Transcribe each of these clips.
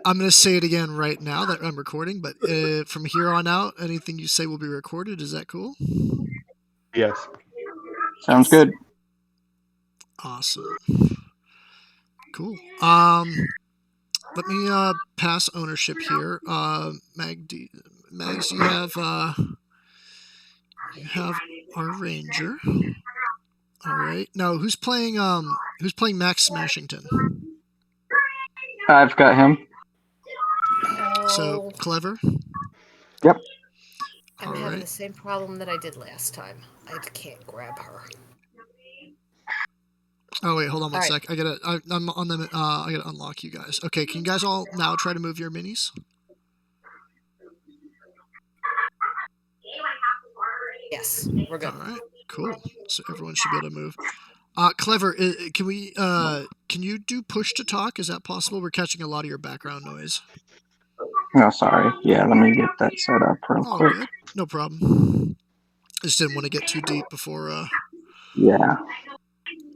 I'm going to say it again right now that I'm recording, but from here on out, anything you say will be recorded. Is that cool? Yes. Sounds good. Awesome. Cool. Let me pass ownership here. Mags, you have our ranger. All right. Now, who's playing Max Smashington? I've got him. So clever. Yep. I'm having the same problem that I did last time. I can't grab her. Oh wait, hold on one sec. I'm on the. I gotta unlock you guys. Okay, can you guys all now try to move your minis? Yes, we're good. All right, cool. So everyone should be able to move. Clever. Can you do push to talk? Is that possible? We're catching a lot of your background noise. No, sorry. Yeah, let me get that set up real quick. Good. No problem. I just didn't want to get too deep before. Yeah.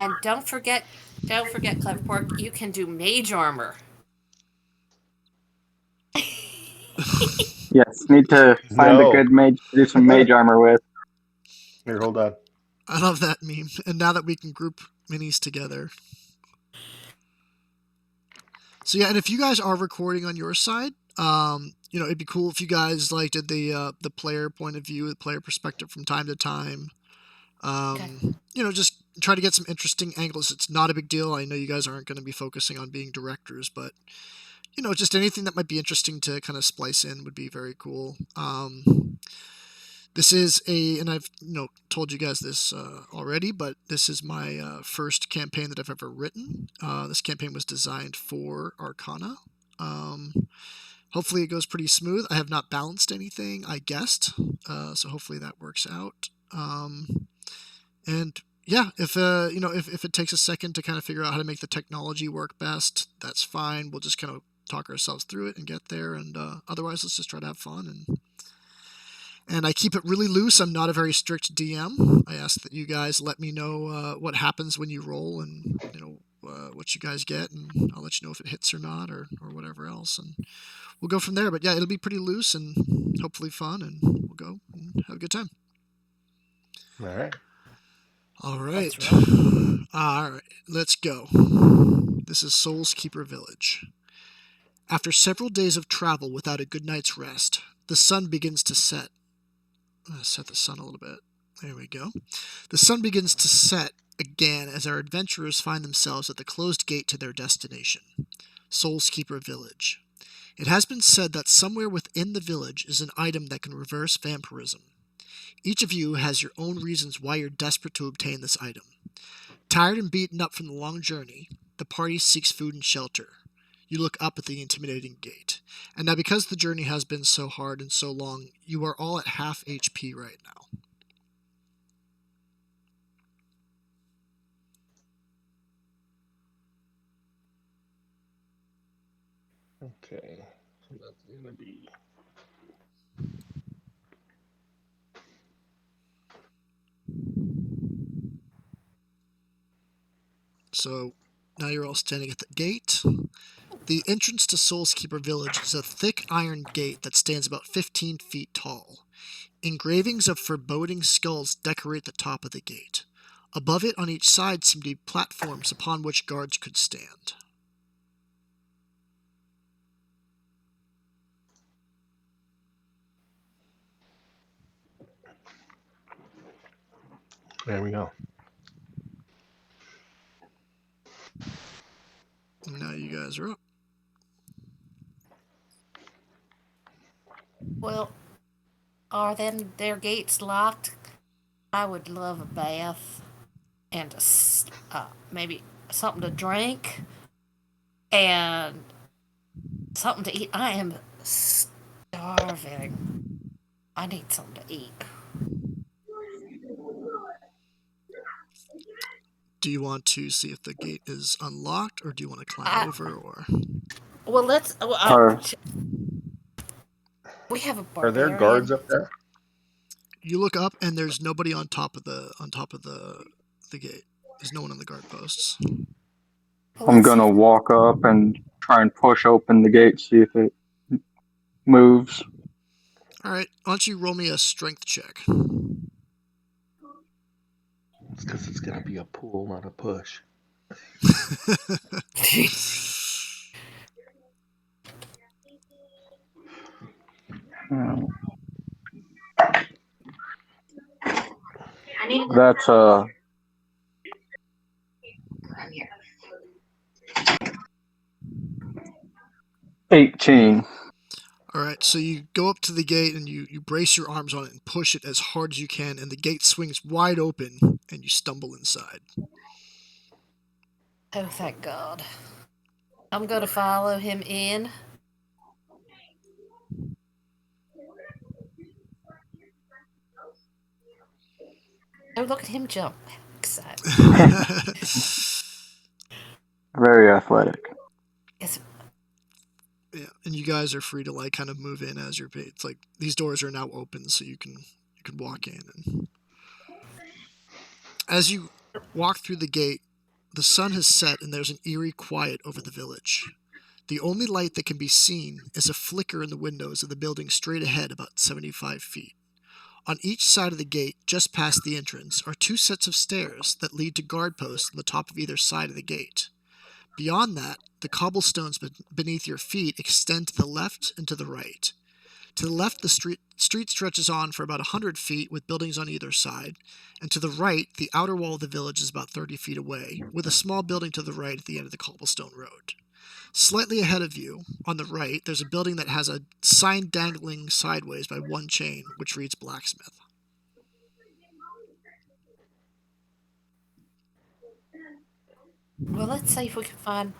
And don't forget, Clever Pork, you can do mage armor. Yes, need to find a good mage to do some mage armor with. Here, hold on. I love that meme. And now that we can group minis together. So yeah, and if you guys are recording on your side, it'd be cool if you guys did the player point of view, the player perspective from time to time. Just try to get some interesting angles. It's not a big deal. I know you guys aren't going to be focusing on being directors, but just anything that might be interesting to kind of splice in would be very cool. This is and I've told you guys this already, but this is my first campaign that I've ever written. This campaign was designed for Arcana. Hopefully it goes pretty smooth. I have not balanced anything, I guessed, so hopefully that works out. And yeah, if it takes a second to kind of figure out how to make the technology work best, that's fine. We'll just kind of talk ourselves through it and get there. And otherwise, let's just try to have fun. And I keep it really loose. I'm not a very strict DM. I ask that you guys let me know what happens when you roll, and what you guys get, and I'll let you know if it hits or not, or whatever else, and we'll go from there. But yeah, it'll be pretty loose and hopefully fun, and we'll go and have a good time. All right. All right. All right. Let's go. This is Solskeeper Village. After several days of travel without a good night's rest, the sun begins to set. Set the sun a little bit. There we go. The sun begins to set again as our adventurers find themselves at the closed gate to their destination, Solskeeper Village. It has been said that somewhere within the village is an item that can reverse vampirism. Each of you has your own reasons why you're desperate to obtain this item. Tired and beaten up from the long journey, the party seeks food and shelter. You look up at the intimidating gate. And now because the journey has been so hard and so long, you are all at half HP right now. Okay. So that's going to be... So now you're all standing at the gate. The entrance to Solskeeper Village is a thick iron gate that stands about 15 feet tall. Engravings of foreboding skulls decorate the top of the gate. Above it on each side seem to be platforms upon which guards could stand. There we go. Now you guys are up. Well, are then their gates locked? I would love a bath and maybe something to drink and something to eat. I am starving. I need something to eat. Do you want to see if the gate is unlocked, or do you want to climb over, or? Well, let's. We have a barbarian. Are there guards up there? You look up, and there's nobody on top of the gate. There's no one on the guard posts. Well, I'm let's see. gonna walk up and try and push open the gate, see if it moves. All right, why don't you roll me a strength check? It's because it's gonna be a pull, not a push. That's 18. All right, so you go up to the gate and you brace your arms on it and push it as hard as you can, and the gate swings wide open, and you stumble inside. Oh, thank God. I'm going to follow him in. Oh, look at him jump. Excited. Very athletic. It's, Yeah, and you guys are free to like kind of move in as you're. It's like these doors are now open, so you can walk in. And as you walk through the gate, the sun has set, and there's an eerie quiet over the village. The only light that can be seen is a flicker in the windows of the building straight ahead, about 75 feet. On each side of the gate, just past the entrance, are two sets of stairs that lead to guard posts on the top of either side of the gate. Beyond that, the cobblestones beneath your feet extend to the left and to the right. To the left, the street stretches on for about 100 feet with buildings on either side, and to the right, the outer wall of the village is about 30 feet away, with a small building to the right at the end of the cobblestone road. Slightly ahead of you, on the right, there's a building that has a sign dangling sideways by one chain, which reads blacksmith. well, let's see if we can find.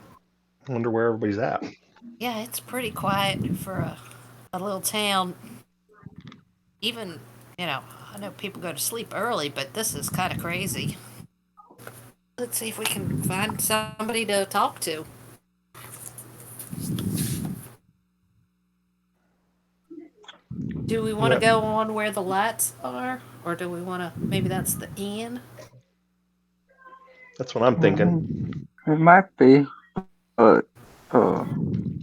I wonder where everybody's at. Yeah, it's pretty quiet for a little town. Even, I know people go to sleep early, but this is kind of crazy. Let's see if we can find somebody to talk to. Do we want to Yeah, go on where the lights are? Or do we want to. Maybe that's the inn? that's what I'm thinking. It might be, but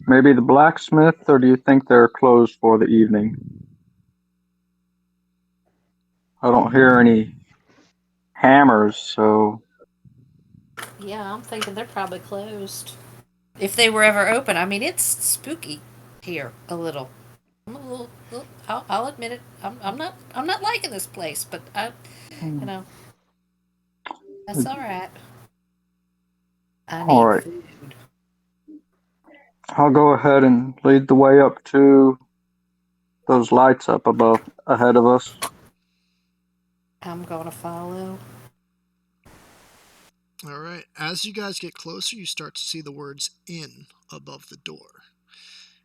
maybe the blacksmith, or do you think they're closed for the evening? I don't hear any hammers, so Yeah, I'm thinking they're probably closed. If they were ever open. I mean, it's spooky here a little. I'm a little I'll admit it. I'm not liking this place, but you know, that's all right. I all need right. food. I'll go ahead and lead the way up to those lights up above ahead of us. I'm gonna follow. All right. As you guys get closer, you start to see the words inn above the door.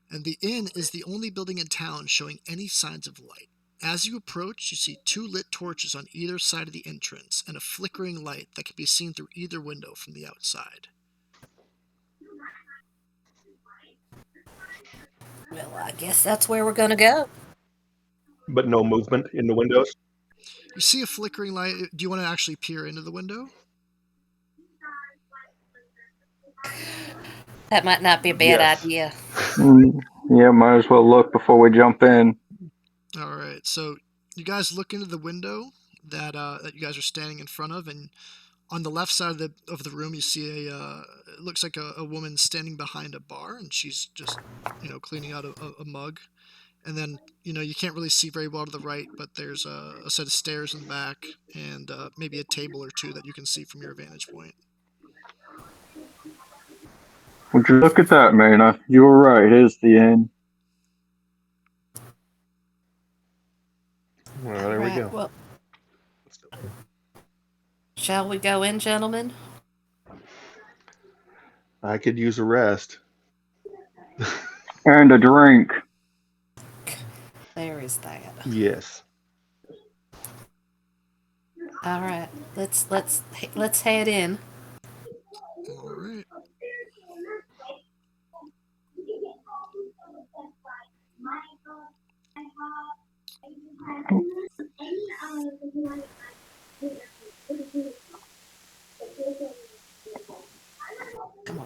And the inn is the only building in town showing any signs of light. As you approach, you see two lit torches on either side of the entrance and a flickering light that can be seen through either window from the outside. Well, I guess that's where we're gonna go. But no movement in the windows. You see a flickering light. Do you want to actually peer into the window? That might not be a bad Yes. idea. Yeah, might as well look before we jump in. All right. So you guys look into the window that you guys are standing in front of, and on the left side of the room, you see it looks like a woman standing behind a bar, and she's just cleaning out a mug. And then you can't really see very well to the right, but there's a set of stairs in the back, and maybe a table or two that you can see from your vantage point. Would you look at that, Mana? You were right. It is the inn. Well, there we go. Well, shall we go in, gentlemen? I could use a rest. And a drink. There is that. Yes. All right. Let's head in. All right. Come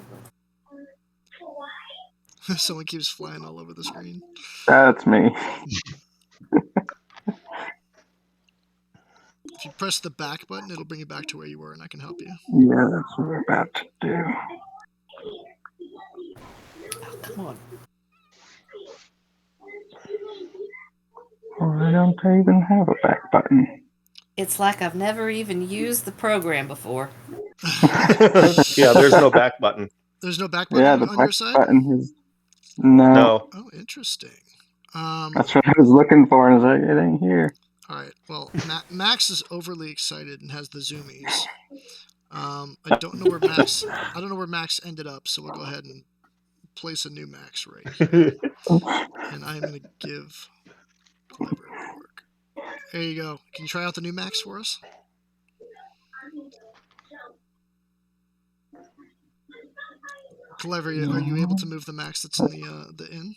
Someone keeps flying all over the screen. That's me. If you press the back button, it'll bring you back to where you were, and I can help you. Yeah, that's what we're about to do. Oh, come on. Why don't I even have a back button? It's like I've never even used the program before. Yeah, there's no back button. There's no back Yeah, button the on back your side? button is no. No. Oh, interesting. That's what I was looking for, and I was like, it ain't here. All right. Well, Max is overly excited and has the zoomies. I don't know where Max ended up, so we'll go ahead and place a new Max right here. And I'm gonna give Clever Pork. There you go. Can you try out the new Max for us? Clever, are you able to move the Max that's in the inn?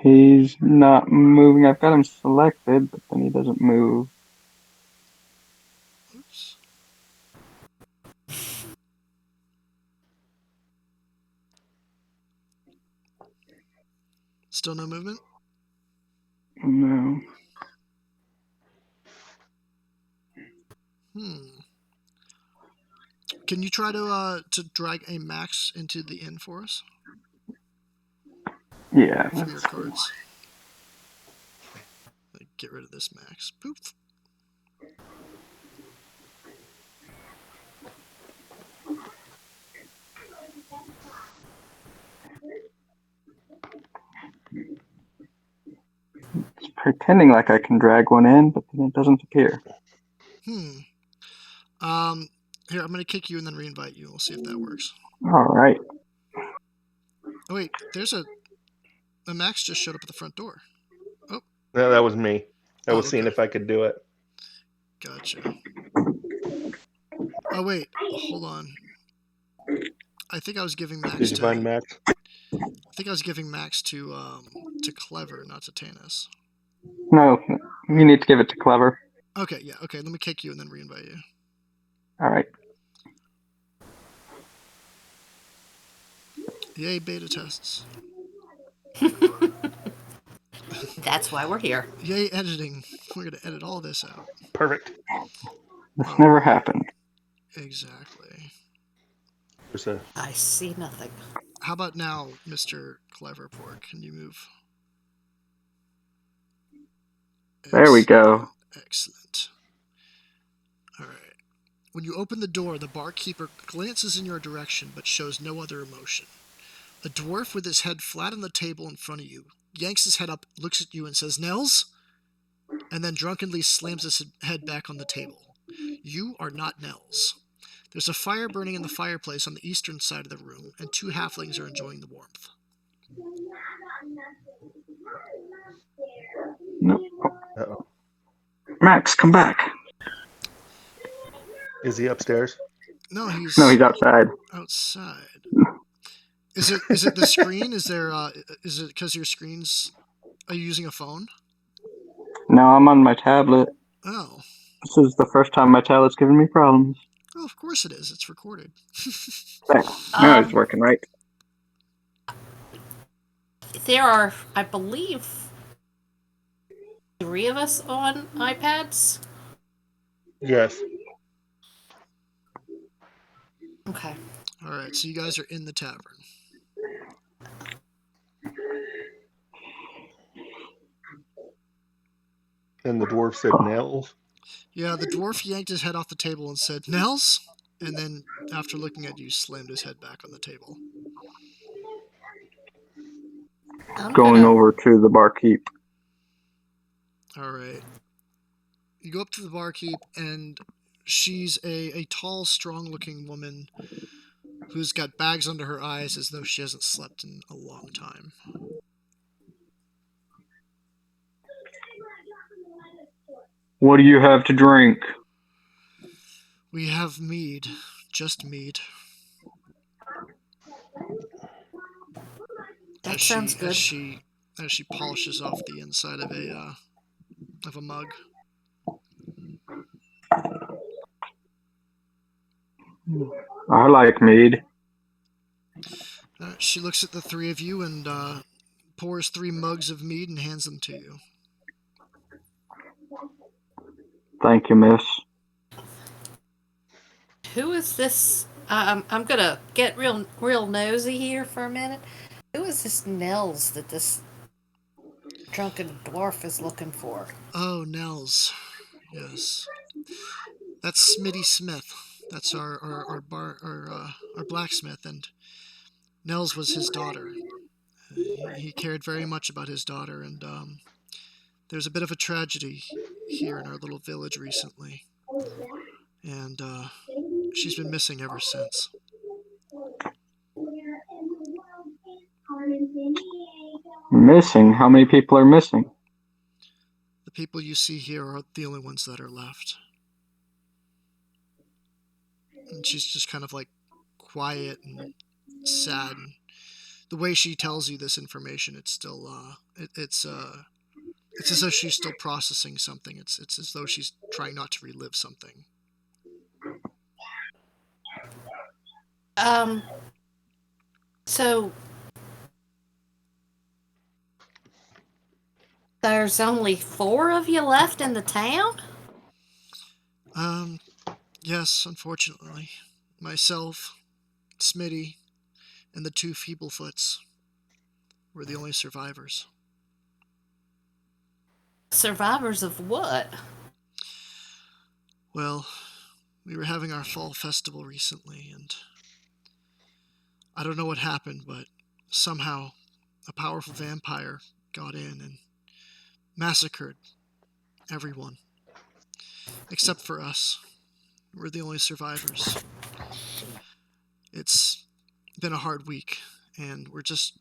He's not moving. I've got him selected, but then he doesn't move. Oops. Still no movement? No. Can you try to drag a Max into the inn for us? Yeah. From your cards. Get rid of this Max. Poof. It's pretending like I can drag one in, but then it doesn't appear. Here, I'm gonna kick you and then reinvite you. We'll see if that works. All right. Oh wait, there's a Max just showed up at the front door. Oh. No, that was me. I was okay. seeing if I could do it. Gotcha. Oh wait, hold on. I think I was giving Max Did you find Max? I think I was giving Max to Clever, not to Tanis. No, you need to give it to Clever. Okay, yeah, okay. Let me kick you and then reinvite you. All right. Yay, beta tests. That's why we're here. Yay, editing. We're gonna edit all this out. Perfect. This never happened. Exactly. I see nothing. How about now, Mr. Clever Pork? Can you move? There we go. Excellent. All right. When you open the door, the barkeeper glances in your direction but shows no other emotion. A dwarf with his head flat on the table in front of you yanks his head up, looks at you, and says, "Nels?" and then drunkenly slams his head back on the table. You are not Nels. There's a fire burning in the fireplace on the eastern side of the room, and two halflings are enjoying the warmth. No. Uh-oh. Max, come back. Is he upstairs? No, he's outside. Outside. Is it the screen? Is it because your screen's? Are you using a phone? No, I'm on my tablet. Oh. This is the first time my tablet's given me problems. Oh, of course it is. It's recorded. There. Now it's working right. There are, I believe, 3 of us on iPads. Yes. Okay. All right, so you guys are in the tavern. And the dwarf said Nels. Yeah, the dwarf yanked his head off the table and said, "Nels?" and then, after looking at you, slammed his head back on the table. Going over to the barkeep. All right. You go up to the barkeep, and she's a tall, strong-looking woman who's got bags under her eyes as though she hasn't slept in a long time. What do you have to drink? We have mead. Just mead. That sounds good. As she polishes off the inside of a mug. I like mead. She looks at the three of you and pours 3 mugs of mead and hands them to you. Thank you, miss. Who is this? I'm gonna get real nosy here for a minute. Who is this Nels that this drunken dwarf is looking for? Oh, Nels. Yes. That's Smitty Smith. That's our blacksmith, and Nels was his daughter. He cared very much about his daughter, and there's a bit of a tragedy here in our little village recently, and she's been missing ever since. Missing? How many people are missing? The people you see here are the only ones that are left. And she's just kind of like quiet and sad. And the way she tells you this information, it's still it's as though she's still processing something. It's as though she's trying not to relive something. So there's only 4 of you left in the town? Yes, unfortunately. Myself, Smitty, and the 2 Feeblefoots were the only survivors. Survivors of what? Well, we were having our fall festival recently, and I don't know what happened, but somehow a powerful vampire got in and massacred everyone. Except for us. We're the only survivors. It's been a hard week, and we're just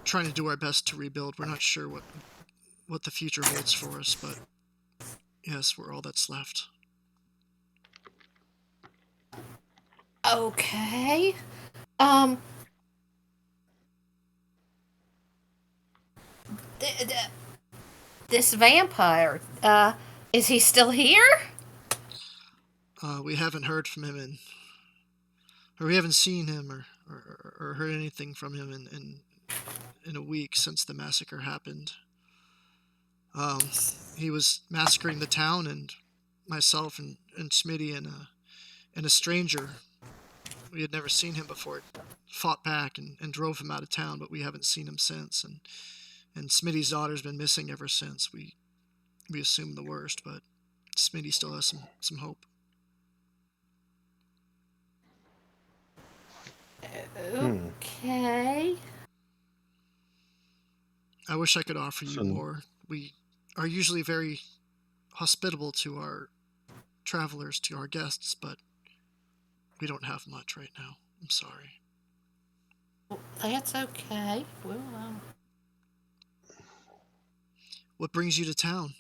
trying to do our best to rebuild. We're not sure what the future holds for us, but yes, we're all that's left. Okay. This vampire, is he still here? We haven't heard from him or we haven't seen him or heard anything from him in a week since the massacre happened. He was massacring the town, and myself and Smitty and a stranger, we had never seen him before, fought back and drove him out of town, but we haven't seen him since. And Smitty's daughter's been missing ever since. We assumed the worst, but Smitty still has some hope. Okay. I wish I could offer you more. We are usually very hospitable to our travelers, to our guests, but we don't have much right now. I'm sorry. Well, that's okay. Well, What brings you to town?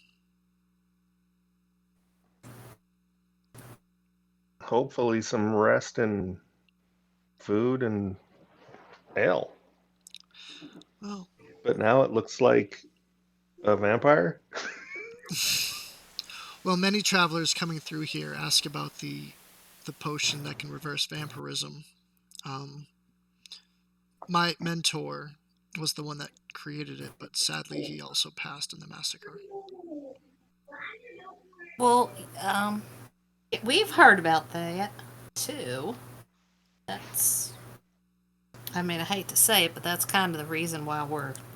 Hopefully some rest and food and ale. Well, but now it looks like a vampire. well, many travelers coming through here ask about the potion that can reverse vampirism. My mentor was the one that created it, but sadly he also passed in the massacre. well, we've heard about that too. That's, I mean, I hate to say it, but that's kind of the reason why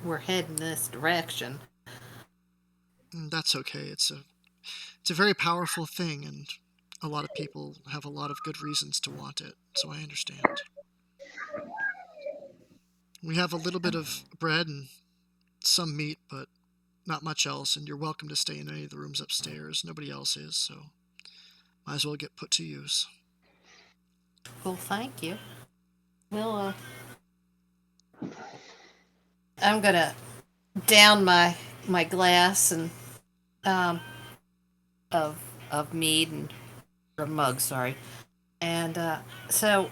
we're heading this direction. That's okay. It's a very powerful thing, and a lot of people have a lot of good reasons to want it, so I understand. We have a little bit of bread and some meat, but not much else, and you're welcome to stay in any of the rooms upstairs. Nobody else is, so might as well get put to use. Well, thank you. Well, I'm gonna down my glass and of mead and or mug, sorry, and so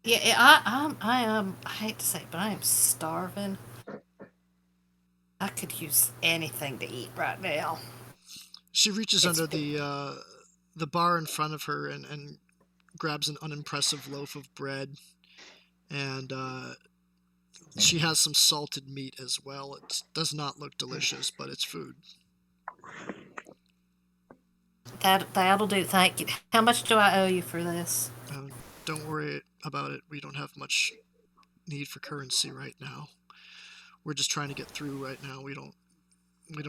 yeah, I hate to say it, but I am starving. I could use anything to eat right now. She reaches under the bar in front of her and grabs an unimpressive loaf of bread and she has some salted meat as well. It does not look delicious, but it's food. That'll do. Thank you. How much do I owe you for this? Don't worry about it. We don't have much need for currency right now. We're just trying to get through right now. We don't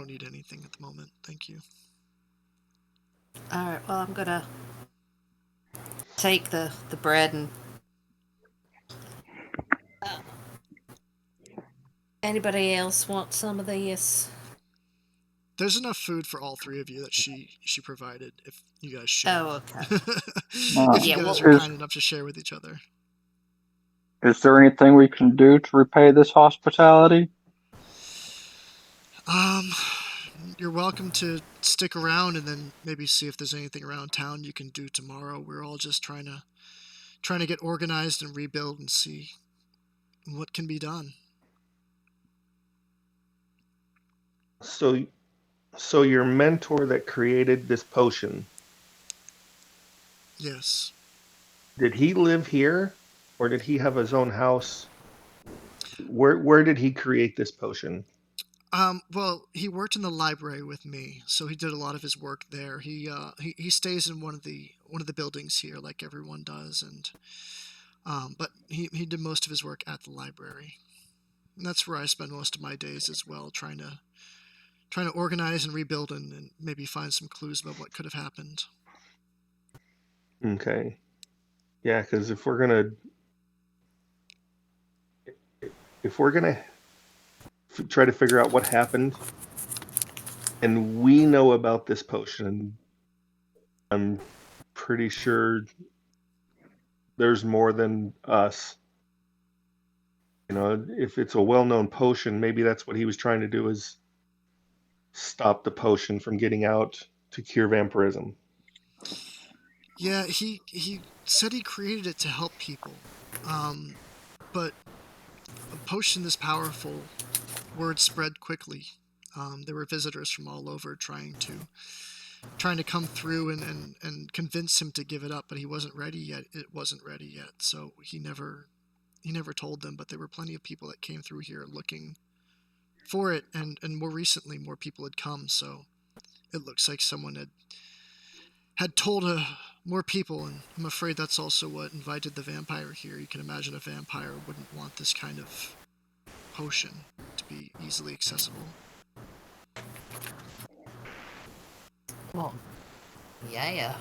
need anything at the moment. Thank you. All right. Well, I'm gonna take the bread and. Anybody else want some of this? There's enough food for all three of you that she provided. If you guys share. Oh, okay. If you Yeah, guys well, are kind enough to share with each other. Is there anything we can do to repay this hospitality? You're welcome to stick around and then maybe see if there's anything around town you can do tomorrow. We're all just trying to get organized and rebuild and see what can be done. So your mentor that created this potion, Yes. did he live here, or did he have his own house? Where did he create this potion? Well, he worked in the library with me, so he did a lot of his work there. He stays in one of the buildings here, like everyone does, and but he did most of his work at the library, and that's where I spend most of my days as well, trying to organize and rebuild and maybe find some clues about what could have happened. Okay. Yeah, because if we're gonna try to figure out what happened, and we know about this potion, I'm pretty sure there's more than us. You know, if it's a well-known potion, maybe that's what he was trying to do, is stop the potion from getting out to cure vampirism. Yeah, he said he created it to help people, but a potion this powerful, word spread quickly. There were visitors from all over trying to come through and convince him to give it up, but he wasn't ready yet. It wasn't ready yet, so he never told them. But there were plenty of people that came through here looking for it, and more recently, more people had come. So it looks like someone had told more people, and I'm afraid that's also what invited the vampire here. You can imagine a vampire wouldn't want this kind of potion to be easily accessible. well, yeah.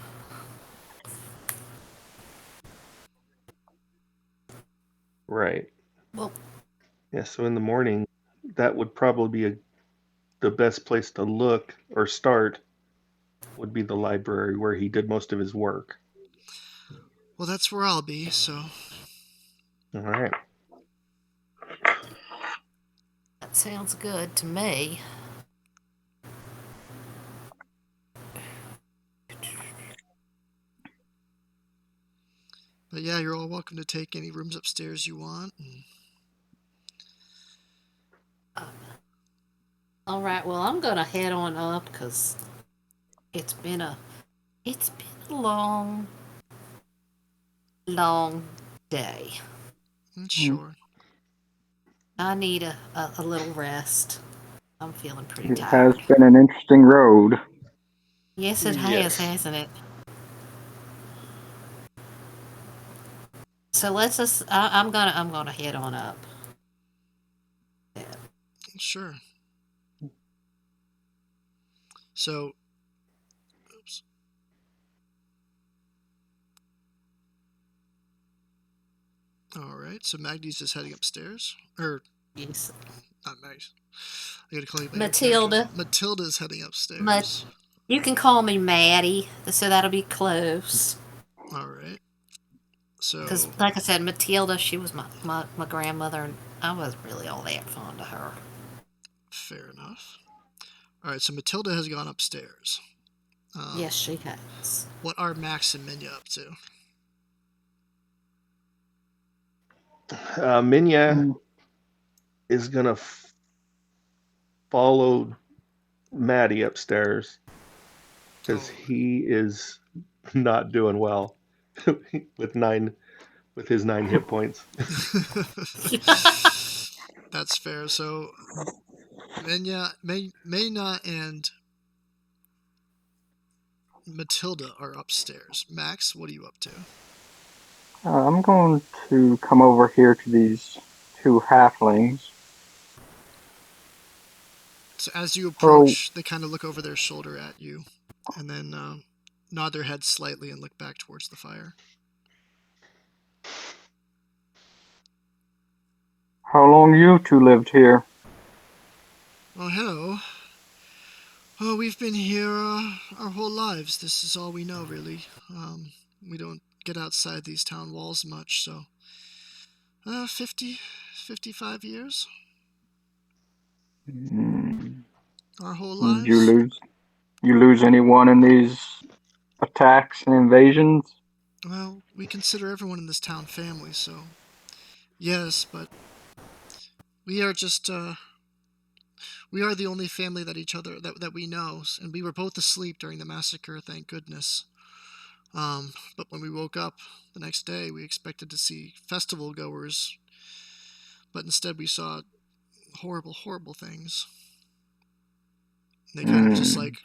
Right. Well, Yeah, so in the morning, that would probably be the best place to look or start, would be the library where he did most of his work. Well, that's where I'll be, so. All right. that sounds good to me. But yeah, you're all welcome to take any rooms upstairs you want. All right. Well, I'm gonna head on up because it's been a long, long day. Sure. I need a little rest. I'm feeling pretty It has tired. been an interesting road. Yes, it has, hasn't it? So let's just. I'm gonna head on up. Sure. So, oops. All right. So Magdy's just heading upstairs, or Yes. not Magdy. I gotta call you by your Matilda. character. Matilda's heading upstairs. You can call me Maddie, so that'll be close. All right. So, Because, like I said, Matilda, she was my grandmother, and I wasn't really all that fond of her. fair enough. All right. So Matilda has gone upstairs. Yes, she has. What are Max and Minya up to? Minya is gonna follow Maddie upstairs because he is not doing well with with his 9 hit points. That's fair. So, Mayna and Matilda are upstairs. Max, what are you up to? I'm going to come over here to these two halflings. So as you Oh, approach, they kind of look over their shoulder at you, and then nod their heads slightly and look back towards the fire. how long you two lived here? Oh, hello. Oh, we've been here our whole lives. This is all we know, really. We don't get outside these town walls much, so... 55 years. Mm, Our whole did lives. you lose anyone in these attacks and invasions? Well, we consider everyone in this town family, so... Yes, but... We are just, we are the only family that we know, and we were both asleep during the massacre, thank goodness. But when we woke up the next day, we expected to see festival goers, but instead we saw horrible, horrible things. They kind of just like,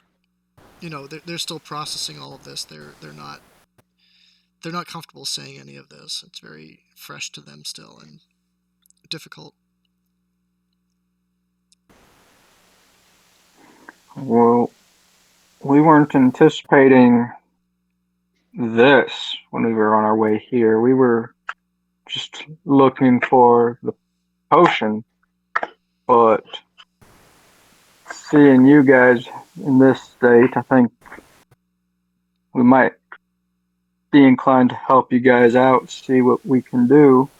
they're still processing all of this. They're not comfortable saying any of this. It's very fresh to them still and difficult. Well, we weren't anticipating this when we were on our way here. We were just looking for the potion, but seeing you guys in this state, I think we might be inclined to help you guys out, see what we can do.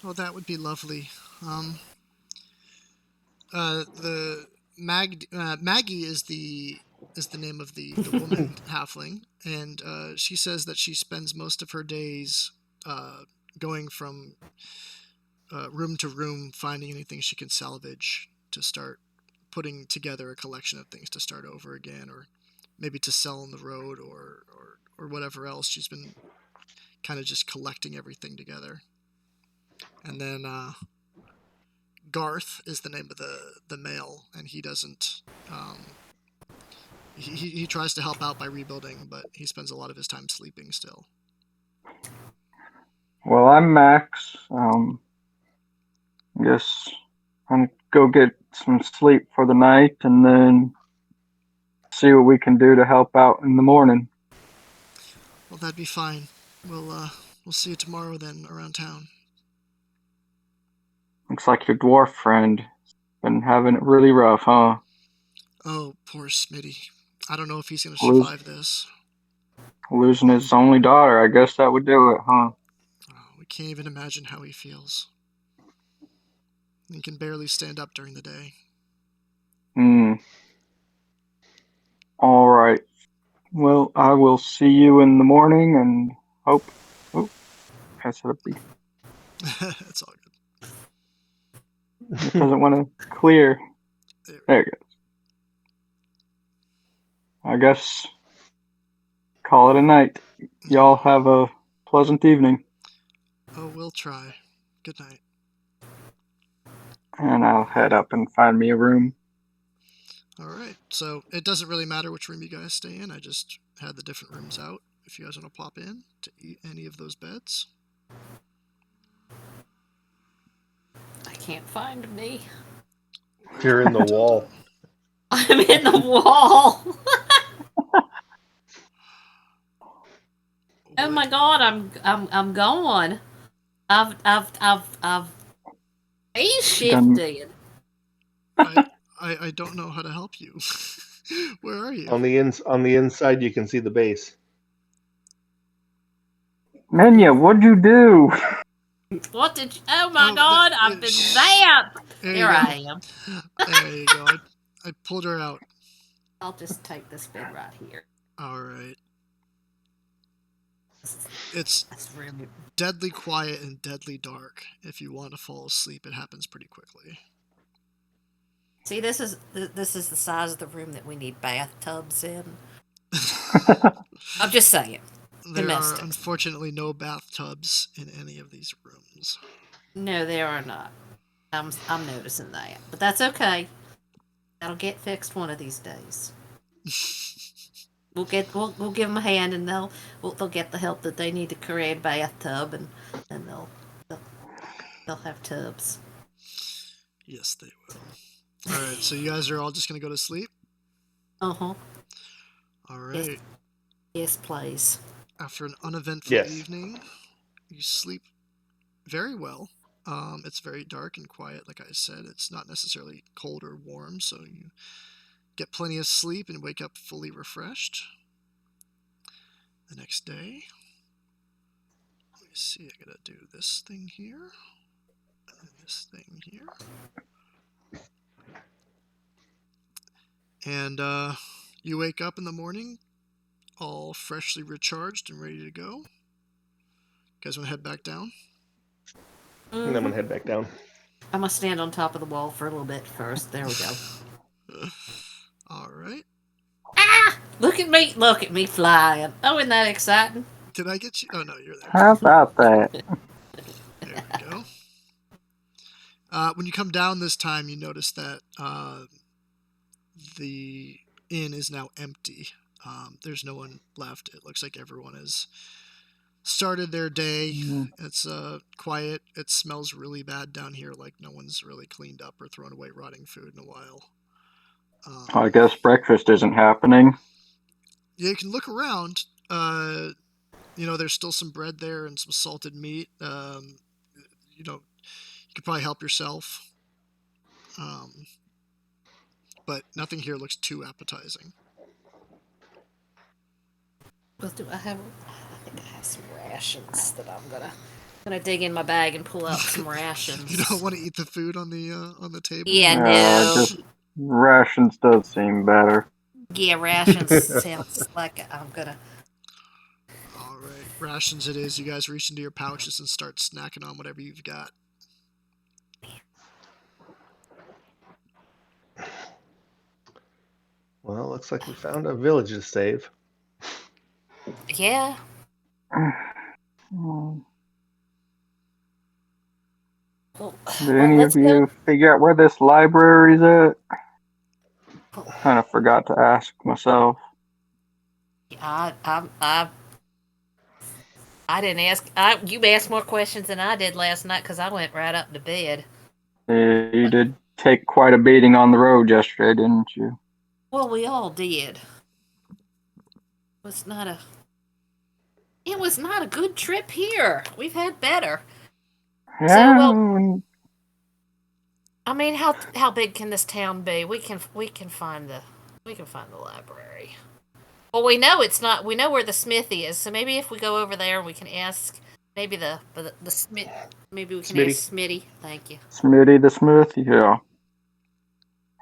Oh, that would be lovely. The Maggie is the name of the woman halfling, and she says that she spends most of her days going from room to room, finding anything she can salvage to start putting together a collection of things to start over again, or maybe to sell on the road, or whatever else. She's been kind of just collecting everything together. And then Garth is the name of the male, and he doesn't. He tries to help out by rebuilding, but he spends a lot of his time sleeping still. Well, I'm Max. Guess I'm go get some sleep for the night and then see what we can do to help out in the morning. Well, that'd be fine. We'll see you tomorrow then around town. Looks like your dwarf friend been having it really rough, huh? Oh, poor Smitty. I don't know if he's gonna Lose, survive this. losing his only daughter, I guess that would do it, huh? Oh, we can't even imagine how he feels. He can barely stand up during the day. All right. Well, I will see you in the morning and hope. Oh, I said a B. It's all good. It doesn't want to clear. There it goes. I guess call it a night. Y'all have a pleasant evening. Oh, we'll try. Good night. And I'll head up and find me a room. Alright, so it doesn't really matter which room you guys stay in. I just had the different rooms out. If you guys want to pop in to any of those beds. I can't find me. You're in the wall. I'm in the wall. Oh my god, I'm gone. I've phase shifted. I don't know how to help you. Where are you? On the inside, you can see the base. Menya, what'd you do? What did you... Oh my god, I've been zapped. Here I am. There you go. I pulled her out. I'll just take this bed right here. Alright. It's really... deadly quiet and deadly dark. If you want to fall asleep, it happens pretty quickly. See, this is the size of the room that we need bathtubs in. I'm just saying. There are domestics. unfortunately no bathtubs in any of these rooms. No, there are not. I'm noticing that, but that's okay. That'll get fixed one of these days. We'll give them a hand, and they'll get the help that they need to create a bathtub, and they'll have tubs. Yes, they will. All right, so you guys are all just gonna go to sleep. Uh-huh. All right. Yes, please. After an uneventful Yes. evening, you sleep very well. It's very dark and quiet. Like I said, it's not necessarily cold or warm, so you get plenty of sleep and wake up fully refreshed. The next day, let me see. I gotta do this thing here and this thing here, and you wake up in the morning, all freshly recharged and ready to go. You guys want to head back down? And I'm gonna head back down. I'm gonna stand on top of the wall for a little bit first. There we go. All right. Look at me flying. Oh, isn't that exciting? Did I get you? Oh no, you're there. How about that? There we go. When you come down this time, you notice that the inn is now empty. There's no one left. It looks like everyone has started their day. It's quiet. It smells really bad down here, like no one's really cleaned up or thrown away rotting food in a while. I guess breakfast isn't happening. Yeah, you can look around. There's still some bread there and some salted meat. You could probably help yourself. But nothing here looks too appetizing. Well, I think I have some rations that I'm gonna dig in my bag and pull out some rations. You don't want to eat the food on the table? Yeah, no. Just rations does seem better. Yeah, rations sounds like I'm gonna. All right, rations it is. You guys reach into your pouches and start snacking on whatever you've got. Well, looks like we found a village to save. Yeah. Did Well, any of you figure out where this library's at? Kind of forgot to ask myself. I didn't ask. You asked more questions than I did last night because I went right up to bed. You did take quite a beating on the road yesterday, didn't you? Well, we all did. It was not a good trip here. We've had better. Yeah. So, I mean, how big can this town be? We can find the library. Well, we know it's not. We know where the smithy is. So maybe if we go over there, we can ask. Maybe the smith. Maybe we can ask Smitty. Thank you. Smitty the Smith. Yeah.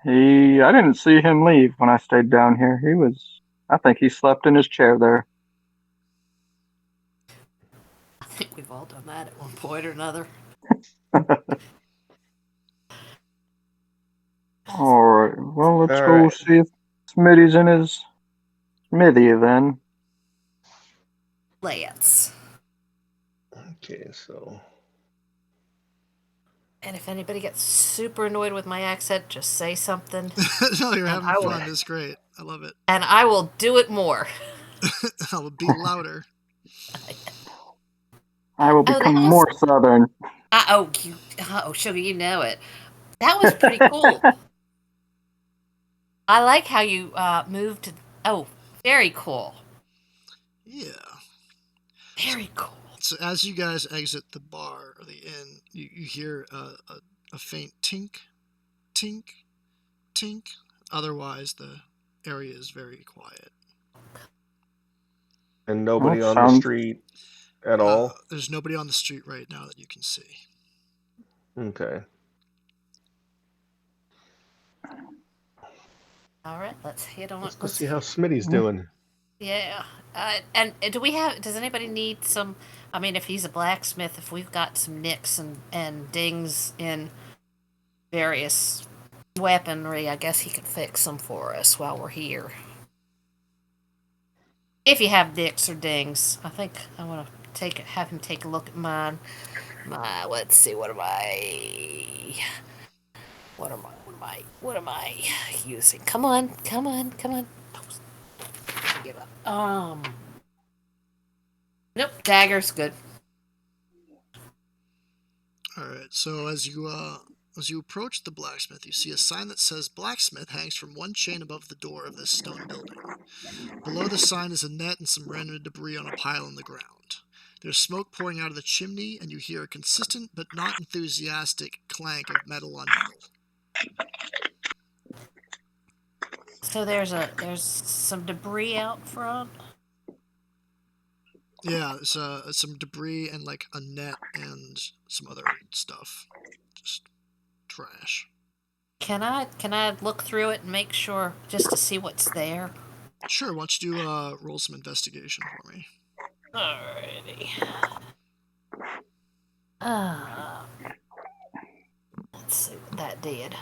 I didn't see him leave when I stayed down here. I think he slept in his chair there. I think we've all done that at one point or another. All right. Well, let's go see if Smitty's in his smithy then. Let's. Okay, so. And if anybody gets super annoyed with my accent, just say something. No, you're having fun. It's great. I love it. And I will do it more. I will be louder. I will become more southern. Sugar, you know it. That was pretty cool. I like how you moved to. Oh, very cool. Yeah. Very cool. So as you guys exit the bar or the inn, you hear a faint tink, tink, tink. Otherwise, the area is very quiet. And nobody on the street at all? There's nobody on the street right now that you can see. Okay. All right, let's head on. Let's go see how Smitty's doing. Yeah. And does anybody need some, I mean, if he's a blacksmith, if we've got some nicks and dings in various weaponry, I guess he could fix them for us while we're here. If you have dicks or dings, I think I want to have him take a look at mine. Let's see, what am I using? Come on. Give up. Nope, dagger's good. All right. So as you approach the blacksmith, you see a sign that says "Blacksmith" hangs from one chain above the door of this stone building. Below the sign is a net and some random debris on a pile in the ground. There's smoke pouring out of the chimney, and you hear a consistent but not enthusiastic clank of metal on metal. So there's some debris out front. Yeah, there's some debris and like a net and some other stuff. Just trash. Can I look through it and make sure just to see what's there? Sure, why don't you roll some investigation for me? Alrighty. Let's see what that did.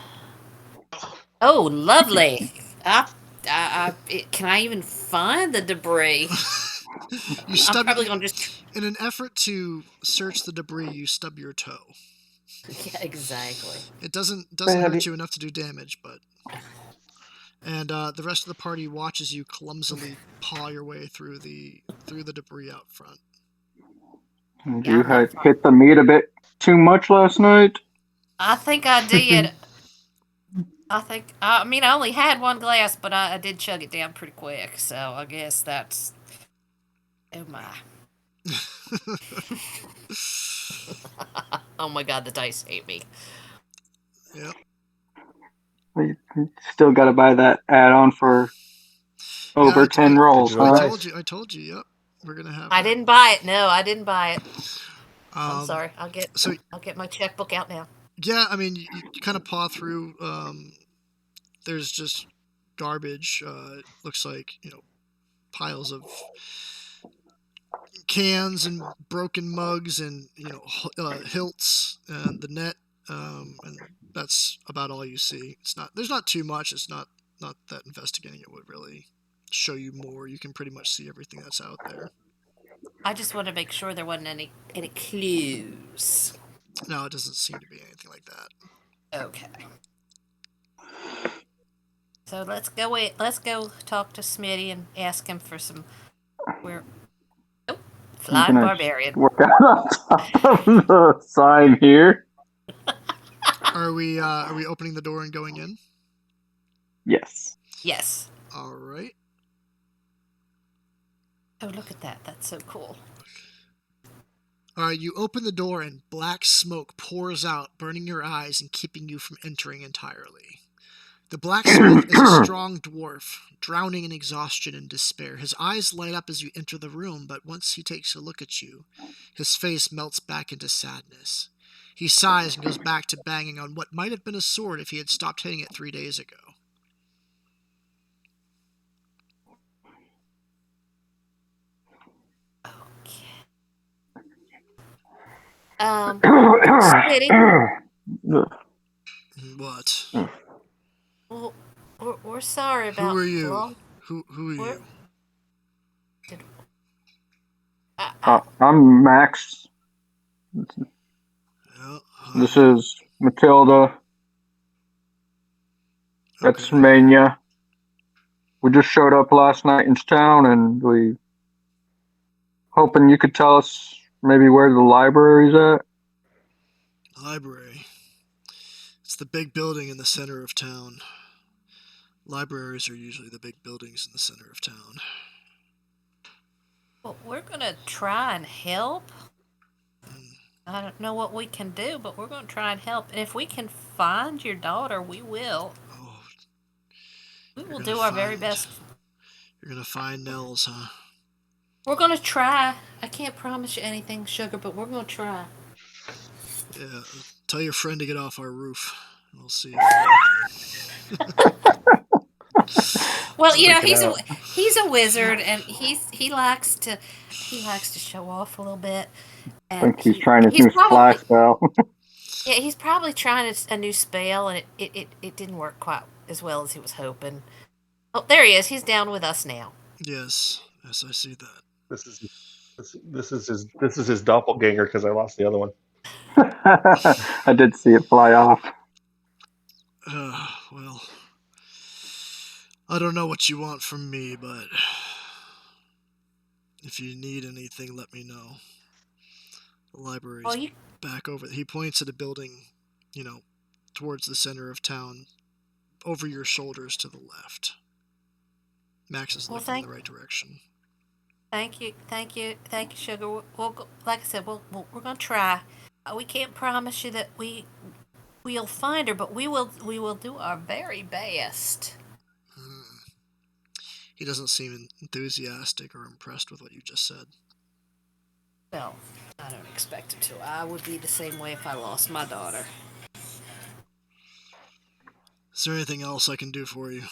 Oh, lovely. Can I even find the debris? I'm probably gonna just. In an effort to search the debris, you stub your toe. Yeah, exactly. It doesn't hurt you enough to do damage, but. And the rest of the party watches you clumsily paw your way through the debris out front. You had hit the meat a bit too much last night? I think I did. I mean, I only had one glass, but I did chug it down pretty quick, so I guess that's. Oh my. Oh my god, the dice hate me. Yep. You still got to buy that add-on for over 10 rolls, huh? I told you, yep. We're going to have I didn't buy it. No, I didn't buy it. I'm sorry. I'll get my checkbook out now. Yeah, I mean, you kind of paw through. There's just garbage. It looks like, piles of cans and broken mugs and, hilts and the net. And that's about all you see. There's not too much. It's not that investigating it would really show you more. You can pretty much see everything that's out there. I just want to make sure there wasn't any clues. No, it doesn't seem to be anything like that. Okay. So let's go talk to Smitty and ask him for some. Flying barbarian. Work out on top of the sign here. Are we opening the door and going in? Yes. Yes. All right. Oh, look at that. That's so cool. All right, you open the door and black smoke pours out, burning your eyes and keeping you from entering entirely. The blacksmith is a strong dwarf, drowning in exhaustion and despair. His eyes light up as you enter the room, but once he takes a look at you, his face melts back into sadness. He sighs and goes back to banging on what might have been a sword if he had stopped hitting it 3 days ago. Smitty? What? Well, we're sorry about. Who are you? Who are you? I'm Max. This is Matilda. That's Mania. We just showed up last night in town, and we hoping you could tell us maybe where the library's at. Library. It's the big building in the center of town. Libraries are usually the big buildings in the center of town. Well, we're gonna try and help. I don't know what we can do, but we're gonna try and help. And if we can find your daughter, we will. Oh, we will do our very best. You're gonna find Nels, huh? We're gonna try. I can't promise you anything, Sugar, but we're gonna try. Yeah, tell your friend to get off our roof. We'll see. Well, he's a wizard, and he likes to show off a little bit. And I think he's trying his new splash spell. Yeah, he's probably trying a new spell, and it didn't work quite as well as he was hoping. Oh, there he is. He's down with us now. Yes, Yes, I see that. This is his doppelganger because I lost the other one. I did see it fly off. Well, I don't know what you want from me, but if you need anything, let me know. The library's Well, you back over. He points at a building, towards the center of town, over your shoulders to the left. Max is well, looking in the right direction. thank you, sugar. We'll go, like I said, we're gonna try. We can't promise you that we'll find her, but we will do our very best. He doesn't seem enthusiastic or impressed with what you just said. Well, I don't expect him to. I would be the same way if I lost my daughter. Is there anything else I can do for you?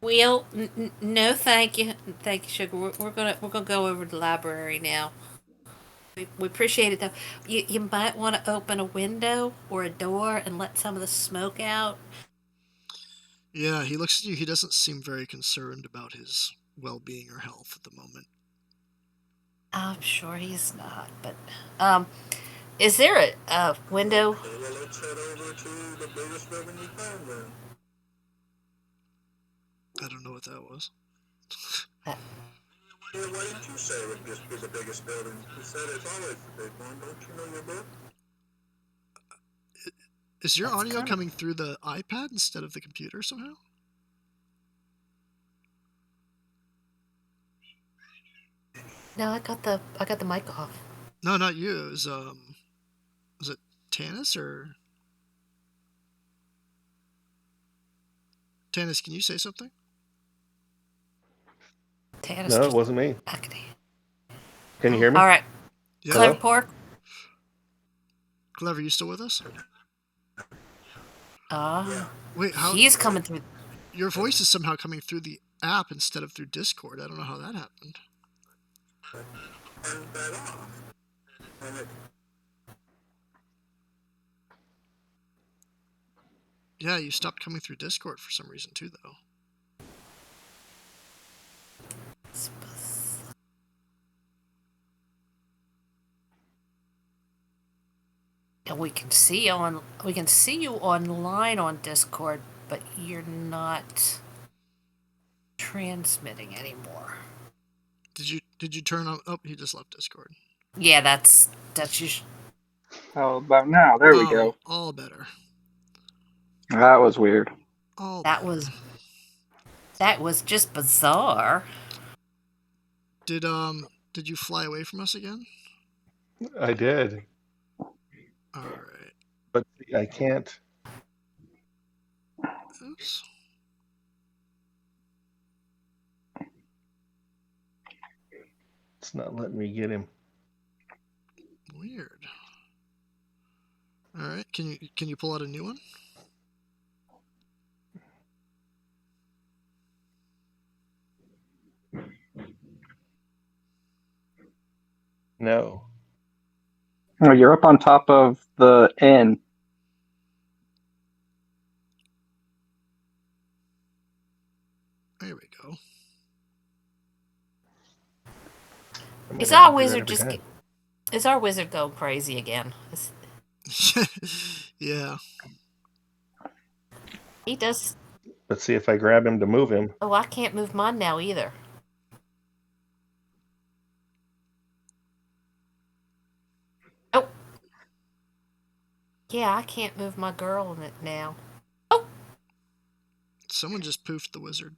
Well, no, thank you, sugar. We're gonna go over to the library now. We appreciate it though. You might want to open a window or a door and let some of the smoke out. Yeah, he looks at you. He doesn't seem very concerned about his well-being or health at the moment. I'm sure he's not, but is there a window? Well, let's head over to the biggest building we found then. I don't know what that was. Yeah, why didn't you say it would just be the biggest building? You said it's always the big one. Don't you know your book? Is your That's audio kinda- coming through the iPad instead of the computer somehow? No, I got the mic off. No, not you. It was it Tanis or Tanis? Can you say something? Tannis No, it just wasn't me. balcony. Can you hear me? All right, Yeah. Clever Hello? Pork. Clever, you still with us? Wait, how? He's coming through. Your voice is somehow coming through the app instead of through Discord. I don't know how that happened. Turn that off. And it, Yeah, you stopped coming through Discord for some reason too, though. And we can see you online on Discord, but you're not transmitting anymore. Did you turn on? Oh, he just left Discord. Yeah, that's you. How about now? There we go. All better. That was weird. All That was just bizarre. Did you fly away from us again? I did, All right. but I can't. Oops. It's not letting me get him. Weird. All right. Can you pull out a new one? No. Oh, you're up on top of the N. There we go. I might Is have our to do that wizard every just? time. Is our wizard going crazy again? Yeah. He does. Let's see if I grab him to move him. Oh, I can't move mine now either. Oh. Yeah, I can't move my girl in it now. Oh. Someone just poofed the wizard.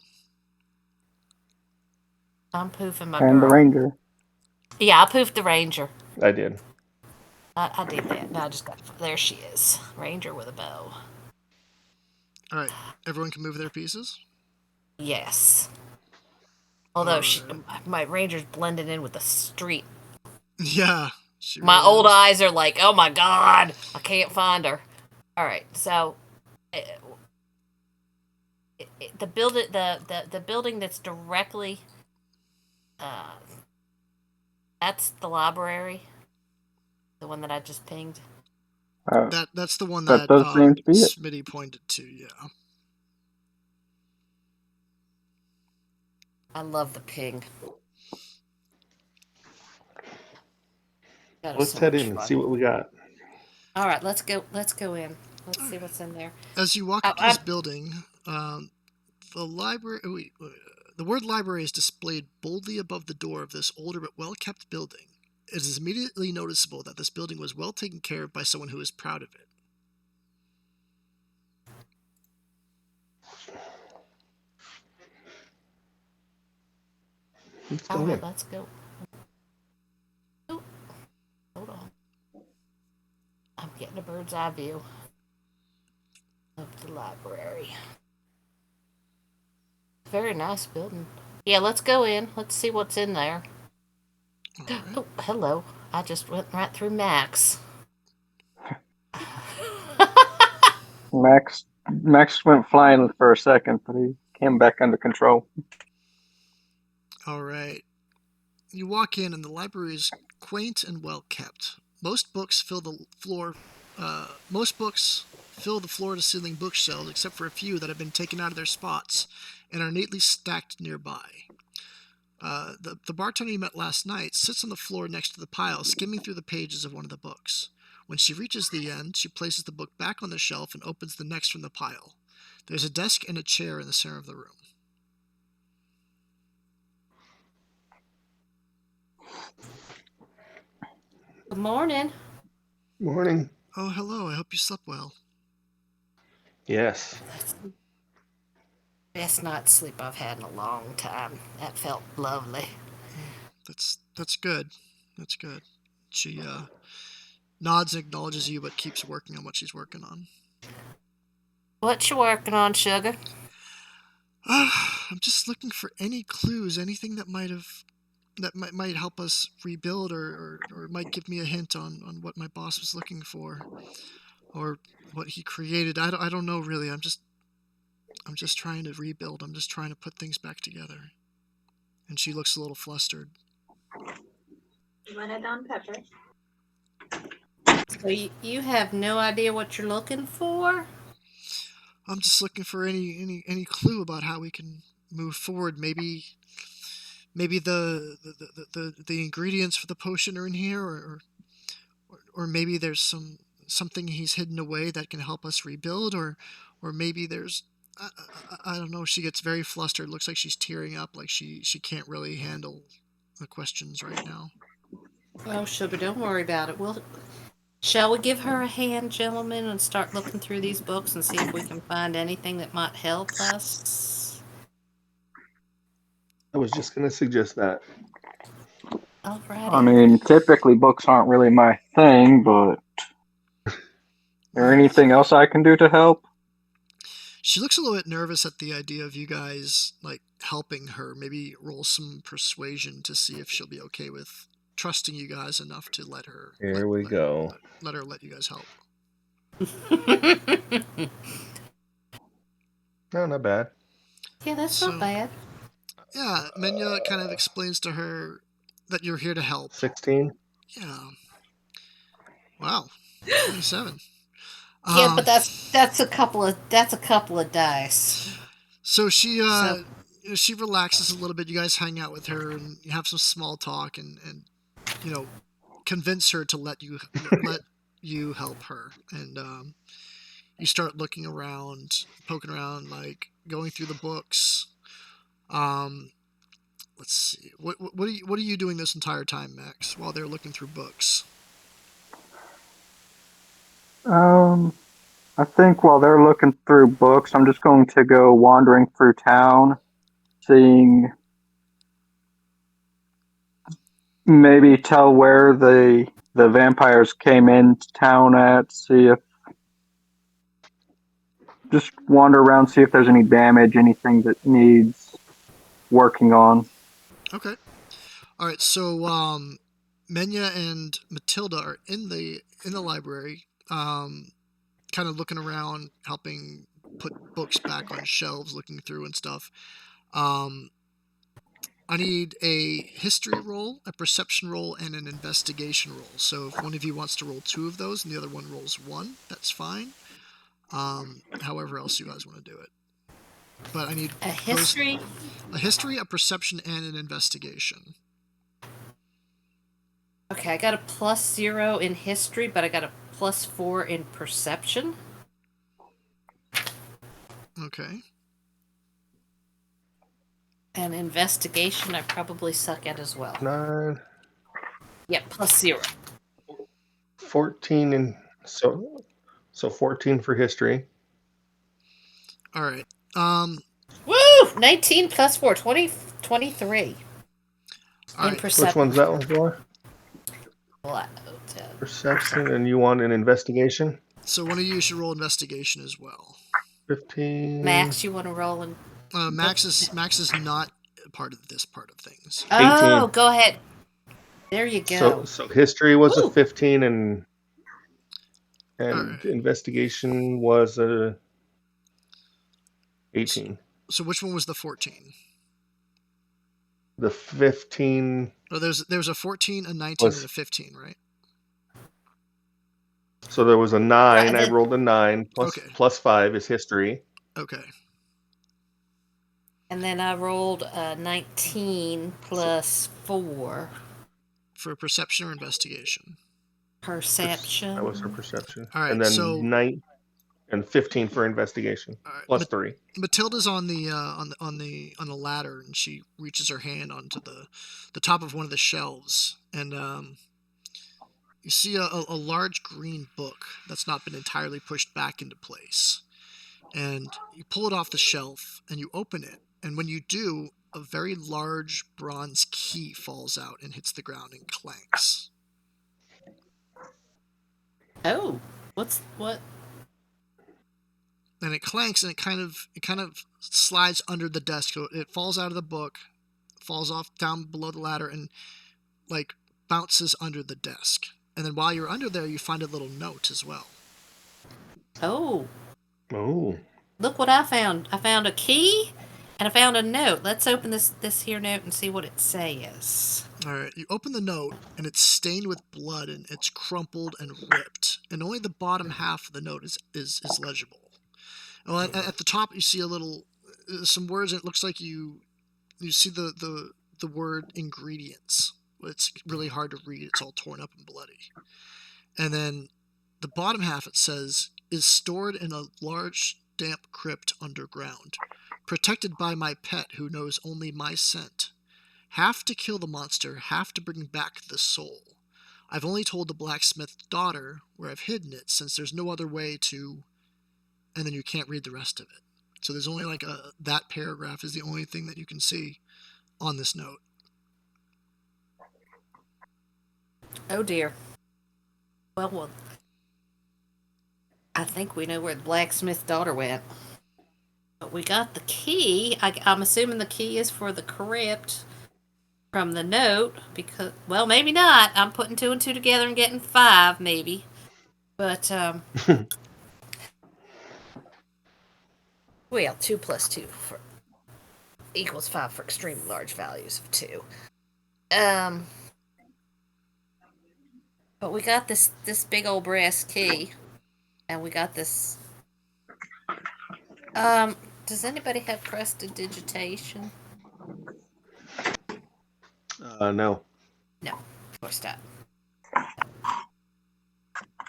I'm poofing my And girl. the ranger. Yeah, I poofed the ranger. I did. I did that. No, I just got. There she is. Ranger with a bow. All right. Everyone can move their pieces. Yes. Although Alright. my ranger's blended in with the street. Yeah. My really old is. eyes are like, oh my god, I can't find her. All right, so the building that's directly, that's the library, the one that I just pinged. That's the one That that does seem to be it. Smitty pointed to. Yeah. I love the ping. That is Let's so head much in and fun. see what we got. All right, let's go. Let's go in. Let's see what's in there. As you walk I, up to I, this building, the library. The word library is displayed boldly above the door of this older but well-kept building. It is immediately noticeable that this building was well taken care of by someone who is proud of it. Let's all go right, in. let's go. Oh, hold on. I'm getting a bird's eye view of the library. Very nice building. Yeah, let's go in. Let's see what's in there. All right. Oh, hello. I just went right through Max. Max went flying for a second, but he came back under control. All right. You walk in, and the library is quaint and well kept. Most books fill the floor. Most books fill the floor-to-ceiling bookshelves, except for a few that have been taken out of their spots and are neatly stacked nearby. The bartender you met last night sits on the floor next to the pile, skimming through the pages of one of the books. When she reaches the end, she places the book back on the shelf and opens the next from the pile. There's a desk and a chair in the center of the room. Good morning. Morning. Oh, hello. I hope you slept well. Yes. That's the best night's sleep I've had in a long time. That felt lovely. That's good. That's good. She nods and acknowledges you, but keeps working on what she's working on. What you working on, sugar? I'm just looking for any clues, anything that might help us rebuild, or might give me a hint on what my boss was looking for, or what he created. I don't know really. I'm just trying to rebuild. I'm just trying to put things back together. And she looks a little flustered. You want a Don Pepper? So you have no idea what you're looking for? I'm just looking for any clue about how we can move forward. Maybe the ingredients for the potion are in here, or maybe there's something he's hidden away that can help us rebuild, or maybe there's I don't know. She gets very flustered. Looks like she's tearing up, like she can't really handle the questions right now. Oh, sugar, don't worry about it. Shall we give her a hand, gentlemen, and start looking through these books and see if we can find anything that might help us? I was just going to suggest that. Alrighty. I mean, typically books aren't really my thing, but is there anything else I can do to help? She looks a little bit nervous at the idea of you guys like helping her. Maybe roll some persuasion to see if she'll be okay with trusting you guys enough to let her. Here we go. Let her let you guys help. No, not bad. Yeah, that's So- not bad. Yeah, Menya kind of explains to her that you're here to help. 16. Yeah. Wow. 27. Yeah, but that's a couple of dice. So she So- she relaxes a little bit. You guys hang out with her and you have some small talk and convince her to let you help her. And you start looking around, poking around, like going through the books. Let's see. What are you doing this entire time, Max, while they're looking through books? I think while they're looking through books, I'm just going to go wandering through town, seeing, maybe tell where the vampires came into town at, see if, just wander around, see if there's any damage, anything that needs working on. Okay. All right. So Menya and Matilda are in the library, kind of looking around, helping put books back on shelves, looking through and stuff. I need a history roll, a perception roll, and an investigation roll. So if one of you wants to roll 2 of those and the other one rolls 1, that's fine. However else you guys want to do it. but I need A history. a history, a perception, and an investigation. Okay, I got a +0 in history, but I got a +4 in perception. Okay. And investigation, I probably suck at as well. 9, Yep, +0. 14, and so 14 for history. All right. Woo! 19 + 4, 23. All In right. perception. Which one's that one for? What? Perception, and you want an investigation? So one of you should roll investigation as well. 15. Max, you want to roll in? Max is not part of this part of things. Oh, 18. go ahead. There you go. So history was Woo! a 15, and Alright. investigation was a 18. So which one was the 14? The 15 Oh, there's a 14, a 19, and a 15, right? So there was a 9. Right, I rolled a 9 plus Okay. plus 5 is history. Okay. And then I rolled a 19 + 4. For perception or investigation? Perception. That was her perception. All right, And then so 9 and 15 for investigation. all right, Plus 3. Matilda's on the ladder, and she reaches her hand onto the top of one of the shelves, and you see a large green book that's not been entirely pushed back into place. And you pull it off the shelf, and you open it, and when you do, a very large bronze key falls out and hits the ground and clanks. Oh, what? And it clanks, and it kind of slides under the desk. So it falls out of the book, falls off down below the ladder, and like bounces under the desk. And then while you're under there, you find a little note as well. Oh. Oh. Look what I found. I found a key and I found a note. Let's open this here note and see what it says. All right, you open the note, and it's stained with blood, and it's crumpled and ripped, and only the bottom half of the note is legible. Well, at the top, you see a little some words, and it looks like you see the word ingredients. It's really hard to read. It's all torn up and bloody. And then the bottom half, it says, is stored in a large damp crypt underground, protected by my pet who knows only my scent. Half to kill the monster, half to bring back the soul. I've only told the blacksmith's daughter where I've hidden it, since there's no other way to... And then you can't read the rest of it. So there's only that paragraph is the only thing that you can see on this note. Oh dear. Well, I think we know where the blacksmith's daughter went. But we got the key. I'm assuming the key is for the crypt from the note, because, well, maybe not. I'm putting 2 and 2 together and getting 5, maybe. But, well, 2 + 2 equals 5 for extremely large values of 2. But we got this big old brass key, and we got this. Does anybody have prestidigitation? No. No, of course not.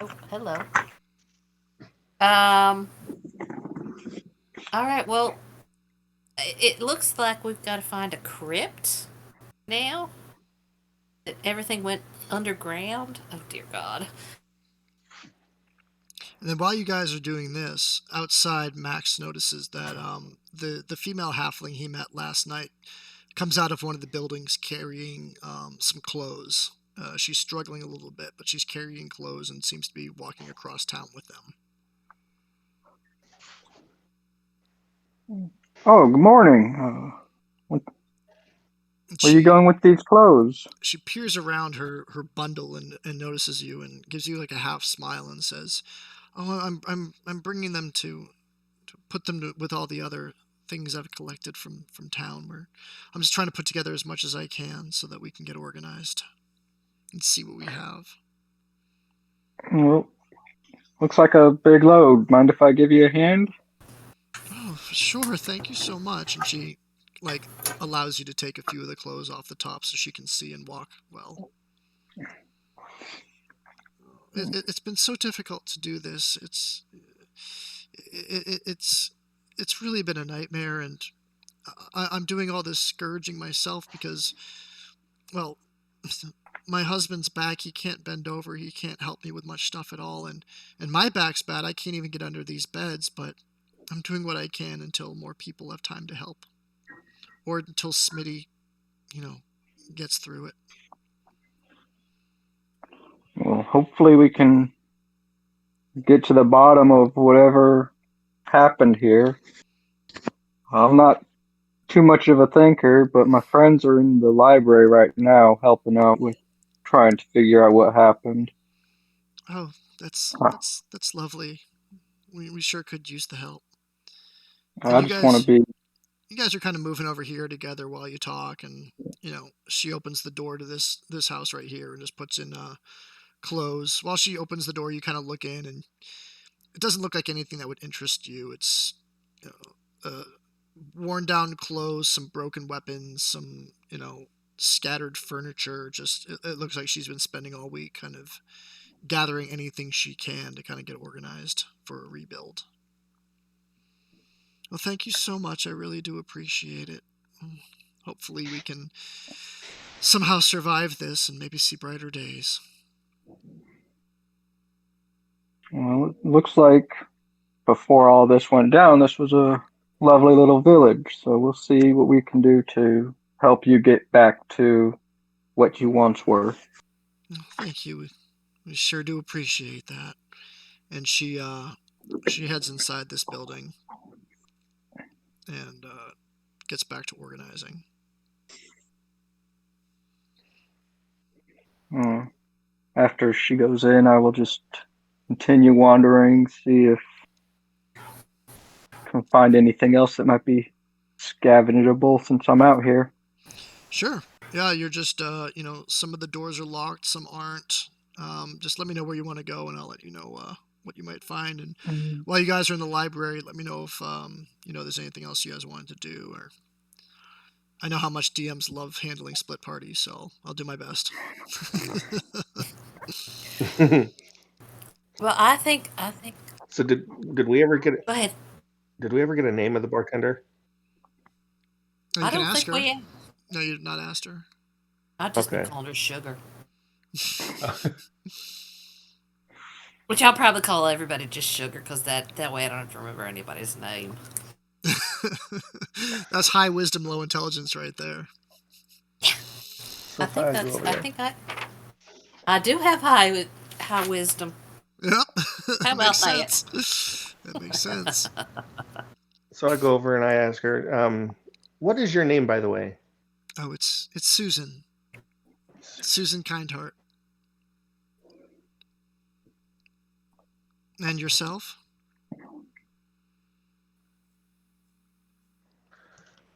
Oh, hello. All right. Well, it looks like we've got to find a crypt now. Everything went underground. Oh dear God. And then while you guys are doing this, outside, Max notices that the female halfling he met last night comes out of one of the buildings carrying some clothes. She's struggling a little bit, but she's carrying clothes and seems to be walking across town with them. Oh, good morning. Where are you going with these clothes? She peers around her bundle and notices you and gives you like a half smile and says, "Oh, I'm bringing them to put them with all the other things I've collected from town. I'm just trying to put together as much as I can so that we can get organized and see what we have." Well, looks like a big load. Mind if I give you a hand? Oh, Sure, thank you so much. And she, like, allows you to take a few of the clothes off the top so she can see and walk well. It's been so difficult to do this. It's really been a nightmare, and I'm doing all this scourging myself because, well, my husband's back. He can't bend over. He can't help me with much stuff at all, and my back's bad. I can't even get under these beds, but I'm doing what I can until more people have time to help, or until Smitty, gets through it. Well, hopefully we can get to the bottom of whatever happened here. I'm not too much of a thinker, but my friends are in the library right now helping out with trying to figure out what happened. Oh, that's lovely. We sure could use the help. And I just want to be. you guys are kind of moving over here together while you talk, and she opens the door to this house right here and just puts in clothes. While she opens the door, you kind of look in, and it doesn't look like anything that would interest you. It's worn down clothes, some broken weapons, some scattered furniture. Just it looks like she's been spending all week kind of gathering anything she can to kind of get organized for a rebuild. Well, thank you so much. I really do appreciate it. Hopefully we can somehow survive this and maybe see brighter days. Well, it looks like before all this went down, this was a lovely little village. So we'll see what we can do to help you get back to what you once were. Thank you. We sure do appreciate that. And she heads inside this building and gets back to organizing. After she goes in, I will just continue wandering, see if I can find anything else that might be scavengeable since I'm out here. Sure. Yeah, you're just some of the doors are locked, some aren't. Just let me know where you want to go, and I'll let you know what you might find. And while you guys are in the library, let me know if there's anything else you guys wanted to do. Or I know how much DMs love handling split parties, so I'll do my best. Well, I think. So did we ever get Go ahead. Did we ever get a name of the bartender? You I can don't ask think her. we. No, you've not asked her. I've just been Okay. calling her Sugar. Which I'll probably call everybody just Sugar, because that way I don't have to remember anybody's name. That's high wisdom, low intelligence right there. So I go over there. I do have high wisdom. Yep. How about that? That makes sense. So I go over and I ask her, "What is your name, by the way?" Oh, it's Susan. Susan Kindheart. And yourself?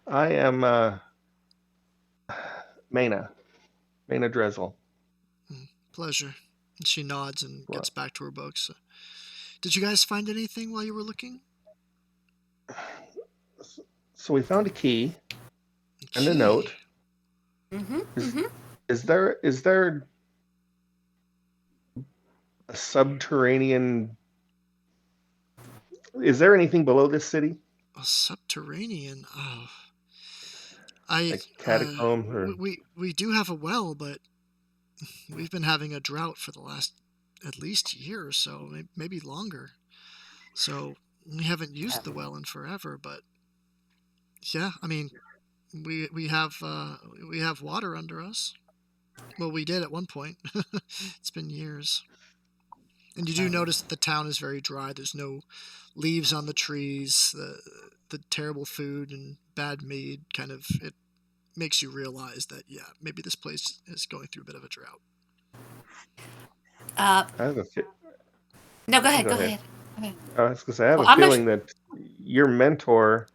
I am Maina Drezel. Pleasure. And she nods and gets back to her books. Did you guys find anything while you were looking? So we found a key and a note. Is there a subterranean? Is there anything below this city? A subterranean? Oh. Like catacomb or... We do have a well, but we've been having a drought for the last at least year or so, maybe longer. So we haven't used the well in forever, but yeah, I mean, we have water under us. Well, we did at one point. It's been years. And you do notice that the town is very dry. There's no leaves on the trees. The terrible food and bad mead kind of it makes you realize that maybe this place is going through a bit of a drought. I have a No, go ahead. Go ahead. I was gonna say I have a feeling that your mentor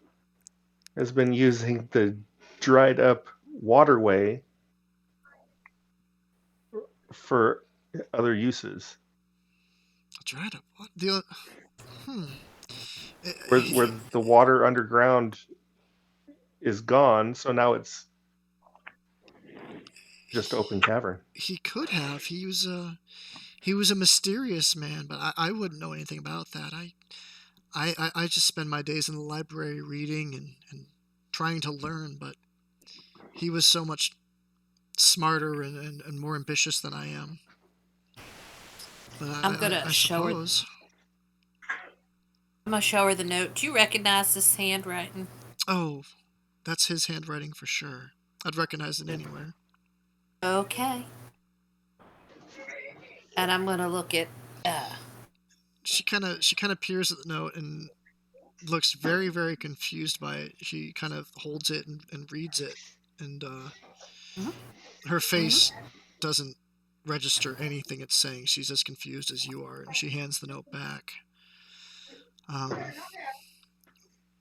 has been using the dried up waterway for other uses. Dried up what? where the water underground is gone, so now it's just open cavern. He could have. He was a mysterious man, but I wouldn't know anything about that. I just spend my days in the library reading and trying to learn, but he was so much smarter and more ambitious than I am. But I'm gonna I show her. suppose. I'm gonna show her the note. Do you recognize this handwriting? Oh, that's his handwriting for sure. I'd recognize it anywhere. Okay. And I'm gonna look at. She kind of peers at the note and looks very, very confused by it. She kind of holds it and reads it, and her face doesn't register anything it's saying. She's as confused as you are, and she hands the note back.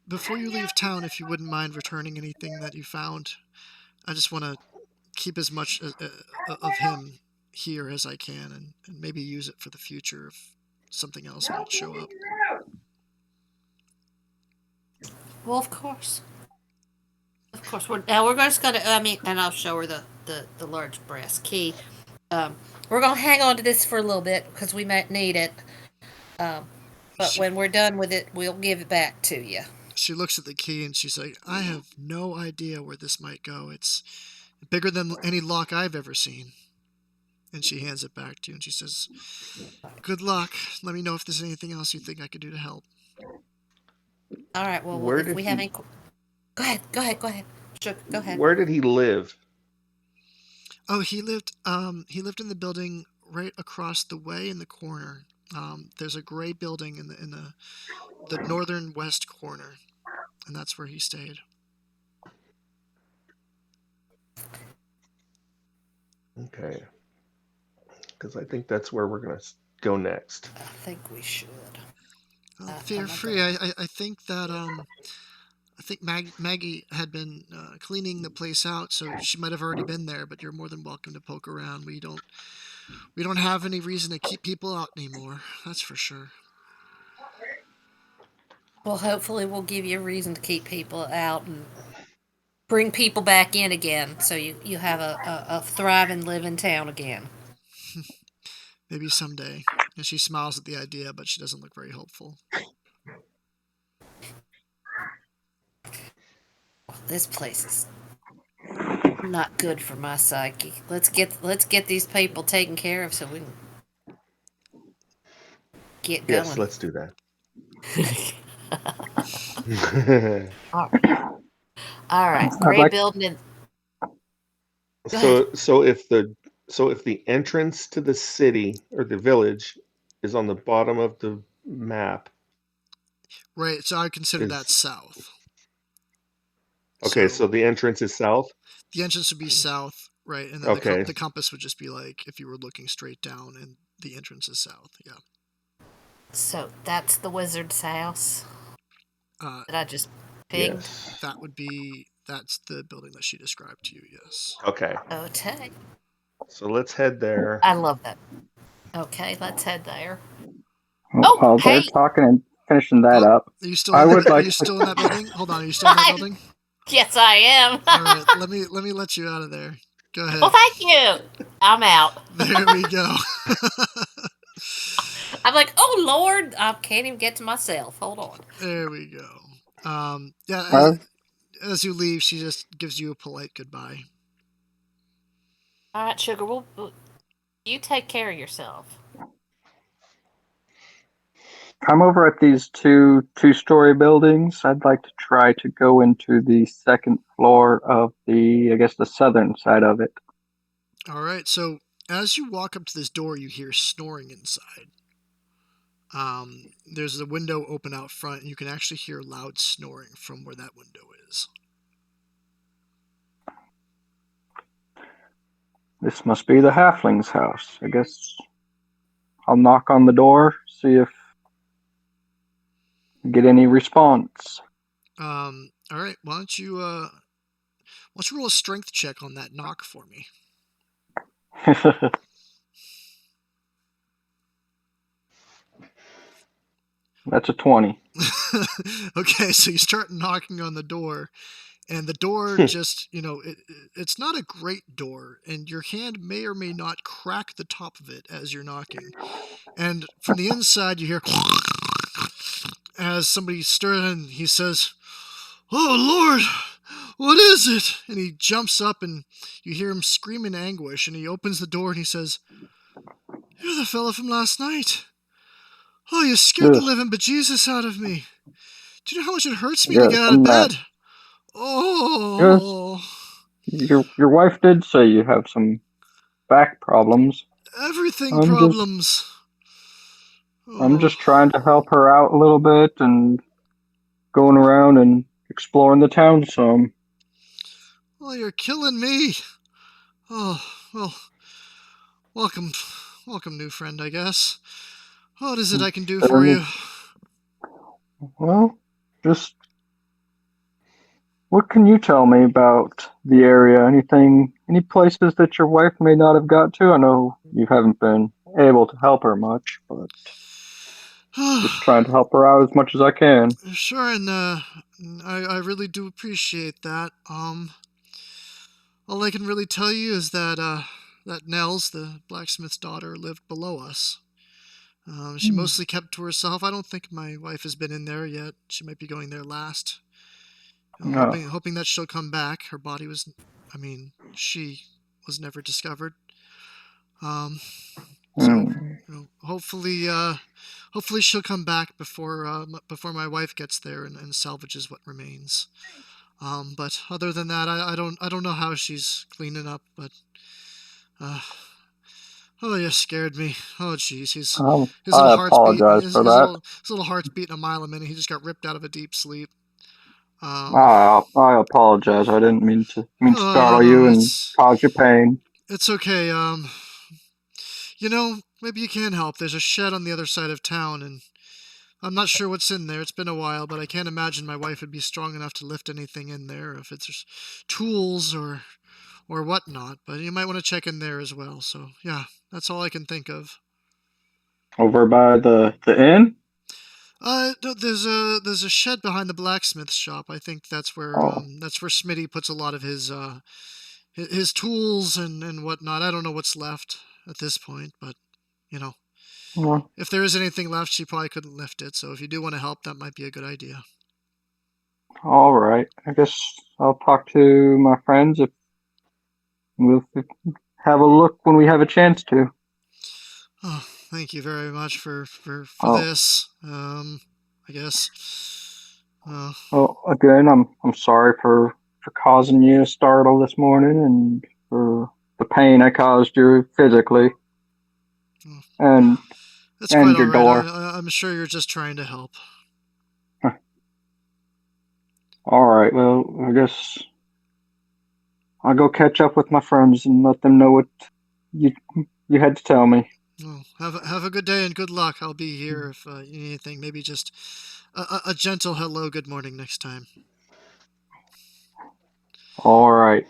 Before you leave town, if you wouldn't mind returning anything that you found, I just want to keep as much of him here as I can, and maybe use it for the future if something else might show up. Well, of course. Of course. We're just gonna. And I'll show her the large brass key. We're gonna hang on to this for a little bit because we might need it. But when we're done with it, we'll give it back to you. She looks at the key and she's like, I have no idea where this might go. It's bigger than any lock I've ever seen. And she hands it back to you and she says, good luck. Let me know if there's anything else you think I could do to help. All right. Well, Where if did we he- have any. Go ahead. Sure, go ahead. Where did he live? Oh, he lived in the building right across the way in the corner. There's a gray building in the northern west corner, and that's where he stayed. Okay. Because I think that's where we're going to go next. I think we should. Well, feel free. I think that I think Maggie had been cleaning the place out, so she might have already been there. But you're more than welcome to poke around. We don't have any reason to keep people out anymore. That's for sure. Well, hopefully, we'll give you a reason to keep people out and bring people back in again, so you have a thriving, living town again. Maybe someday. And she smiles at the idea, but she doesn't look very hopeful. This place is not good for my psyche. Let's get these people taken care of so we can get going. Yes, let's do that. All right. Gray building. So if the entrance to the city or the village is on the bottom of the map. Right, so I consider that south. Okay, so the entrance is south? The entrance would be south, right, and then the compass would just be like if you were looking straight down and the entrance is south, yeah. So that's the wizard's house that I just pinged? Yes. That's the building that she described to you, yes. Okay. Okay. So let's head there. I love that. Okay, let's head there. While they're talking and finishing that up, are you still in that building? Hold on, are you still in that building? Yes, I am. All right, let me let you out of there. Go ahead. Well, thank you. I'm out. There we go. I'm like, oh Lord, I can't even get to myself. Hold on. There we go. As you leave, she just gives you a polite goodbye. All right, sugar. You take care of yourself. I'm over at these two-story buildings. I'd like to try to go into the second floor of the southern side of it. All right. So as you walk up to this door, you hear snoring inside. There's a window open out front, and you can actually hear loud snoring from where that window is. This must be the halfling's house. I guess I'll knock on the door, see if I get any response. All right. Why don't you roll a strength check on that knock for me? That's a 20. Okay, so you start knocking on the door, and the door just, it's not a great door, and your hand may or may not crack the top of it as you're knocking. And from the inside, you hear as somebody stirs in, he says, "Oh, Lord, what is it?" And he jumps up, and you hear him scream in anguish, and he opens the door, and he says, "You're the fella from last night. Oh, you scared the Yes, living bejesus out of me. Do you know how much it hurts me to yes, get out of I'm Matt. bed? Yes, Oh, your wife did say you have some back problems. everything I'm just problems. I'm Oh, just trying to help her out a little bit and going around and exploring the town some. well, you're killing me. Oh, well, welcome, welcome, new friend, I guess. What is it I can do for And you? well, just what can you tell me about the area? Any places that your wife may not have got to? I know you haven't been able to help her much, but just trying to help her out as much as I can. Sure, and I really do appreciate that. All I can really tell you is that Nels, the blacksmith's daughter, lived below us. She mostly kept to herself. I don't think my wife has been in there yet. She might be going there last. Uh, Hoping that she'll come back. Her body was, I mean, she was never discovered. Um, so hmm. hopefully she'll come back before my wife gets there and salvages what remains. But other than that, I don't know how she's cleaning up. But uh, oh, you scared me. Oh, jeez, his little I heart's beating. apologize His, for his that. little his little heart's beating a mile a minute. He just got ripped out of a deep sleep. Um, I apologize. I didn't mean to oh, no, startle no, you and it's cause you pain. it's okay. Maybe you can help. There's a shed on the other side of town, and I'm not sure what's in there. It's been a while, but I can't imagine my wife would be strong enough to lift anything in there if it's just tools or whatnot. But you might want to check in there as well. So yeah, that's all I can think of. Over by the inn? No, there's a shed behind the blacksmith shop. I think Oh, that's where Smitty puts a lot of his tools and whatnot. I don't know what's left at this point, but you know, well, if there is anything left, she probably couldn't lift it. So if you do want to help, that might be a good idea. all right. I guess I'll talk to my friends if we'll have a look when we have a chance to. Oh, thank you very much for Oh, this. I guess. Uh, again, I'm sorry for causing you a startle this morning and for the pain I caused you physically oh, and that's quite and all your right. door. I'm sure you're just trying to help. All right. Well, I guess I'll go catch up with my friends and let them know what you you had to tell me. Well, have a good day and good luck. I'll be here if you need anything. Maybe just a gentle hello, good morning next time. All right.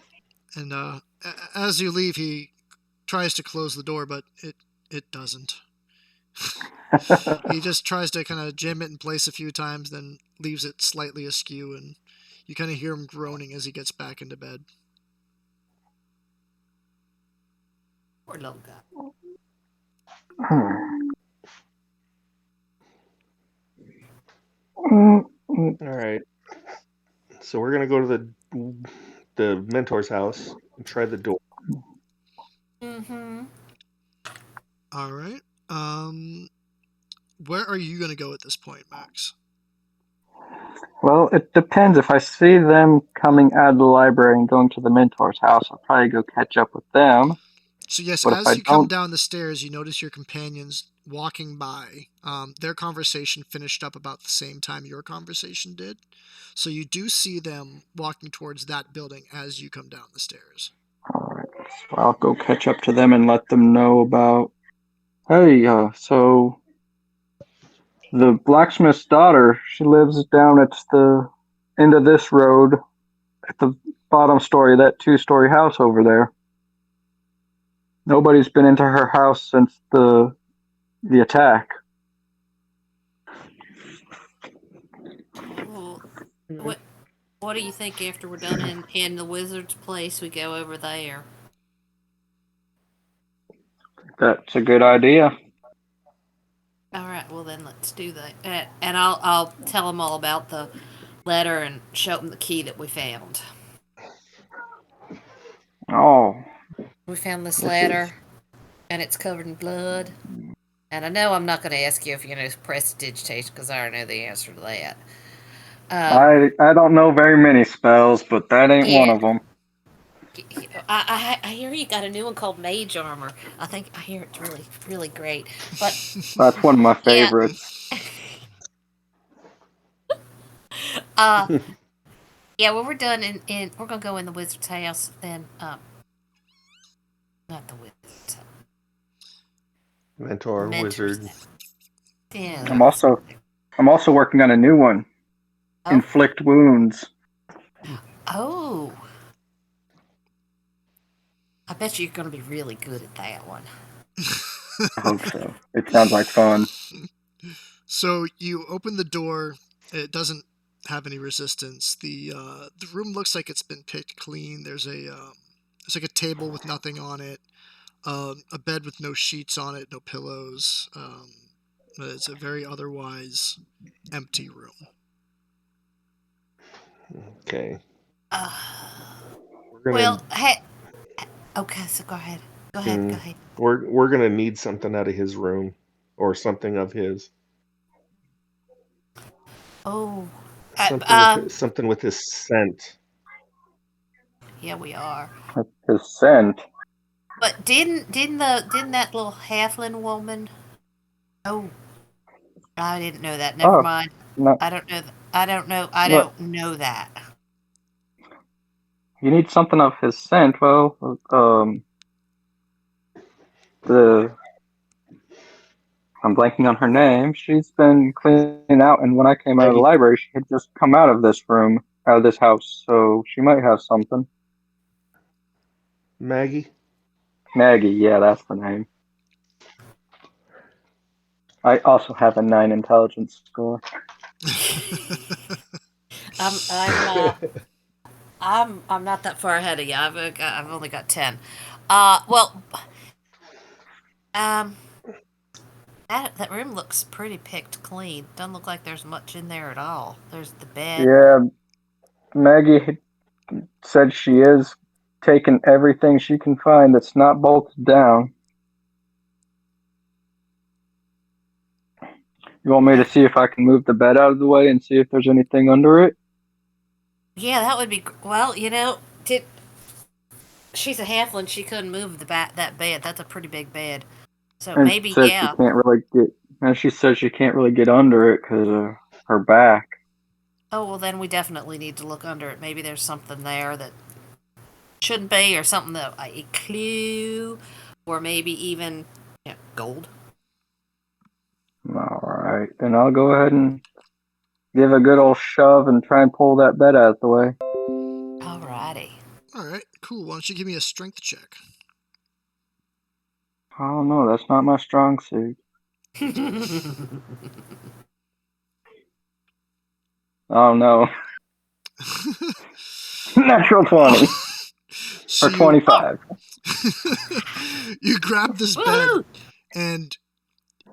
And as you leave, he tries to close the door, but it doesn't. He just tries to kind of jam it in place a few times, then leaves it slightly askew, and you kind of hear him groaning as he gets back into bed. Poor little guy. All right. So we're gonna go to the mentor's house and try the door. Mm-hmm. All right. Where are you gonna go at this point, Max? Well, it depends. If I see them coming out of the library and going to the mentor's house, I'll probably go catch up with them. So yes, But if as I you come don't, down the stairs, you notice your companions walking by. Their conversation finished up about the same time your conversation did. So you do see them walking towards that building as you come down the stairs. all right, so I'll go catch up to them and let them know about. Hey, so the blacksmith's daughter, she lives down at the end of this road at the bottom story of that two-story house over there. Nobody's been into her house since the attack. What do you think after we're done in the wizard's place, we go over there? That's a good idea. All right, well then let's do that. And I'll tell them all about the letter and show them the key that we found. Oh, We found this this is. letter, and it's covered in blood. And I know I'm not going to ask you if you know prestidigitation because I already know the answer to that. I don't know very many spells, but that ain't one Yeah, of them. I hear you got a new one called Mage Armor. I hear it's really great. But That's one of my yeah, favorites. uh, yeah. When we're done in we're gonna go in the wizard's house. Then not the wizard's house, the Mentor, mentor's wizard. house. Yeah, I'm that's also I'm also working on a new one. oh Inflict wounds. oh. I bet you're gonna be really good at that one. I hope so. It sounds like fun. So you open the door. It doesn't have any resistance. The room looks like it's been picked clean. There's like a table with nothing on it, a bed with no sheets on it, no pillows. But it's a very otherwise empty room. Okay. Uh, We're gonna well, hey, okay. So go ahead. Go ahead. Go ahead. we're gonna need something out of his room, or something of his. Oh, Something with his scent. yeah, we are. His scent. But didn't that little halfling woman? Oh, I didn't know that. Never Oh, mind. no, I don't know. I don't know. I look. don't know that. You need something of his scent. Well, the I'm blanking on her name. She's been cleaning out, and when I came out of the Maggie. library, she had just come out of this room, out of this house, so she might have something. Maggie. Maggie, yeah, that's the name. I also have a 9 intelligence score. I'm I'm uh, I'm not that far ahead of you. I've only got 10. Well, um, that room looks pretty picked clean. Doesn't look like there's much in there at all. There's the bed. Yeah, Maggie said she is taking everything she can find that's not bolted down. You want me to see if I can move the bed out of the way and see if there's anything under it? Yeah, that would be. Well, did she's a halfling? She couldn't move that bed. That's a pretty big bed. So And maybe, says she yeah. can't really get. And she says she can't really get under it because of her back. Oh, well, then we definitely need to look under it. Maybe there's something there that shouldn't be, or something that a clue, or maybe even gold. All right, then I'll go ahead and give a good old shove and try and pull that bed out of the way. Alrighty. All right, cool. Why don't you give me a strength check? I don't know. That's not my strong suit. Oh no. Natural 20 So or 25. you grab this bed, Woohoo! and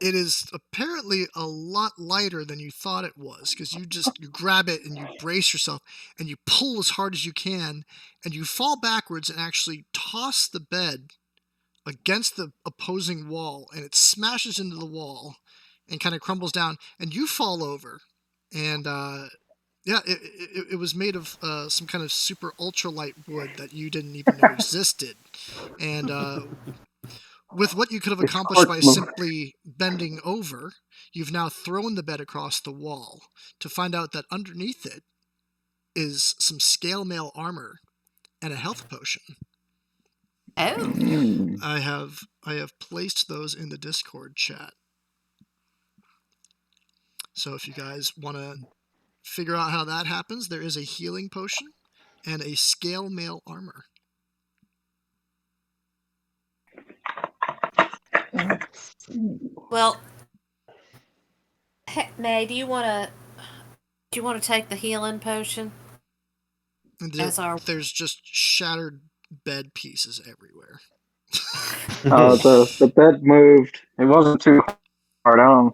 it is apparently a lot lighter than you thought it was, because you grab it and you brace yourself and you pull as hard as you can, and you fall backwards and actually toss the bed against the opposing wall, and it smashes into the wall and kind of crumbles down, and you fall over. And yeah, it was made of some kind of super ultralight wood that you didn't even know existed. And with what you could have It's accomplished quick by move. simply bending over, you've now thrown the bed across the wall to find out that underneath it is some scale mail armor and a health potion. Oh, I have placed those in the Discord chat. So if you guys want to figure out how that happens, there is a healing potion and a scale mail armor. well, May, do you want to take the healing potion? There's just shattered bed pieces everywhere. The bed moved. It wasn't too hard on.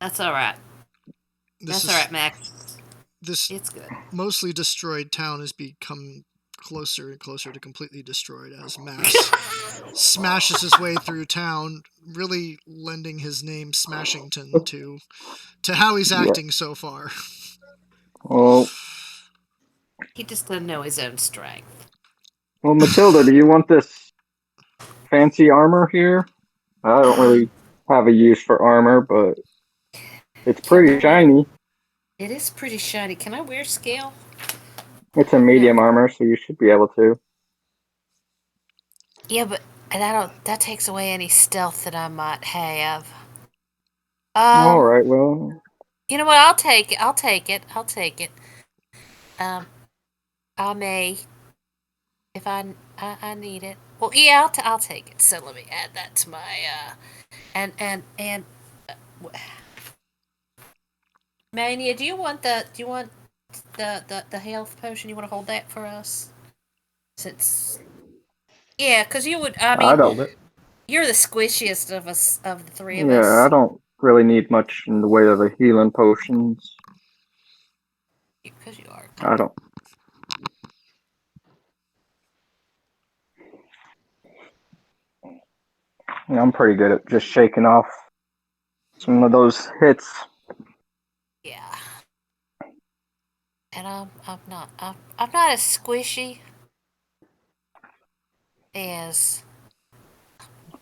That's all right. This all right, Max. This It's good. mostly destroyed town has become closer and closer to completely destroyed as Max smashes his way through town, really lending his name Smashington to how he's acting so far. Well, He just doesn't know his own strength. well, Matilda, do you want this fancy armor here? I don't really have a use for armor, but it's pretty shiny. It is pretty shiny. Can I wear scale? It's a medium armor, so you should be able to. Yeah, but that takes away any stealth that I might have. All right, well. You know what? I'll take it. I may, if I need it. Well, yeah, I'll take it. So let me add that to my and Mania. Do you want the health potion? You want to hold that for us? Since because you would. I mean, hold it. you're the squishiest of us, of the three of us. Yeah, I don't really need much in the way of the healing potions. Because you are. I don't. I'm pretty good at just shaking off some of those hits. Yeah. And I'm not as squishy as.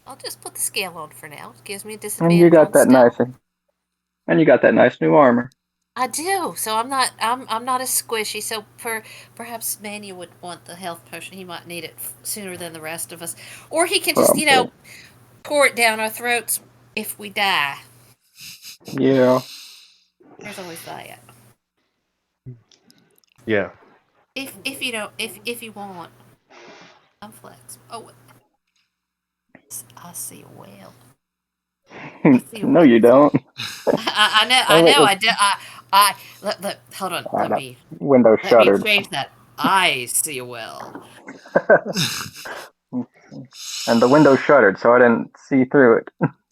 I'll just put the scale on for now. It gives me a disadvantage. And you got that nice new armor. I do. So I'm not as squishy. So perhaps Mania would want the health potion. He might need it sooner than the rest of us, or he can just pour it down our throats if we die. Yeah. There's always that. Yeah. If you don't if you want, I'm flexible. Oh, I see a whale. No, you don't. I know. I do. Look, hold on. Let me shuttered. change that. I see a whale. And the window shuttered, so I didn't see through it.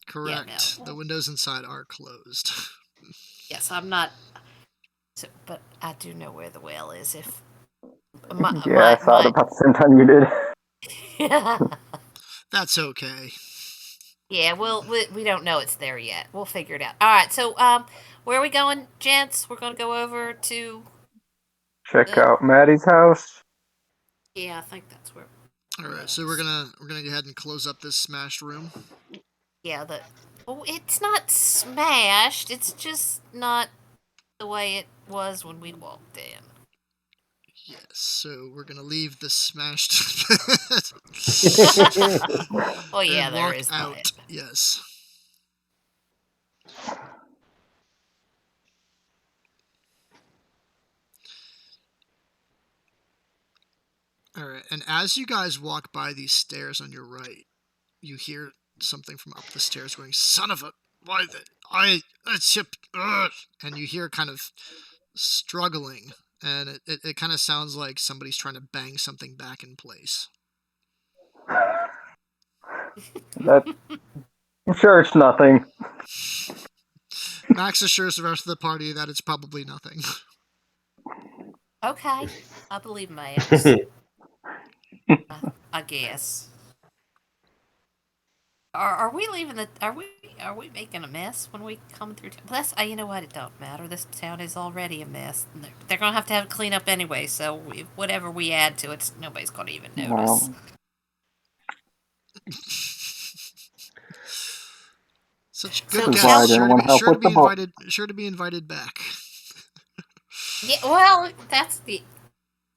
Correct. Yeah, no. The windows inside are closed. Yes, I'm not. So, but I do know where the whale is. If I saw it about the same time you did. That's okay. Yeah, we don't know it's there yet. We'll figure it out. All right, so where are we going, gents? We're going to go over to check out Maddie's house. Yeah, I think that's where. All right, so we're gonna go ahead and close up this smashed room. Yeah, it's not smashed. It's just not the way it was when we walked in. Yes, so we're gonna leave the smashed. Well, yeah, and there walk is out. that. Yes. All right, and as you guys walk by these stairs on your right, you hear something from up the stairs going, "Son of a, why the and you hear kind of struggling, and it kind of sounds like somebody's trying to bang something back in place. I'm sure it's nothing. Max assures the rest of the party that it's probably nothing. Okay, I believe Max. I guess. Are we leaving the? Are we making a mess when we come through? That's you know what? It don't matter. This town is already a mess. They're gonna have to clean up anyway. So whatever we add to it, nobody's gonna even notice. Wow. Such good guests, sure to be invited back. Yeah, well, that's the.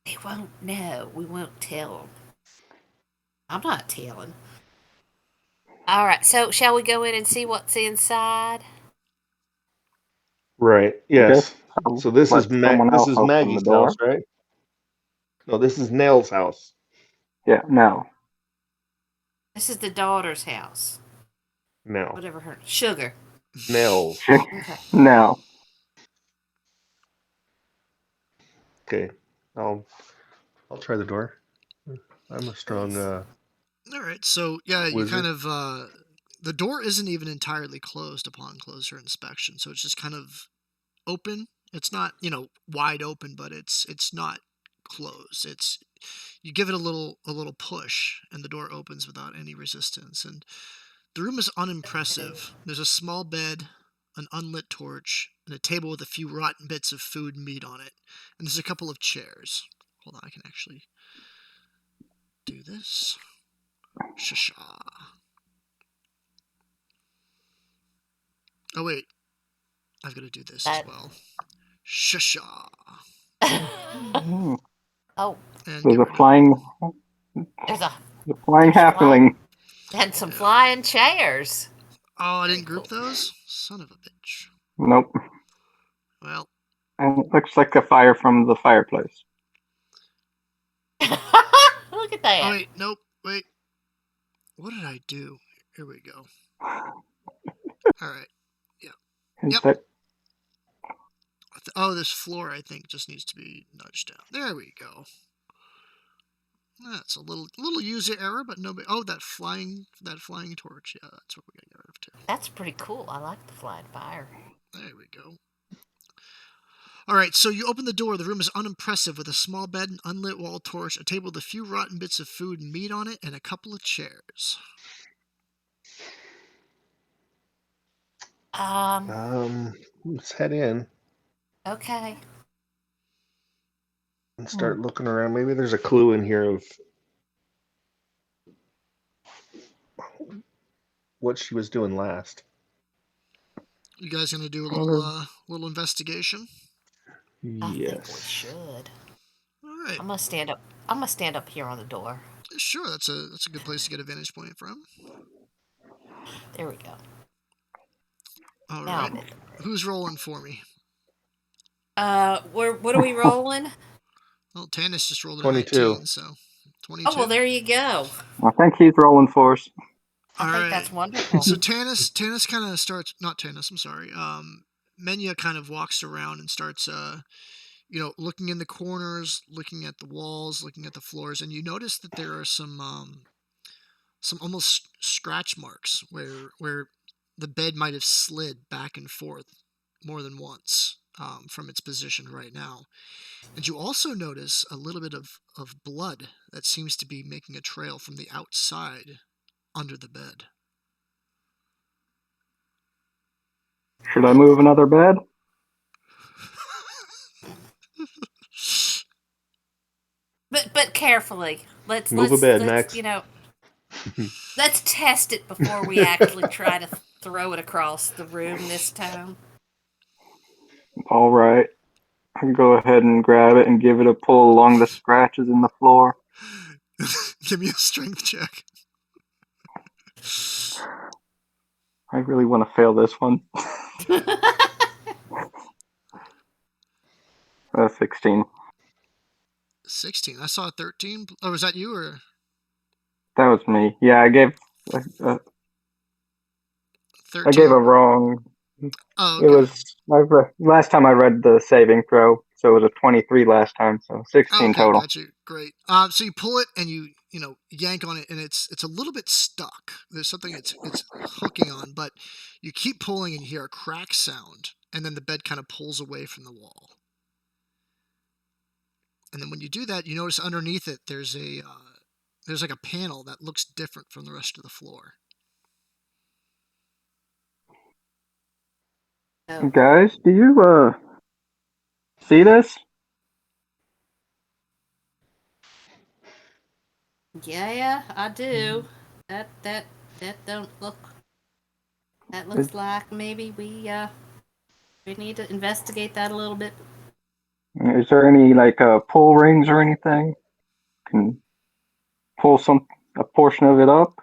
They won't know. We won't tell them. I'm not telling. All right. So, shall we go in and see what's inside? Right. Yes. So this is Maggie's house, right? No, this is Nell's house. Yeah, Nell. This is the daughter's house. Nell. Whatever her Sugar. Nell's. Okay. Nell. Okay, I'll try the door. I'm a strong. All right, so yeah, you Wizard. kind of the door isn't even entirely closed upon closer inspection, so it's just kind of open. It's not, wide open, but it's not closed. It's you give it a little push, and the door opens without any resistance. And the room is unimpressive. There's a small bed, an unlit torch, and a table with a few rotten bits of food and meat on it. And there's a couple of chairs. Hold on, I can actually do this. Shasha. Oh wait, I've got to do this as well. Shasha. Oh, And There's get a rid of. flying there's a flying There's halfling. and some flying chairs. Oh, I Very didn't group cool. those? Son of a bitch. Nope. Well, And it looks like the fire from the fireplace. Look at that. oh wait, nope, wait. What did I do? Here we go. Alright. Yep. Insect. Oh, this floor, I think, just needs to be nudged down. There we go. That's a little user error, but no. Oh, that flying torch. Yeah, that's what we gotta get rid of too. That's pretty cool. I like the flying fire. There we go. All right, so you open the door. The room is unimpressive with a small bed, an unlit wall torch, a table with a few rotten bits of food and meat on it, and a couple of chairs. Let's head in Okay. and start looking around. Maybe there's a clue in here of what she was doing last. You guys gonna do a little investigation? I think we Yes. should. All right. I'm gonna stand up here on the door. Sure, that's a good place to get a vantage point from. There we go. All Now right. I'm in. Who's rolling for me? What are we rolling? Well, Tanis just rolled a 22. 19, so 22. Oh well, there you go. I think he's rolling for us. I All think right. that's wonderful. So Tanis kind of starts. Not Tanis. I'm sorry. Menya kind of walks around and starts, looking in the corners, looking at the walls, looking at the floors, and you notice that there are some almost scratch marks where the bed might have slid back and forth more than once from its position right now. And you also notice a little bit of blood that seems to be making a trail from the outside under the bed. Should I move another bed? But carefully. Let's Move a bed, let's Max. let's test it before we actually try to throw it across the room this time. All right. I can go ahead and grab it and give it a pull along the scratches in the floor. Give me a strength check. I really want to fail this one. 16. 16. I saw a 13. Oh, was that you or? That was me. Yeah, I gave 13. I gave a wrong. Oh, okay. It was last time I read the saving throw, so it was a 23 last time, so 16 total. Got you. Great. So you pull it and you yank on it, and it's a little bit stuck. There's something it's hooking on, but you keep pulling and you hear a crack sound, and then the bed kind of pulls away from the wall. And then when you do that, you notice underneath it there's like a panel that looks different from the rest of the floor. Oh. Guys, do you see this? Yeah, I do. That don't look. That looks like maybe we need to investigate that a little bit. Is there any pull rings or anything? Can pull a portion of it up?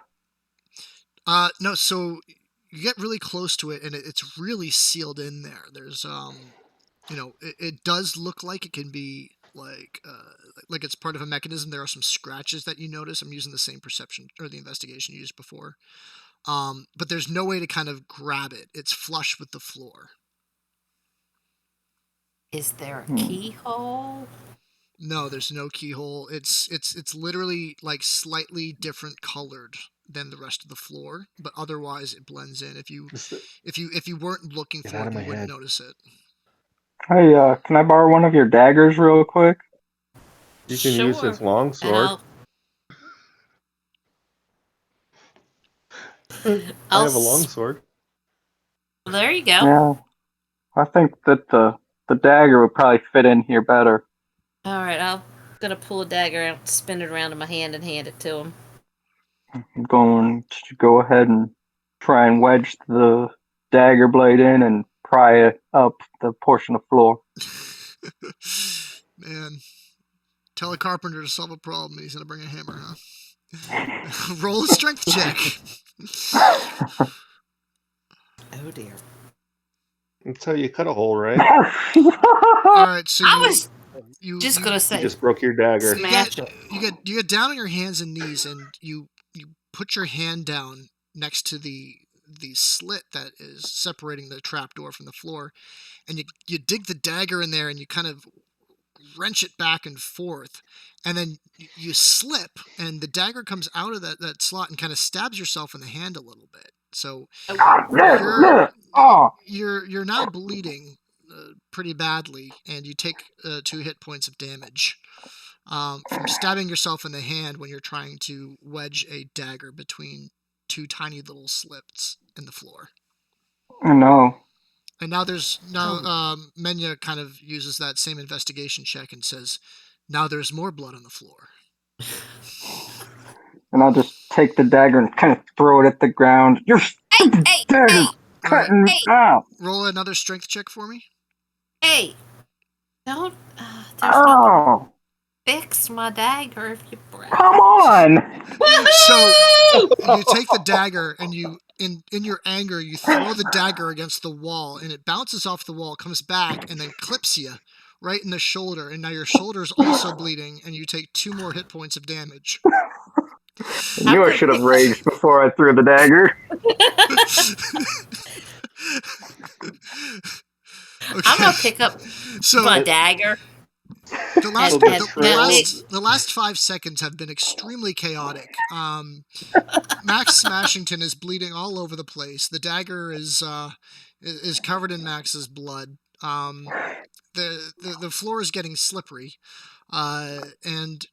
No. So you get really close to it, and it's really sealed in there. There's it does look like it can be like it's part of a mechanism. There are some scratches that you notice. I'm using the same perception or the investigation you used before. But there's no way to kind of grab it. It's flush with the floor. Is there a keyhole? No, there's no keyhole. It's literally like slightly different colored than the rest of the floor, but otherwise it blends in. If you Just if you weren't looking get for out it, of you my wouldn't head. notice it. Hey, can I borrow one of your daggers real quick? You can use his And longsword. I I'll have a longsword. there you go. Yeah, I think that the dagger would probably fit in here better. All right, I'm gonna pull a dagger out, spin it around in my hand, and hand it to him. I'm going to go ahead and try and wedge the dagger blade in and pry it up the portion of floor. Man, tell a carpenter to solve a problem. He's gonna bring a hammer, huh? Roll a strength check. Oh dear. That's how you cut a hole, right? All right, so I was you just you gonna You say, just broke your dagger. you get smash it. you get down on your hands and knees, and you put your hand down next to the slit that is separating the trapdoor from the floor, and you dig the dagger in there, and you kind of wrench it back and forth, and then you slip, and the dagger comes out of that slot and kind of stabs yourself in the hand a little bit. So you're Oh, you're now bleeding pretty badly, and you take 2 hit points of damage from stabbing yourself in the hand when you're trying to wedge a dagger between 2 tiny little slits in the floor. no. And now Menya kind of uses that same investigation check and says, "Now there's more blood on the floor." And I'll just take the dagger and kind of throw it at the ground. Your Hey, stupid hey, dagger hey, All right, cutting me hey, out. roll another strength check for me. hey! Don't. There's no Oh, fix my dagger if you break. come on. So Woohoo! you take the dagger and you in your anger you throw the dagger against the wall, and it bounces off the wall, comes back, and then clips you right in the shoulder, and now your shoulder is also bleeding, and you take 2 more hit points of damage. I I'm knew I gonna should have pick. raged before I threw the dagger. I'm gonna Okay, pick up so my It, dagger the and last so the, the and the and trail. me. last the last 5 seconds have been extremely chaotic. Max Smashington is bleeding all over the place. The dagger is covered in Max's blood. The floor is getting slippery, and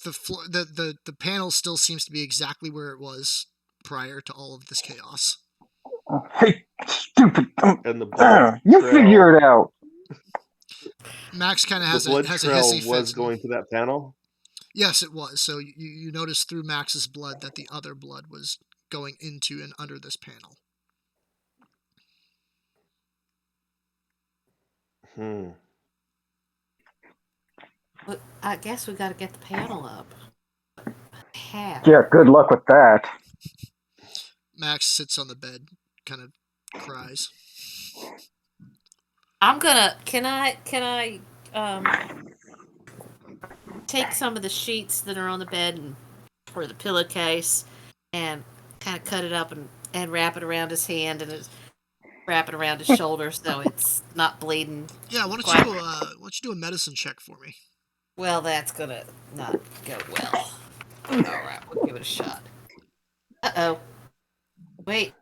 the panel still seems to be exactly where it was prior to all of this chaos. Hey, stupid. And the blood You trail. figure it out. Max kind of The blood has a trail hissy was fit. going to that panel. Yes, it was. So you notice through Max's blood that the other blood was going into and under this panel. Hmm. I guess we got to get the panel up. How? Yeah, good luck with that. Max sits on the bed, kind of cries. I'm gonna. Can I take some of the sheets that are on the bed and or the pillowcase and kind of cut it up and wrap it around his hand and wrap it around his shoulder so it's not bleeding Yeah, quite. why don't you do a medicine check for me? Well, that's gonna not go well. All right, we'll give it a shot. Oh, wait,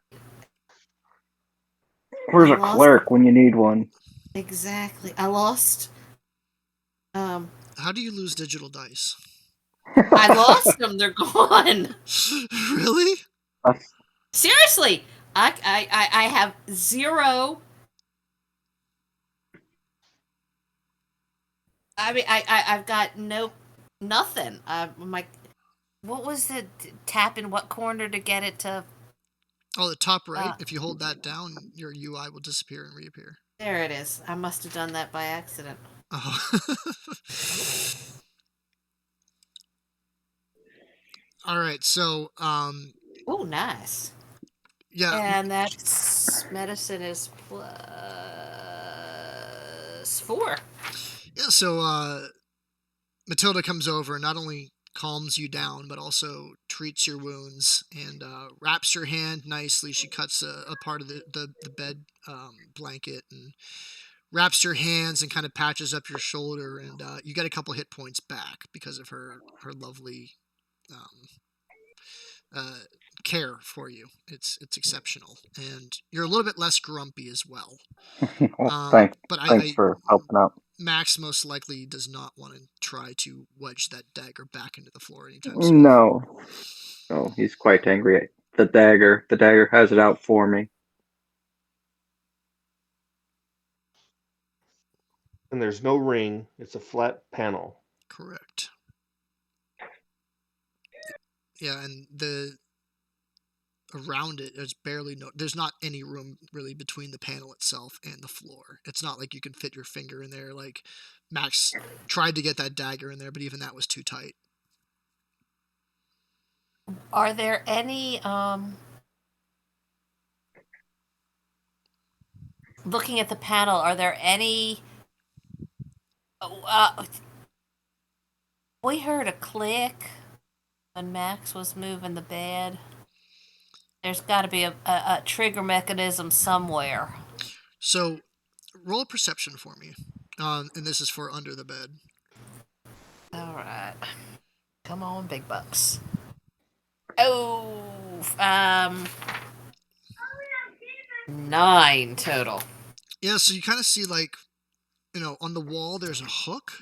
Where's I a lost clerk when you need one? exactly. I lost. Um, How do you lose digital dice? I lost them. They're gone. Really? Seriously, I have zero. I mean, I've got nothing. I'm like, what was the tap in what corner to get it to? Oh, the top right. Uh, If you hold that down, your UI will disappear and reappear. there it is. I must have done that by accident. Oh. All right. So, Oh, nice. yeah, And that's medicine is +4. yeah. So, Matilda comes over and not only calms you down, but also treats your wounds and wraps your hand nicely. She cuts a part of the bed blanket and wraps her hands and kind of patches up your shoulder, and you get a couple hit points back because of her lovely care for you. It's exceptional, and you're a little bit less grumpy as well. Well, thanks But for helping out. Max most likely does not want to try to wedge that dagger back into the floor anytime soon. No, he's quite angry. The dagger has it out for me. And there's no ring. It's a flat panel. Correct. Yeah, and around it, there's not any room really between the panel itself and the floor. It's not like you can fit your finger in there. Like Max tried to get that dagger in there, but even that was too tight. Are there any looking at the panel, are there any we heard a click when Max was moving the bed. There's got to be a trigger mechanism somewhere. So, roll a perception for me, and this is for under the bed. All right, come on, big bucks. Oh, 9 total. Yeah, so you kind of see on the wall there's a hook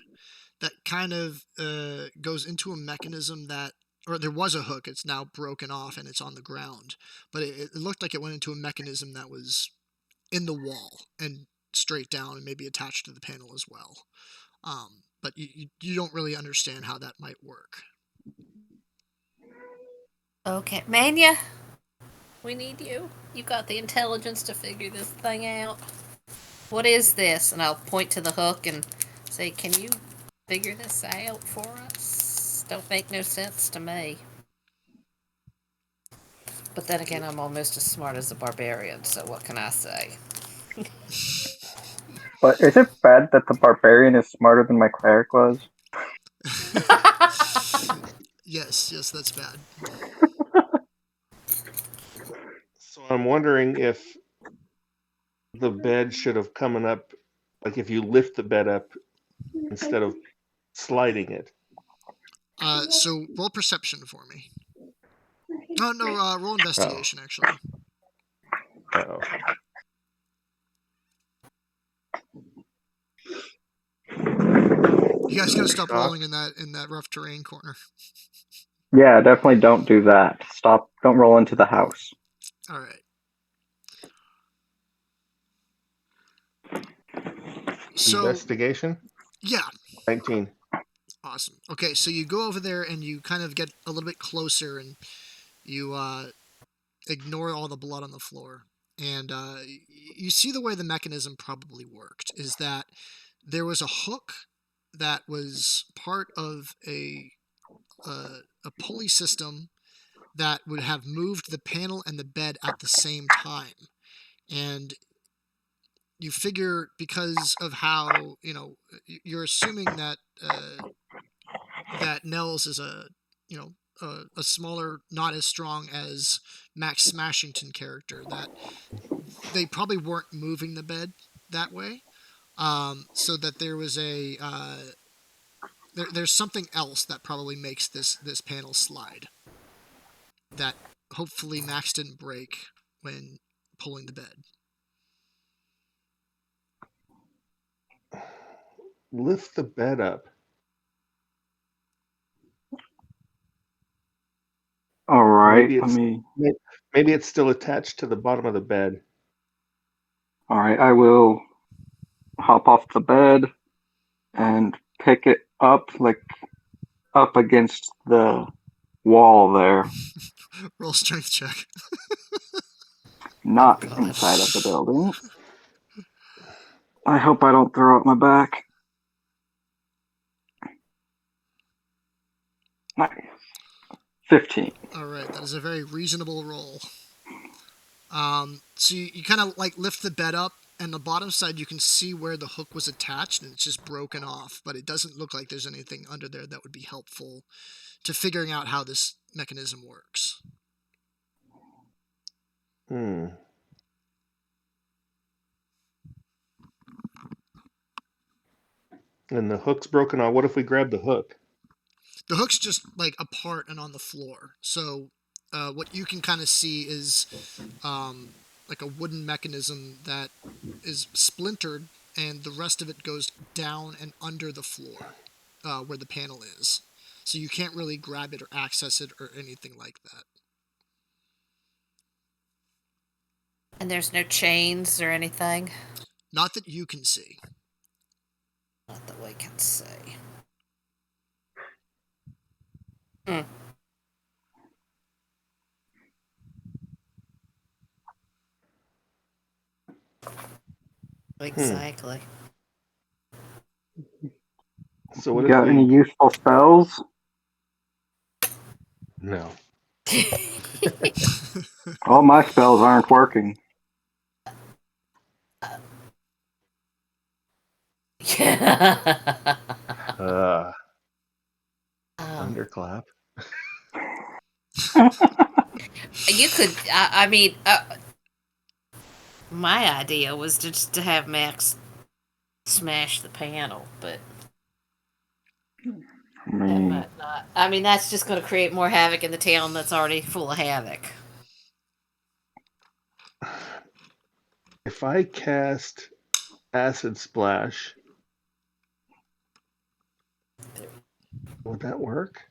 that kind of goes into a mechanism or there was a hook. It's now broken off and it's on the ground, but it looked like it went into a mechanism that was in the wall and straight down and maybe attached to the panel as well. But you don't really understand how that might work. Okay, Mania, we need you. You got the intelligence to figure this thing out. What is this? And I'll point to the hook and say, can you figure this out for us? Don't make no sense to me. But then again, I'm almost as smart as a barbarian, so what can I say? But is it bad that the barbarian is smarter than my cleric was? Yes, that's bad. So I'm wondering if the bed should have come up, like if you lift the bed up instead of sliding it. So roll perception for me. Oh no, roll investigation actually. Uh-oh. You guys gotta stop rolling in that rough terrain corner. Yeah, definitely don't do that. Stop. Don't roll into the house. All right. So Investigation? yeah. 19. Awesome. Okay, so you go over there and you kind of get a little bit closer and you ignore all the blood on the floor. And you see the way the mechanism probably worked is that there was a hook that was part of a pulley system that would have moved the panel and the bed at the same time. And you figure because of how, you're assuming that that Nels is a smaller, not as strong as Max Smashington character, that they probably weren't moving the bed that way. So that there was there's something else that probably makes this panel slide that hopefully Max didn't break when pulling the bed. Lift the bed up. All right. Maybe it's still attached to the bottom of the bed. All right. I will hop off the bed and pick it up, up against the wall there. Roll strength check. Not inside of the building. I hope I don't throw up my back. Nice. 15. All right, that is a very reasonable roll. So you kind of lift the bed up, and the bottom side you can see where the hook was attached, and it's just broken off. But it doesn't look like there's anything under there that would be helpful to figuring out how this mechanism works. And the hook's broken off. What if we grab the hook? The hook's just like apart and on the floor. So what you can kind of see is like a wooden mechanism that is splintered, and the rest of it goes down and under the floor where the panel is. So you can't really grab it or access it or anything like that. And there's no chains or anything? Not that you can see. Not that we can see. Hmm. Exactly. So what You if got any we? useful spells? No. All my spells aren't working. Yeah. Thunderclap. You could. I mean, my idea was just to have Max smash the panel, but I that mean, might not. I mean, that's just going to create more havoc in the town that's already full of havoc. If I cast Acid Splash, would that work?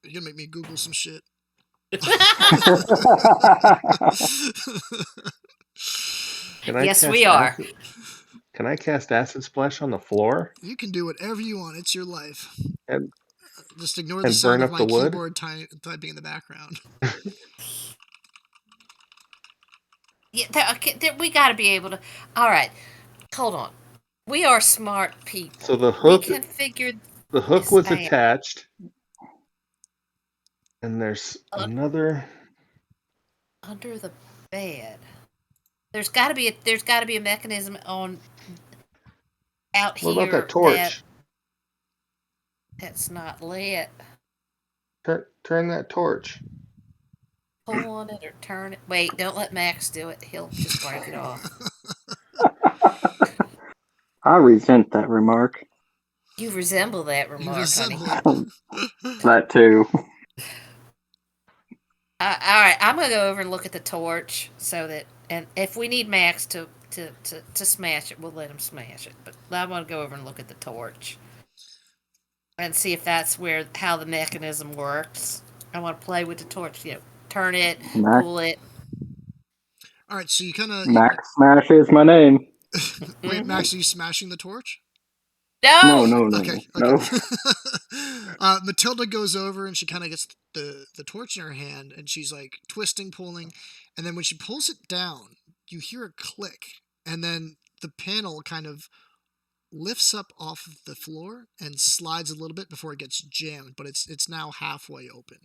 You're gonna make me Google some shit. Can I Yes, cast we are. Can I cast Acid Splash on the floor You can do whatever you want. It's your life. and Just ignore the burn sound of up the my wood? keyboard typing in the background. Yeah, we got to be able to. All right, hold on. We are smart people. So the We hook can figure this was out. attached, and there's another. Under the bed. There's got to be a mechanism on out What about here that torch? that's not lit. Turn that torch. Pull on it or turn it. Wait, don't let Max do it. He'll just break it off. I resent that remark. You resemble that You remark, honey. resemble it. That too. All right, I'm gonna go over and look at the torch so that, and if we need Max to smash it, we'll let him smash it. But I'm gonna go over and look at the torch and see if that's how the mechanism works. I want to play with the torch. Turn it, Max, pull it. All right, so you kind of Max Smash is my name. wait, Max, are you smashing the torch? No, No. no, no, Okay. no. Matilda goes over and she kind of gets the torch in her hand, and she's like twisting, pulling, and then when she pulls it down, you hear a click, and then the panel kind of lifts up off of the floor and slides a little bit before it gets jammed, but it's now halfway open.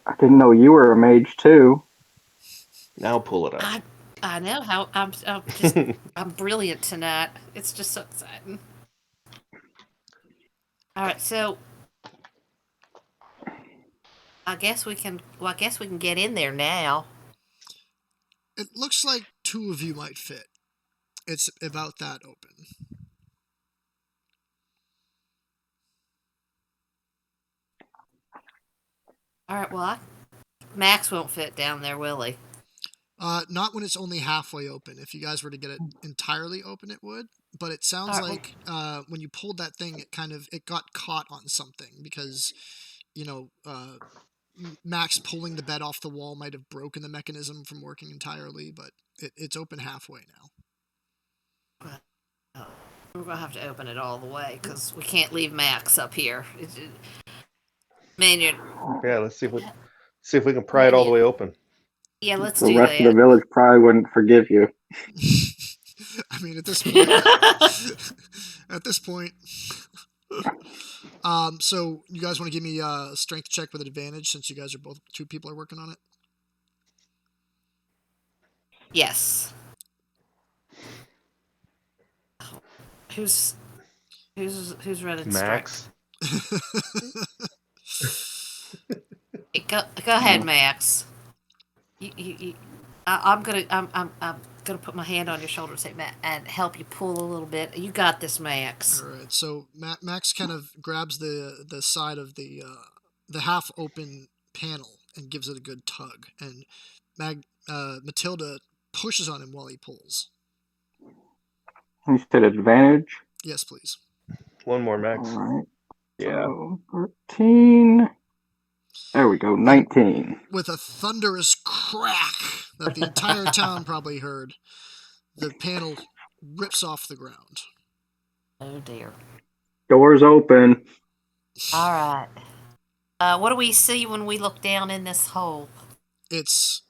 I didn't know you were a mage too. Now pull it up. I know how I'm brilliant tonight. It's just so exciting. All right, so I guess we can. Well, I guess we can get in there now. It looks like two of you might fit. It's about that open. All right. Well, Max won't fit down there, will he? Not when it's only halfway open. If you guys were to get it entirely open, it would. But it sounds like when you pulled that thing, it got caught on something because, Max pulling the bed off the wall might have broken the mechanism from working entirely. But it's open halfway now. We're gonna have to open it all the way because we can't leave Max up here. Man, Yeah, let's see if we can pry it all the way open. Yeah, let's The do rest that. of the village probably wouldn't forgive you. I mean, at this point, at this point. So you guys want to give me a strength check with an advantage since you guys are both two people are working on it? Yes. Who's running Max. Go ahead, Max. I'm gonna put my hand on your shoulder and say, and help you pull a little bit. You got this, Max. All right. So Max kind of grabs the side of the half open panel and gives it a good tug, and Matilda pushes on him while he pulls. You said advantage. Yes, please. One more, Max. All right. Yeah. So 13. There we go. 19. With a thunderous crack that the entire town probably heard, the panel rips off the ground. Oh dear. Doors open. All right. What do we see when we look down in this hole? It's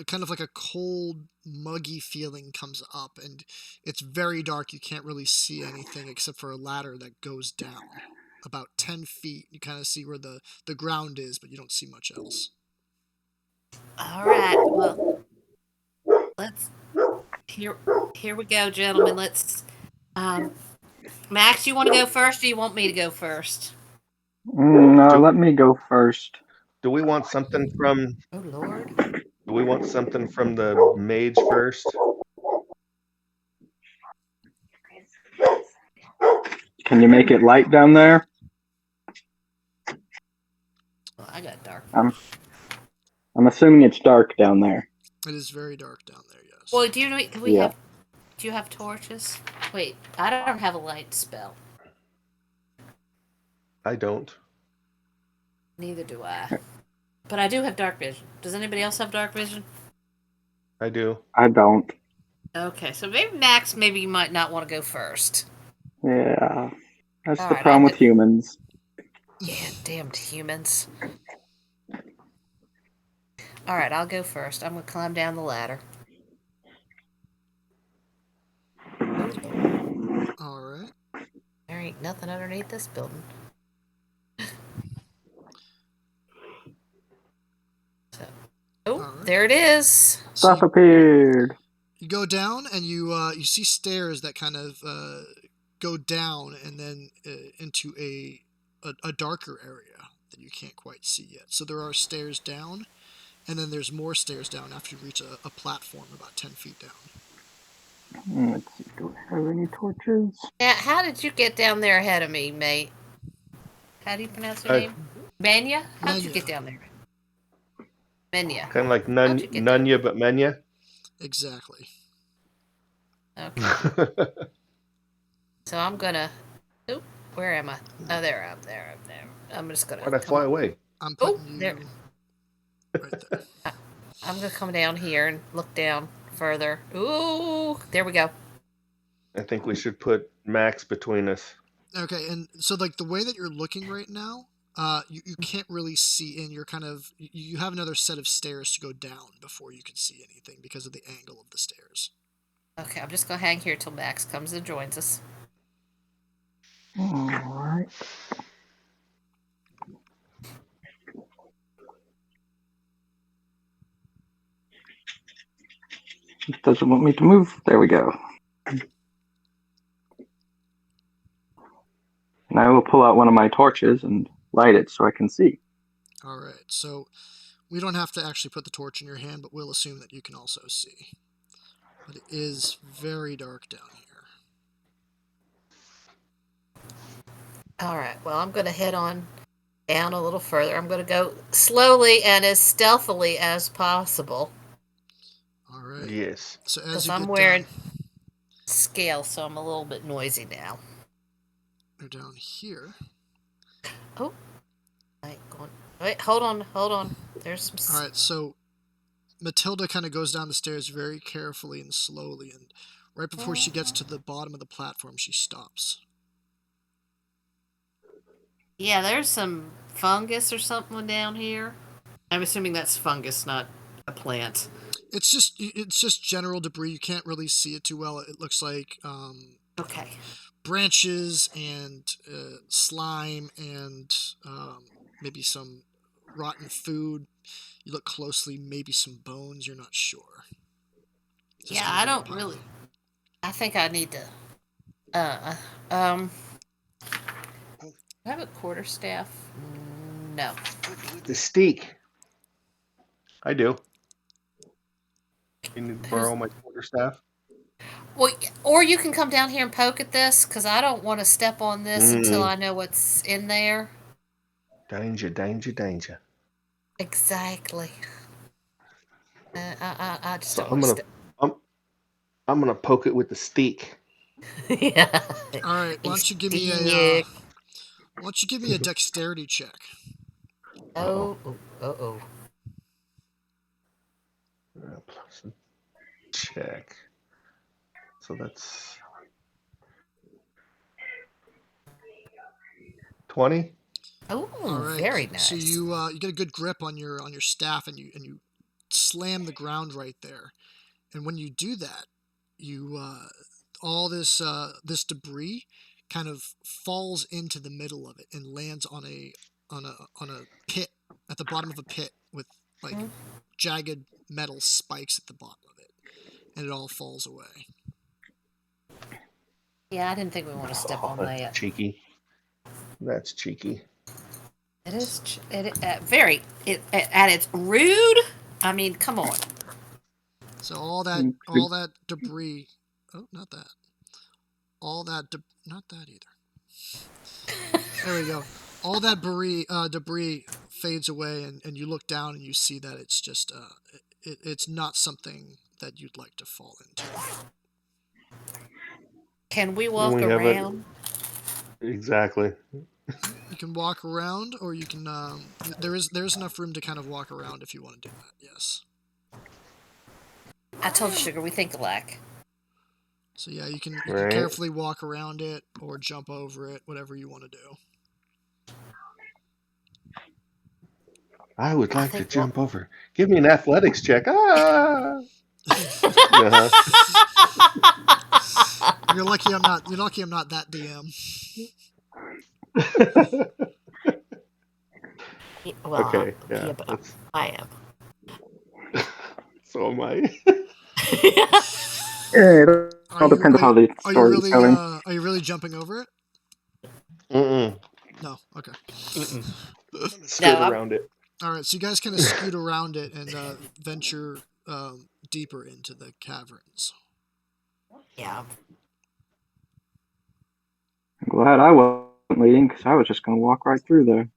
kind of like a cold, muggy feeling comes up, and it's very dark. You can't really see anything except for a ladder that goes down about 10 feet. You kind of see where the ground is, but you don't see much else. All right. Well, let's here we go, gentlemen. Let's. Max, you want to go first, or do you want me to go first? No, let me go first. Do we want something from Oh Lord. the mage first? Can you make it light down there? Well, I got dark. I'm assuming it's dark down there. It is very dark down there, yes. Well, do you have torches? Wait, I don't have a light spell. I don't. Neither do I. But I do have dark vision. Does anybody else have dark vision? I do. I don't. Okay, so maybe Max, maybe you might not want to go first. Yeah. That's All the right, problem with humans. Yeah, damned humans. All right, I'll go first. I'm gonna climb down the ladder. Oh Lord, All right. there ain't nothing underneath this building. So, oh, Alright. there it is. So Stuff appeared. you go down, and you see stairs that kind of go down and then into a darker area that you can't quite see yet. So there are stairs down, and then there's more stairs down after you reach a platform about 10 feet down. Let's see. Do I have any torches? Now, how did you get down there ahead of me, mate? How do you pronounce your name? Manya? How'd you Manya. get down there? Manya. Kind of like How'd you get down Nunya, but Menya. Exactly. Okay. So I'm gonna. Oop, where am I? Oh, there, up there, up there. I'm just gonna. Why'd I fly away? I'm Oh, putting you there. right there. I'm gonna come down here and look down further. Ooh, there we go. I think we should put Max between us. Okay, and so like the way that you're looking right now, you can't really see in. You're kind of you have another set of stairs to go down before you can see anything because of the angle of the stairs. Okay, I'm just gonna hang here till Max comes and joins us. All right. It doesn't want me to move. There we go. And I will pull out one of my torches and light it so I can see. All right, so we don't have to actually put the torch in your hand, but we'll assume that you can also see. But it is very dark down here. All right. Well, I'm gonna head on down a little further. I'm gonna go slowly and as stealthily as possible. All right. Yes. So as Because you I'm get wearing down, scale, so I'm a little bit noisy now. you're down here. Oh, wait, hold on. There's some. All right, so Matilda kind of goes down the stairs very carefully and slowly, and right before she gets to the bottom of the platform, she stops. Yeah, there's some fungus or something down here. I'm assuming that's fungus, not a plant. It's just general debris. You can't really see it too well. It looks like Okay. branches and slime and maybe some rotten food. You look closely, maybe some bones. You're not sure. Yeah, I don't really. I think I need to. Do I have a quarterstaff? No. The steak. I do. You need to borrow my quarterstaff. Well, or you can come down here and poke at this, because I don't want to step on this until Mm. I know what's in there. Danger, danger, danger. Exactly. I just So don't want to step. I'm gonna poke it with the stick. Yeah. All right. Why don't you give me a dexterity check? Oh, oh. Plus a check. So that's 20. Oh, All right. very So nice. you get a good grip on your staff, and you slam the ground right there. And when you do that, you all this debris kind of falls into the middle of it and lands on a pit at the bottom of a pit with like jagged metal spikes at the bottom of it, and it all falls away. Yeah, I didn't think we want to step on That's that. cheeky. That's cheeky. It is very at its rude. I mean, come on. So all that debris. Oh, not that. All that not that either. There we go. All that debris fades away, and you look down and you see that it's just it's not something that you'd like to fall into. Can we walk We have it. around? Exactly. You can walk around, or you can. There's enough room to kind of walk around if you want to do that. Yes. I told Sugar we think alike. So yeah, you can Right. carefully walk around it or jump over it, whatever you want to do. I would like to jump over. Give me an athletics check. Ah. Uh-huh. You're lucky I'm not that DM. Well, Okay. Yeah. yeah, but I am. So am I. Yeah, it all depends how the story is going. Are you really jumping over it? Mm-mm. No. Okay. Skirt around it. All right. So you guys kind of scoot around it and venture deeper into the caverns. Yeah. I'm glad I wasn't leading because I was just going to walk right through there.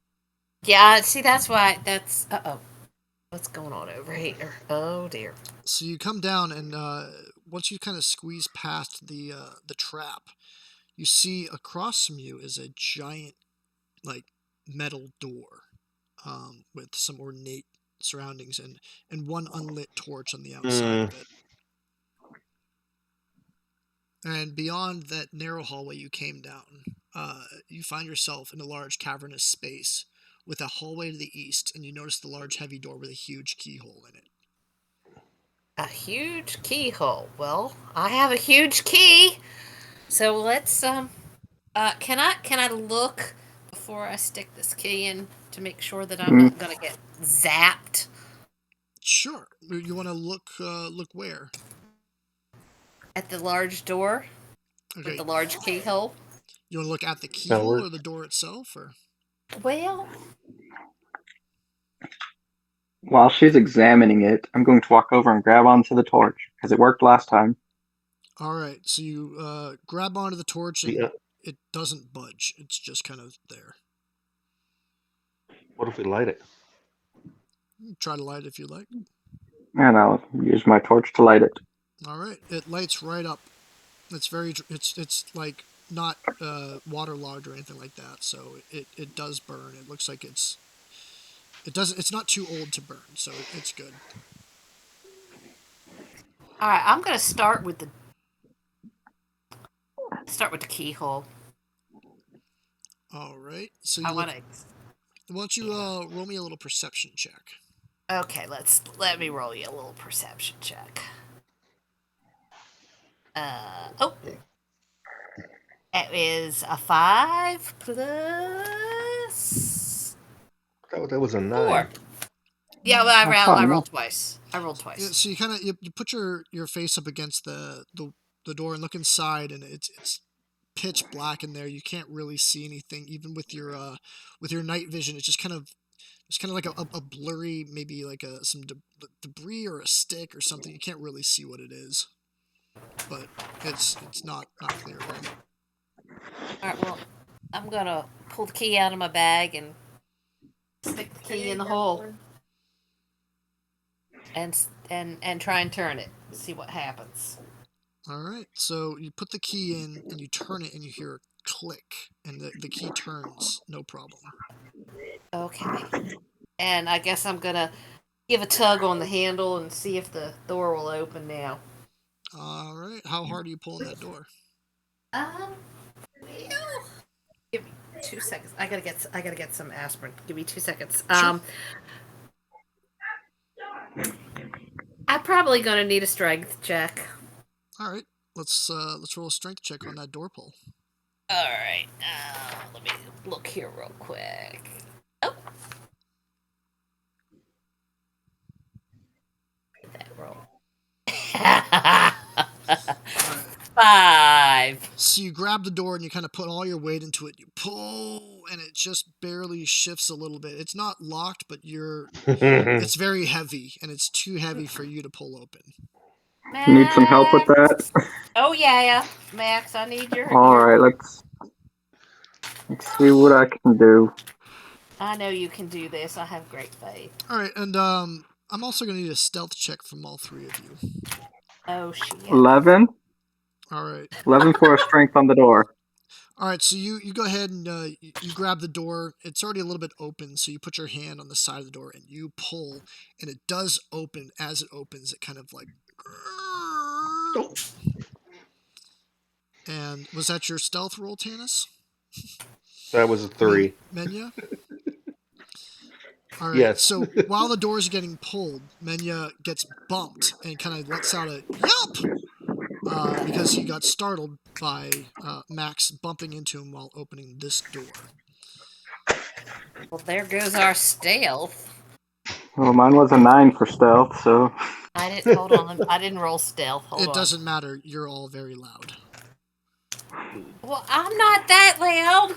Yeah. See, that's why. That's what's going on over here? Oh dear. So you come down, and once you kind of squeeze past the trap, you see across from you is a giant, like, metal door with some ornate surroundings and one unlit torch on the outside of it. And beyond that narrow hallway you came down, you find yourself in a large cavernous space with a hallway to the east, and you notice the large heavy door with a huge keyhole in it. A huge keyhole. Well, I have a huge key, so let's can I look before I stick this key in to make sure that I'm not gonna get zapped? Sure. You want to look where? At the large door Okay. with the large keyhole. You want to look at the keyhole or the door itself, or? Well, While she's examining it, I'm going to walk over and grab onto the torch because it worked last time. All right. So you grab onto the torch, and Yeah. it doesn't budge. It's just kind of there. What if we light it? Try to light it if you like. And I'll use my torch to light it. All right. It lights right up. It's like not waterlogged or anything like that, so it does burn. It looks like it's not too old to burn, so it's good. all right. I'm gonna start with the keyhole. All right. So I you want look. to. Why don't you roll me a little perception check? Okay, let me roll you a little perception check. It is a 5 plus That was a 9. 4. Yeah, well, I rolled twice. Yeah, so you kind of you put your face up against the door and look inside, and it's pitch black in there. You can't really see anything, even with your night vision. It's just kind of It's kind of like a blurry, maybe like some debris or a stick or something. You can't really see what it is, but it's not clear at all. All right, well, I'm gonna pull the key out of my bag and stick the key in the hole and try and turn it. See what happens. All right, so you put the key in and you turn it and you hear a click and the key turns, no problem. Okay. And I guess I'm gonna give a tug on the handle and see if the door will open now. All right, how hard are you pulling that door? Well, give me 2 seconds. I gotta get some aspirin. Give me 2 seconds. Sure. I'm probably gonna need a strength check. All right, let's roll a strength check on that door pull. All right. Let me look here real quick. Oh. That roll. 5. So you grab the door and you kind of put all your weight into it. You pull, and it just barely shifts a little bit. It's not locked, but it's very heavy, and it's too heavy for you to pull open. Max. Need some help with that? Oh yeah, Max. I need your. All right, let's see what I can do. I know you can do this. I have great faith. All right, and I'm also going to need a stealth check from all three of you. Oh shit. 11. All right. 11 for a strength on the door. All right, so you go ahead and you grab the door. It's already a little bit open, so you put your hand on the side of the door and you pull, and it does open. As it opens, it kind of like. And was that your stealth roll, Tanis? That was a 3. Menya? All right, Yes. so while the doors are getting pulled, Menya gets bumped and kind of lets out a yelp because he got startled by Max bumping into him while opening this door. Well, there goes our stealth. Well, mine was a 9 for stealth, so. I didn't hold on. I didn't roll stealth. Hold on. It doesn't matter. You're all very loud. Well, I'm not that loud.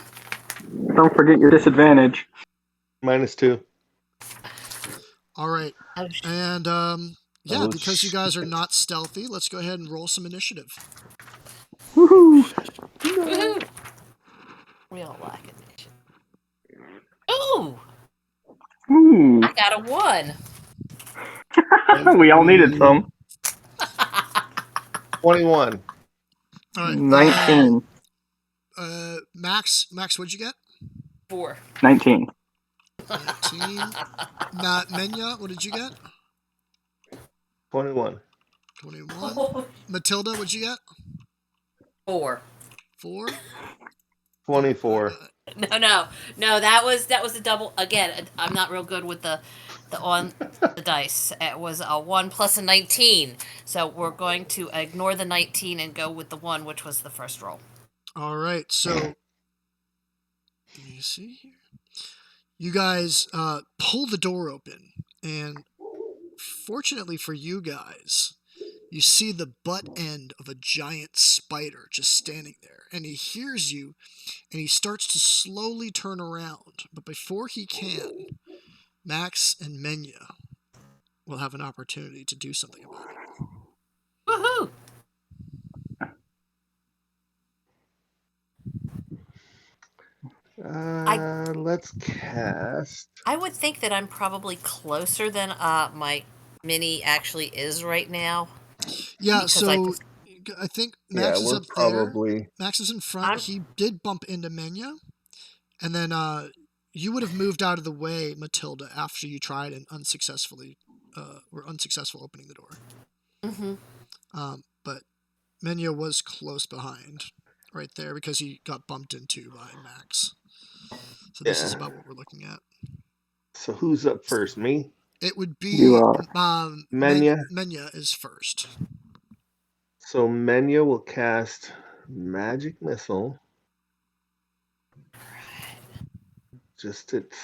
Don't forget your disadvantage. -2. All right. Oh, And because you guys are not stealthy, let's go ahead and roll some initiative. Woohoo! Woohoo! We all like initiative. Ooh! Ooh. I got a 1. We all needed some. 21. All right. 19. Max, what'd you get? 4. 19. 19. Now, Menya, what did you get? 21. 21. Matilda, what'd you get? 4. 4. 24. No. That was a double. Again, I'm not real good with the on the dice. It was a 1 plus a 19. So we're going to ignore the 19 and go with the 1, which was the first roll. All right. So let me see here. You guys pull the door open, and fortunately for you guys, you see the butt end of a giant spider just standing there, and he hears you, and he starts to slowly turn around. But before he can, Max and Menya will have an opportunity to do something about it. Woohoo! Let's cast. I would think that I'm probably closer than my mini actually is right now. Yeah, Because so I think Max is we're up probably... there. Max is in front. He did bump into Menya. And then you would have moved out of the way, Matilda, after you tried and were unsuccessful opening the door. Mm-hmm. But Menya was close behind, right there, because he got bumped into by Max. So this is about what we're looking at. So who's up first? Me? It would be You are. Menya. Menya is first. So Menya will cast Magic Missile. Just at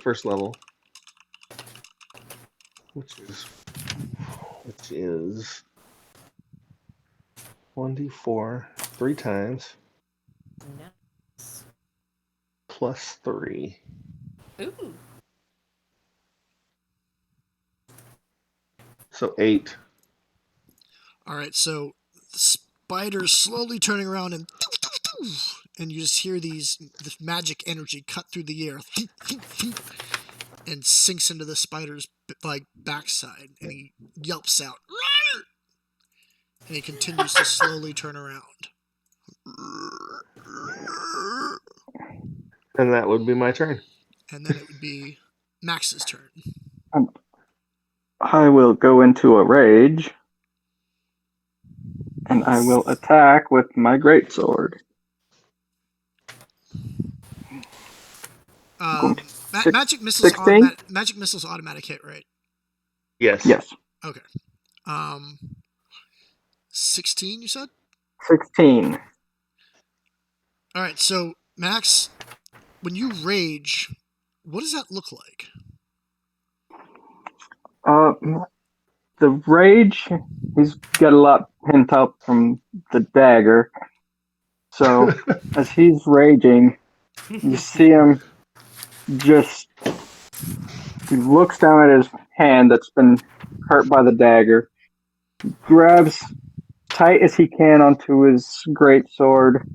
first level, which is 1d4 3 times Nice. plus 3. Ooh. So 8. All right, so the spider's slowly turning around and you just hear this magic energy cut through the air and sinks into the spider's backside, and he yelps out, and he continues to slowly turn around. And that would be my turn. And then it would be Max's turn. I will go into a rage, and I will attack with my greatsword. Magic missiles 16? Magic missiles automatic hit, right? Yes. Yes. Okay. 16, you said? 16. All right, so Max, when you rage, what does that look like? The rage, he's got a lot pent up from the dagger. So, as he's raging, you see him just, he looks down at his hand that's been hurt by the dagger, grabs tight as he can onto his greatsword.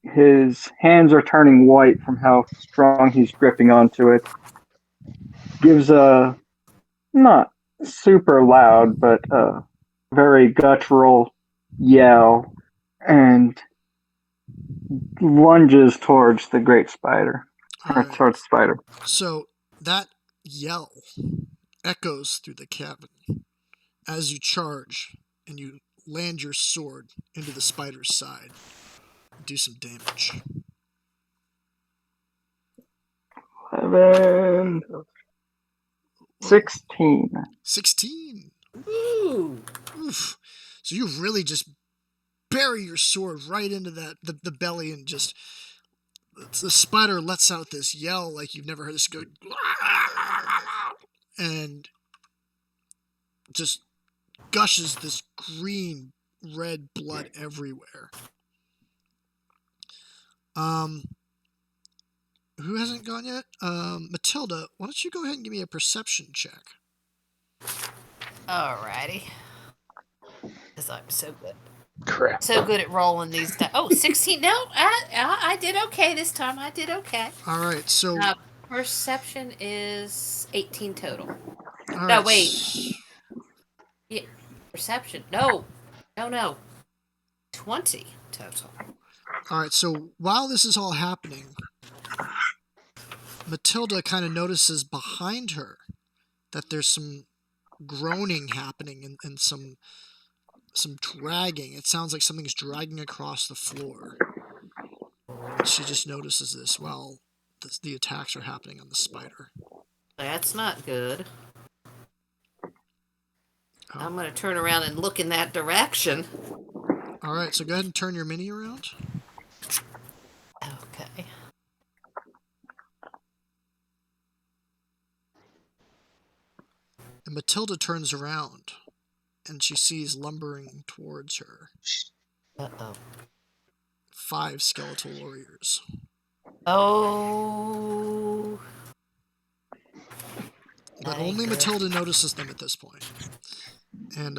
His hands are turning white from how strong he's gripping onto it. Gives a, not super loud, but a very guttural yell and lunges towards the great spider. All right. Towards the spider. So that yell echoes through the cabin as you charge and you land your sword into the spider's side. Do some damage. 11, 16. 16. Ooh. Oof. So you really just bury your sword right into the belly, and just the spider lets out this yell like you've never heard. This go, and just gushes this green red blood everywhere. Who hasn't gone yet? Matilda, why don't you go ahead and give me a perception check? Alrighty. Because I'm so good. Crap. So good at rolling these dice. Oh, 16. No, I did okay this time. I did okay. All right, so... Perception is 18 total. All No, right. wait. Yeah, perception. No. 20 total. All right, so while this is all happening, Matilda kind of notices behind her that there's some groaning happening and some dragging. It sounds like something's dragging across the floor. And she just notices this while the attacks are happening on the spider. That's not good. Oh. I'm going to turn around and look in that direction. All right, so go ahead and turn your mini around. Okay. And Matilda turns around, and she sees lumbering towards her Uh-oh. 5 skeletal warriors. Oh. But only Matilda notices them at this point. And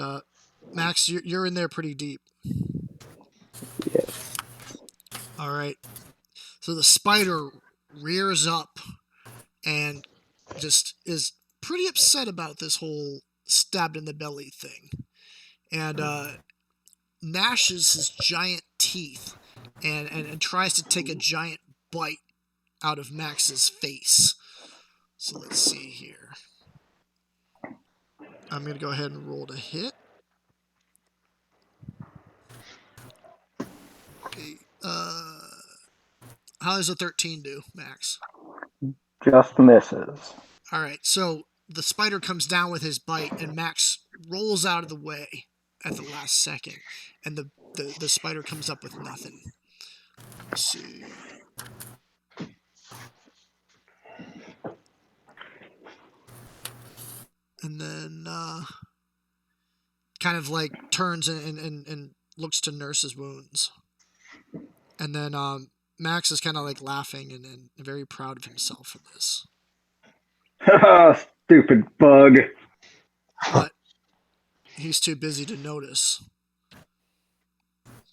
Max, you're in there pretty deep. Yes. All right. So the spider rears up and just is pretty upset about this whole stabbed in the belly thing. And gnashes his giant teeth and tries to take a giant bite out of Max's face. So let's see here. I'm going to go ahead and roll to hit. Okay. How does a 13 do, Max? Just misses. All right, so the spider comes down with his bite, and Max rolls out of the way at the last second, and the spider comes up with nothing. Let's see. And then kind of like turns and looks to nurse his wounds. And then Max is kind of like laughing and very proud of himself for this. Stupid bug. But he's too busy to notice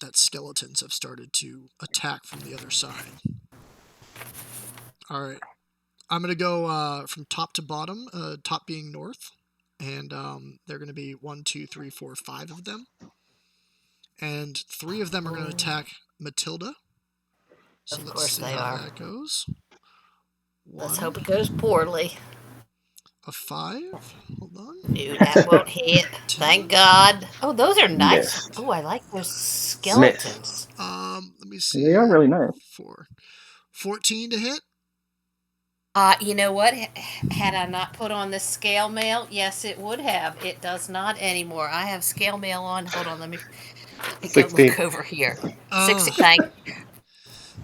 that skeletons have started to attack from the other side. All right. I'm going to go from top to bottom, top being north. And they're going to be 1, 2, 3, 4, 5 of them. And 3 of them are going to attack Matilda. So Of course they how are. that goes. Let's 1, hope it goes poorly. a 5. Hold on. No, that won't hit. 10. Thank God. Oh, those are nice. Missed. Oh, I like those skeletons. Let me see. They are really nice. 14 to hit. You know what? Had I not put on the scale mail, yes, it would have. It does not anymore. I have scale mail on. Hold on, let me go 16. look over here. Oh. 60.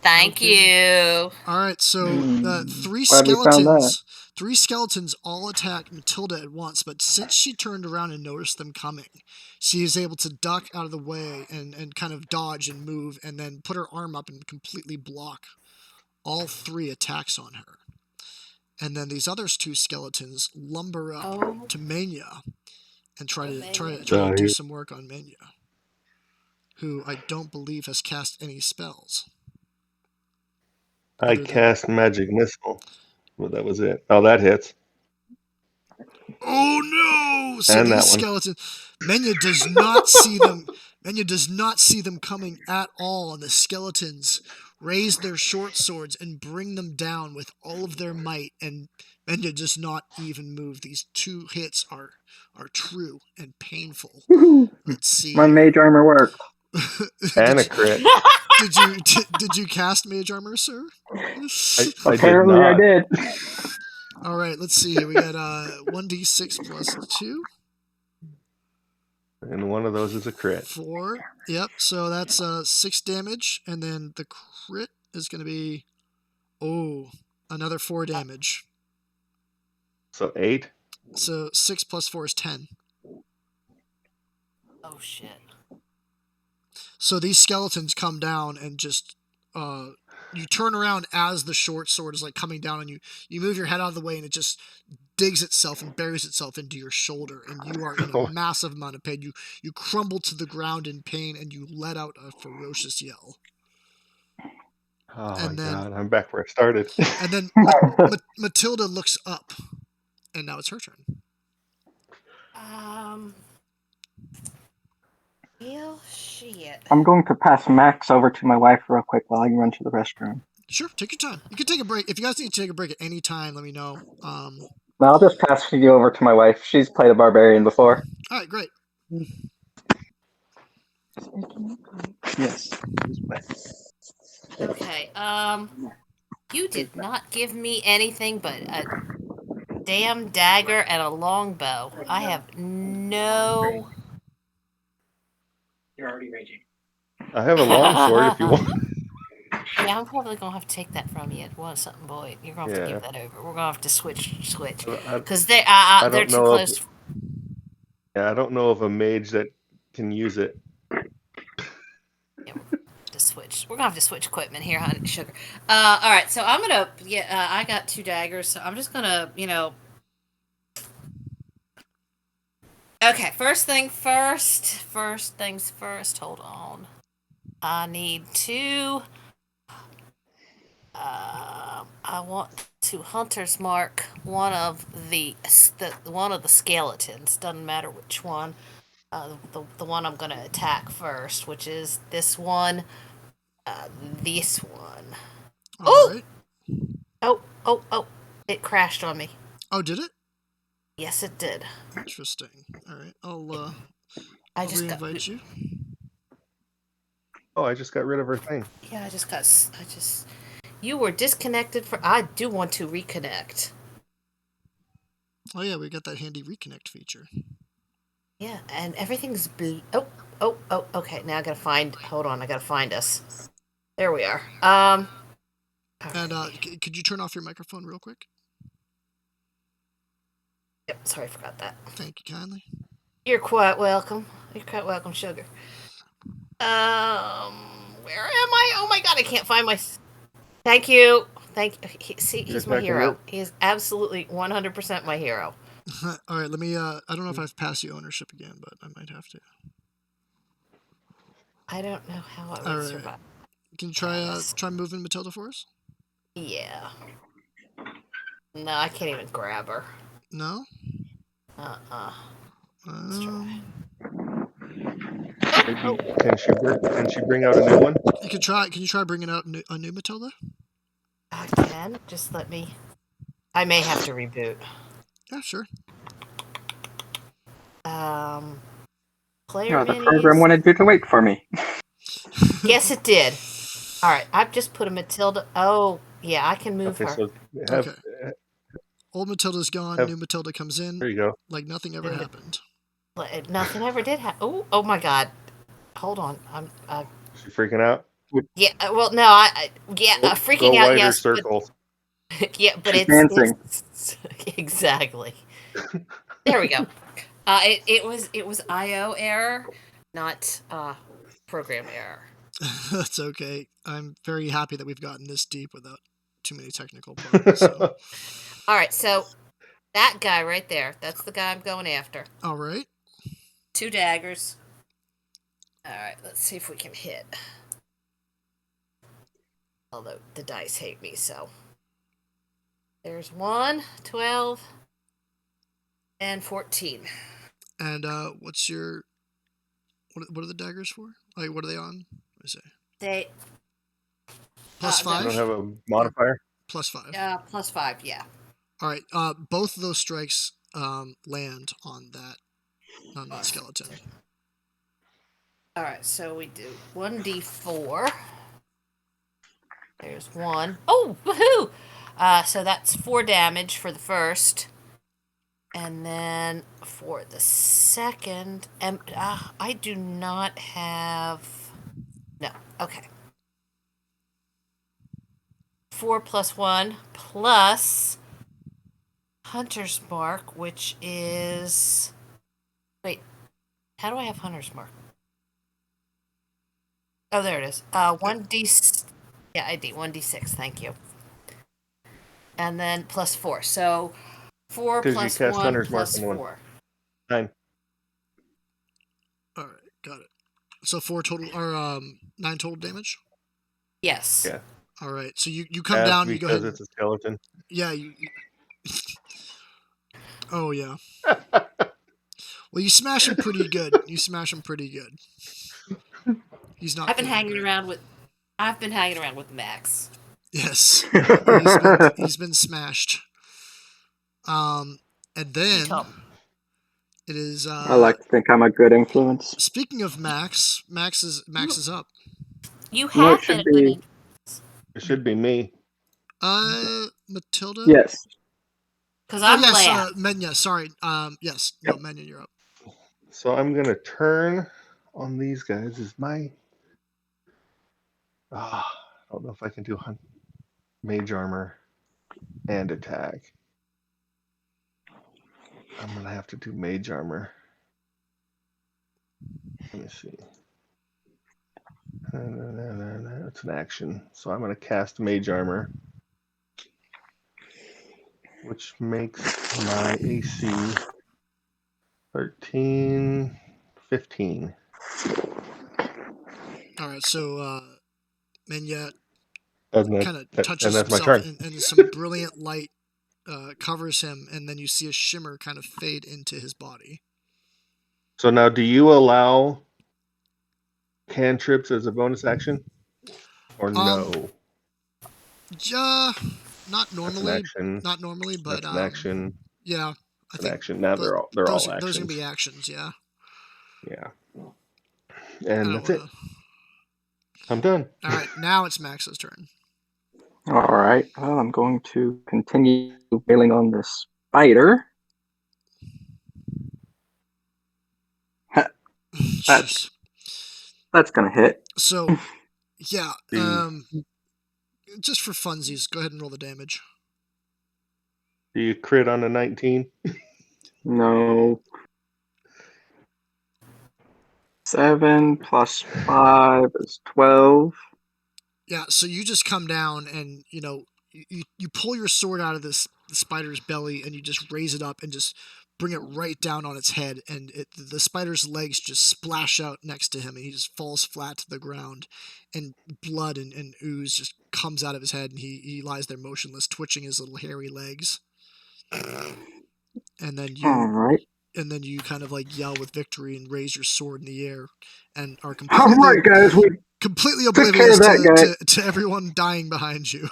Thank Okay. you. All right, so 3 Glad we found that. skeletons. 3 skeletons all attack Matilda at once, but since she turned around and noticed them coming, she is able to duck out of the way and kind of dodge and move, and then put her arm up and completely block all 3 attacks on her. And then these other 2 skeletons lumber up to Mania and try to do some work on Mania, who I don't believe has cast any spells. I cast Magic Missile. Well, that was it. Oh, that hits. Oh no! So And that these one. skeletons, Menya does not see them. Menya does not see them coming at all, and the skeletons raise their short swords and bring them down with all of their might. And Menya does not even move. These 2 hits are true and painful. Let's see. My mage armor worked. And a crit. Did you cast mage armor, sir? Apparently I did. All right, let's see here. We got 1d6 plus 2. And one of those is a crit. 4. Yep, so that's 6 damage. And then the crit is going to be, another 4 damage. So 8. So 6 plus 4 is 10. Oh, shit. So these skeletons come down and just, you turn around as the short sword is like coming down, and you move your head out of the way, and it just digs itself and buries itself into your shoulder, and you are in a massive amount of pain. You crumble to the ground in pain, and you let out a ferocious yell. Oh my God, I'm back where I started. And then Matilda looks up, and now it's her turn. Well, shit. I'm going to pass Max over to my wife real quick while I run to the restroom. Sure, take your time. You can take a break. If you guys need to take a break at any time, let me know. No, I'll just pass you over to my wife. She's played a barbarian before. All right, great. Yes. Okay, you did not give me anything but a damn dagger and a longbow. I have no... You're already raging. I have a longsword if you want. Yeah, I'm probably gonna have to take that from you at once, something boy. You're gonna have to give that over. We're gonna have to switch, because they're too close. I don't know of a mage that can use it. Yeah, we're gonna have to switch equipment here, honey, sugar. All right, so I'm gonna I got 2 daggers, so I'm just gonna Okay, first things first. Hold on, I need to. I want to hunter's mark one of the skeletons. Doesn't matter which one. The one I'm gonna attack first, which is this one. This one. All right. Oh! It crashed on me. Oh, did it? Yes, it did. Interesting. All right, I'll re-invite you. Oh, I just got rid of her thing. Yeah, you were disconnected I do want to reconnect. Oh yeah, we got that handy reconnect feature. Yeah, and everything's okay, now I gotta find us. There we are. And could you turn off your microphone real quick? Yep, sorry, I forgot that. Thank you kindly. You're quite welcome. sugar. Where am I? Oh my God, I can't find my... Thank you. See, You're he's my attacking hero. your. He is absolutely 100% my hero. All right, let me. I don't know if I've passed you ownership again, but I might have to. I don't know how I All would right. survive. Can you Yeah, try moving Matilda for us? Yeah. No, I can't even grab her. No. Let's try. Maybe can she bring out a new one? You can try. Can you try bringing out a new Matilda? I can. Just let me. I may have to reboot. Yeah, sure. Player The program minis. wanted you to wait for me. Yes, it did. All right, I've just put a Matilda. Oh, yeah, I can move Okay, her. so have Okay. Old Matilda's gone. have. New Matilda comes in. There you go. Like nothing ever happened. Nothing ever did happen. Oh my God. Hold on. Is she freaking out? Yeah. Well, no. Yeah. Go Freaking out. wider Yes. circles. But yeah. But She's dancing. it's exactly. There we go. It was IO error, not program error. That's okay. I'm very happy that we've gotten this deep without too many technical problems. So. All right. So that guy right there. That's the guy I'm going after. All right. 2 daggers. All right. Let's see if we can hit. Although the dice hate me, so. There's 1, 12, and 14. And what's your what are the daggers for? Like what are they on? I say They plus You don't 5. have a modifier. Plus 5. plus 5, yeah. All right. Both of those strikes land on that skeleton. All right, so we do 1d4. There's 1. Oh, woohoo! So that's 4 damage for the first. And then for the second, I do not have. No, okay. 4 plus 1 plus Hunter's Mark, which is. Wait, how do I have Hunter's Mark? Oh, there it is. 1d. Yeah, I did 1d6. Thank you. And then plus 4. So 4 Because you plus cast 1 Hunter's Mark plus on one. 4. 9. All right, got it. So 4 total or 9 total damage. Yes. Yeah. All right. So you come Half down. You go because ahead. it's a skeleton. Yeah. Oh yeah. Well, you smash him pretty good. He's not. I've been feeling hanging great. around with Max. Yes. he's been smashed. And then it is. I like to think I'm a good influence. Speaking of Max, Max is up. You No, it have been should a good be. influence. It should be me. Matilda. Yes. Because Oh I'm yes, last. Menya. Sorry. Yes. Yep. No, Menya, you're up. So I'm gonna turn on these guys. Is my I don't know if I can do mage armor and attack. I'm gonna have to do mage armor. Let me see. It's an action, so I'm gonna cast mage armor, which makes my AC 13, 15. All right. So Menya And kind of touches that's my himself, turn. and some brilliant light covers him, and then you see a shimmer kind of fade into his body. So now, do you allow cantrips as a bonus action, or no? Not normally. Action. Not normally, but That's an action. yeah, I An think action. Now they're all actions. those are gonna be actions. Yeah. Yeah. I And don't that's wanna... it. I'm done. All right, now it's Max's turn. All right. Well, I'm going to continue wailing on this spider. Jeez. That's gonna hit. So, yeah. Do Just for funsies, go ahead and roll the damage. you crit on a 19? No. 7 plus 5 is 12. Yeah, so you just come down and you pull your sword out of the spider's belly and you just raise it up and just bring it right down on its head, and the spider's legs just splash out next to him and he just falls flat to the ground, and blood and ooze just comes out of his head, and he lies there motionless, twitching his little hairy legs. And then All right. you kind of like yell with victory and raise your sword in the air and are All right, guys. We completely took care oblivious of that guy. to everyone dying behind you.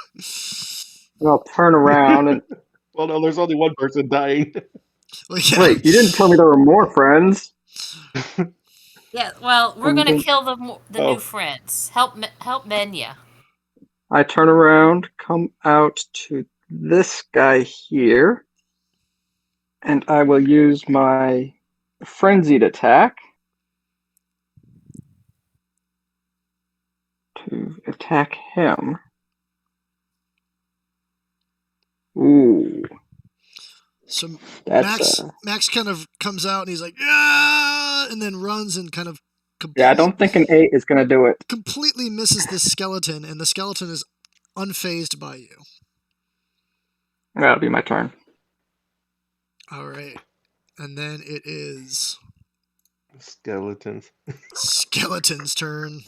And I'll turn around and Well, no, there's only one person dying. Like, yeah. wait. You didn't tell me there were more friends. Yeah, well, we're And gonna then kill the Oh. new friends. Help Menya. I turn around, come out to this guy here, and I will use my frenzied attack to attack him. Ooh, So that's Max kind of comes out and he's like, yeah, and then runs and kind of yeah. I don't think an 8 is gonna do it. completely misses this skeleton, and the skeleton is unfazed by you. That'll be my turn. All right, and then it is Skeletons. skeleton's turn.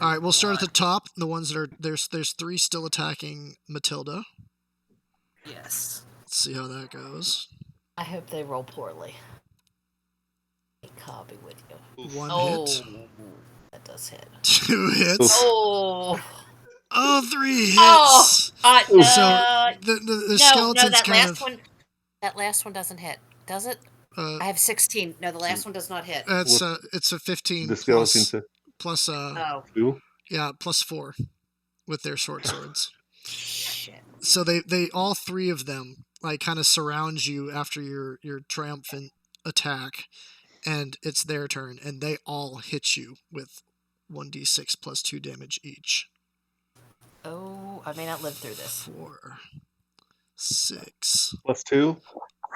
All right, we'll start at the top. The ones that are there's 3 still attacking Matilda. Yes. Let's see how that goes. I hope they roll poorly. Copy with you. 1 Oh, hit, that does hit. 2 hits. Oh. 3 hits. Oh. So the No, skeleton's that kind last of. one. That last one doesn't hit, does it? I have 16. No, the last one does not hit. It's a 15 The skeleton plus Oh. 2. Yeah, +4 with their swords. Shit. So they all 3 of them like kind of surround you after your triumphant attack, and it's their turn, and they all hit you with 1d6 plus 2 damage each. Oh, I may not live through this. 4, 6. Plus 2.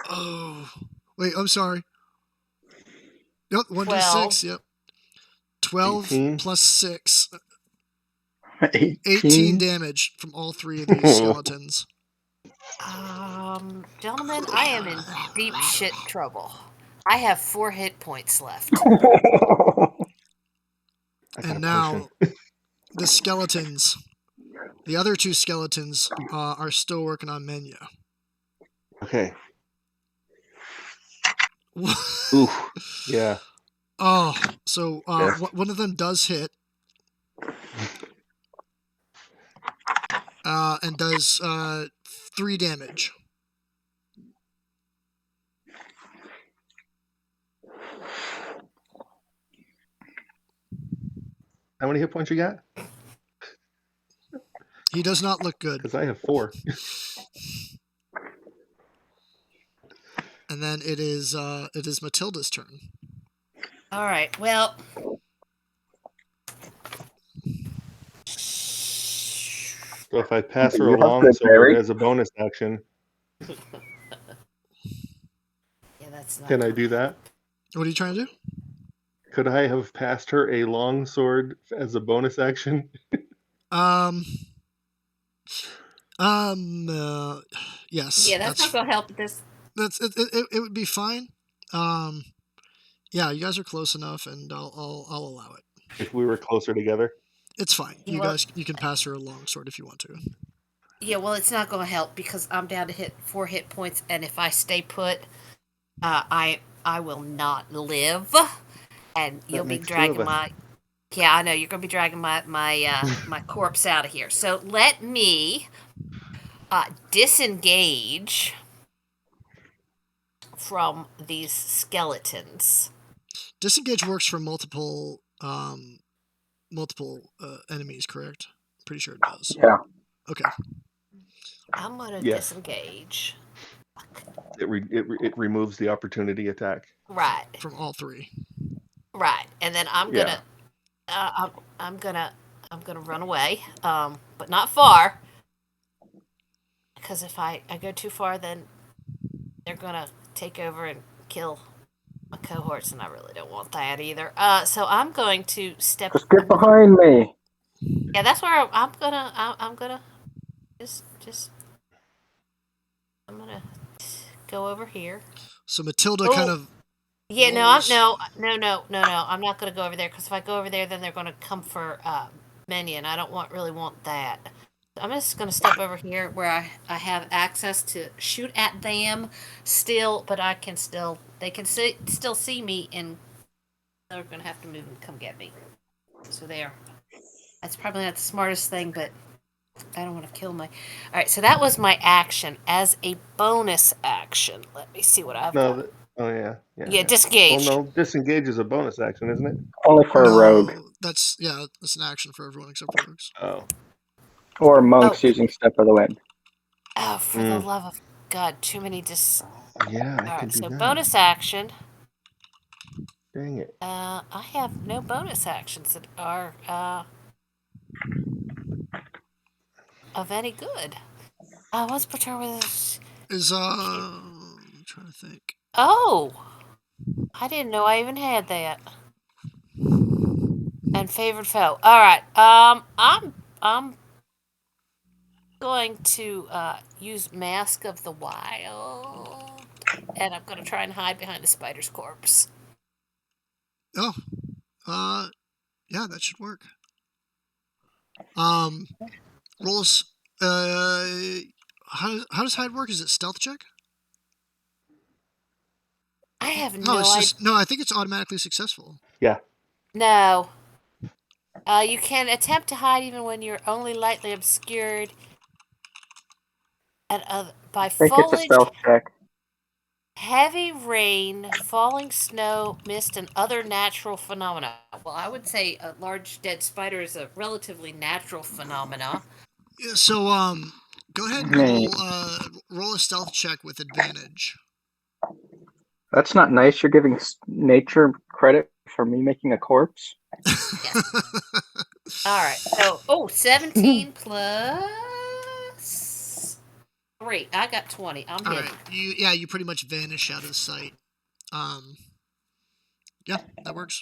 Oh, wait, I'm sorry. Yep, 1d6. Yep. 12 18. plus 6. 18. 18 damage from all 3 of these skeletons. Gentlemen, I am in deep shit trouble. I have 4 hit points left. And now, the skeletons, the other 2 skeletons, are still working on Menya. Okay. Ooh. Yeah. Oh, so Yes. one of them does hit. And does 3 damage. How many hit points you got? He does not look good. Because I have 4. And then it is Matilda's turn. All right. Well, So if I pass her You're along good, sword Barry. as a bonus action, yeah, that's not. can I do that? What are you trying to do? Could I have passed her a long sword as a bonus action? Yes. Yeah, that's not gonna help this. It would be fine. Yeah, you guys are close enough, and I'll allow it. If we were closer together? It's fine. You can pass her a long sword if you want to. Yeah, well, it's not gonna help because I'm down to 4 hit points, and if I stay put, I will not live, and you'll be dragging my. Yeah, I know you're gonna be dragging my my corpse out of here. So let me disengage from these skeletons. Disengage works for multiple enemies, correct? Pretty sure it does. Yeah. Okay. I'm gonna Yes. disengage. It removes the opportunity attack. Right. From all 3. Right, and then I'm Yeah. gonna, I'm gonna run away, but not far, because if I go too far, then they're gonna take over and kill my cohorts, and I really don't want that either. So I'm going to step. Just get behind me. Yeah, that's where I'm gonna just I'm gonna go over here. So Matilda kind Oh, of yeah, rolls. no, I'm not gonna go over there because if I go over there, then they're gonna come for Minion. I don't really want that. I'm just gonna step over here where I have access to shoot at them still, but I can still still see me, and they're gonna have to move and come get me. So there. That's probably not the smartest thing, but I don't want to kill my. All right, so that was my action. As a bonus action, let me see what I've No, got. oh yeah, yeah, Yeah, yeah. Well, disengage. no, disengage is a bonus action, isn't it? Only for a rogue No, that's an action for everyone except for rogues. Oh. or Oh, monks using Step of the Wind. oh, for the love of God, too many Yeah, I All can right, do so that. bonus action. Dang it. I have no bonus actions that are of any good. What's per turn with this? Is I'm trying to think. Oh, I didn't know I even had that. And favored foe. All right. I'm going to use Mask of the Wild, and I'm going to try and hide behind the spider's corpse. Oh, yeah, that should work. Roll us. How does hide work? Is it stealth check? I have No, no it's idea. just no. I think it's automatically successful. Yeah. No. You can attempt to hide even when you're only lightly obscured by I think it's a foliage, stealth check. heavy rain, falling snow, mist, and other natural phenomena. Well, I would say a large dead spider is a relatively natural phenomena. Yeah, so go ahead I and mean, roll a stealth check with advantage. that's not nice. You're giving nature credit for me making a corpse. Yes. All right. So, 17 plus 3. I got 20. I'm All hidden. right, you pretty much vanish out of sight. Yeah, that works.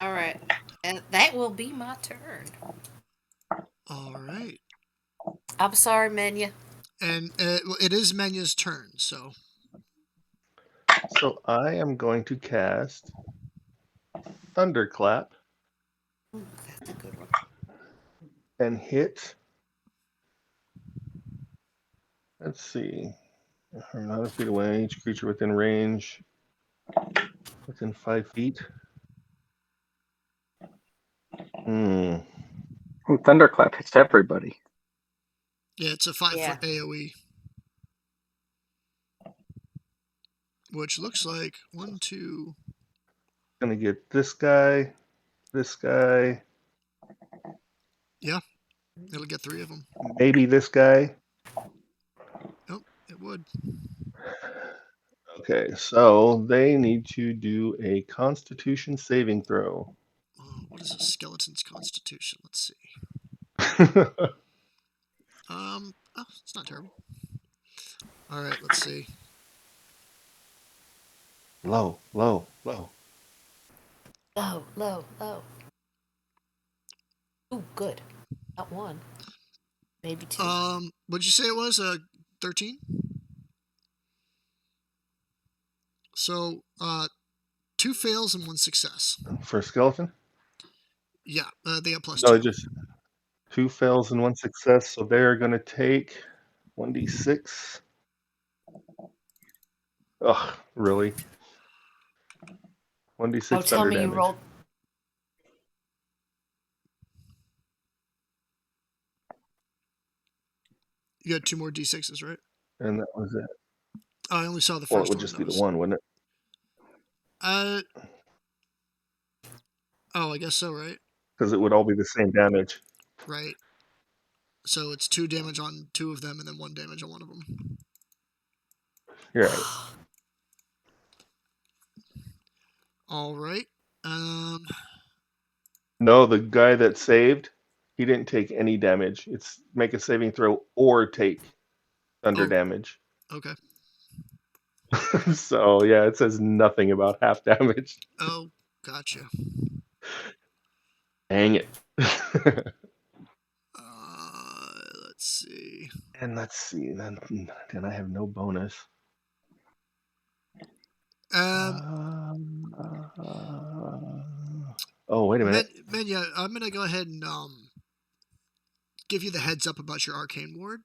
All right. And that will be my turn. All right, I'm sorry, Menya. and it is Menya's turn. So So I am going to cast Thunderclap That's a good one. and hit. Let's see. 100 feet away, each creature within range, within 5 feet. Hmm. Ooh, Thunderclap hits everybody. yeah, it's a 5-foot Yeah. AOE, which looks like 1, 2. Gonna get this guy, Yeah, it'll get 3 of them. maybe this guy. Oh, it would. Okay, so they need to do a Constitution saving throw. What is a skeleton's constitution? Let's see. Oh, it's not terrible. All right, let's see. Low. Low. Ooh, good. Not 1. Maybe 2. What'd you say it was? 13. So, 2 fails and 1 success. For a skeleton? Yeah, they got plus No, 2. just 2 fails and 1 success, so they're gonna take 1d6. Ugh, really? 1d6 Tell thunder me you damage. rolled. You got 2 more d6s, right? And that was it. Oh, I only saw the Well, it first would one. just That be the was. one, wouldn't it? Oh, I guess so, right? Because it would all be the same damage. Right. So it's 2 damage on 2 of them and then 1 damage on 1 of them. You're right. All right. No, the guy that saved, he didn't take any damage. It's make a saving throw or take thunder Oh. damage. Okay. So, yeah, it says nothing about half damage. Oh, gotcha. Dang it. see. And let's see. Then I have no bonus. Oh, wait a minute. Menya, I'm gonna go ahead and give you the heads up about your arcane ward.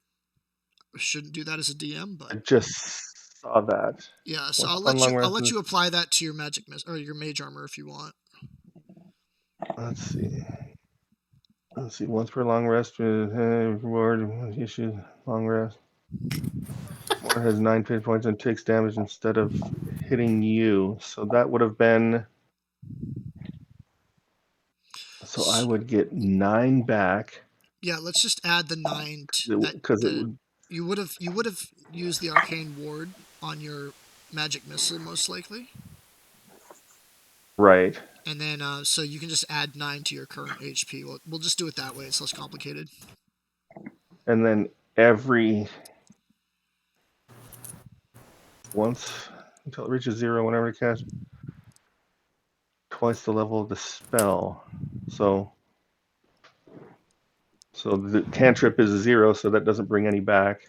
I shouldn't do that as a DM, I but just saw that. yeah. So Once I'll upon let long you. I'll rest let is- you apply that to your or your mage armor if you want. Let's see. Once per long rest, reward issue long rest. Ward has 9 hit points and takes damage instead of hitting you. So that would have been. So I would get 9 back. Yeah, let's just add the 9 Because it would. you would have used the arcane ward on your magic missile most likely, Right. and then so you can just add 9 to your current HP. We'll just do it that way. It's less complicated. And then once until it reaches 0, whenever it casts, twice the level of the spell. So the cantrip is 0, so that doesn't bring any back.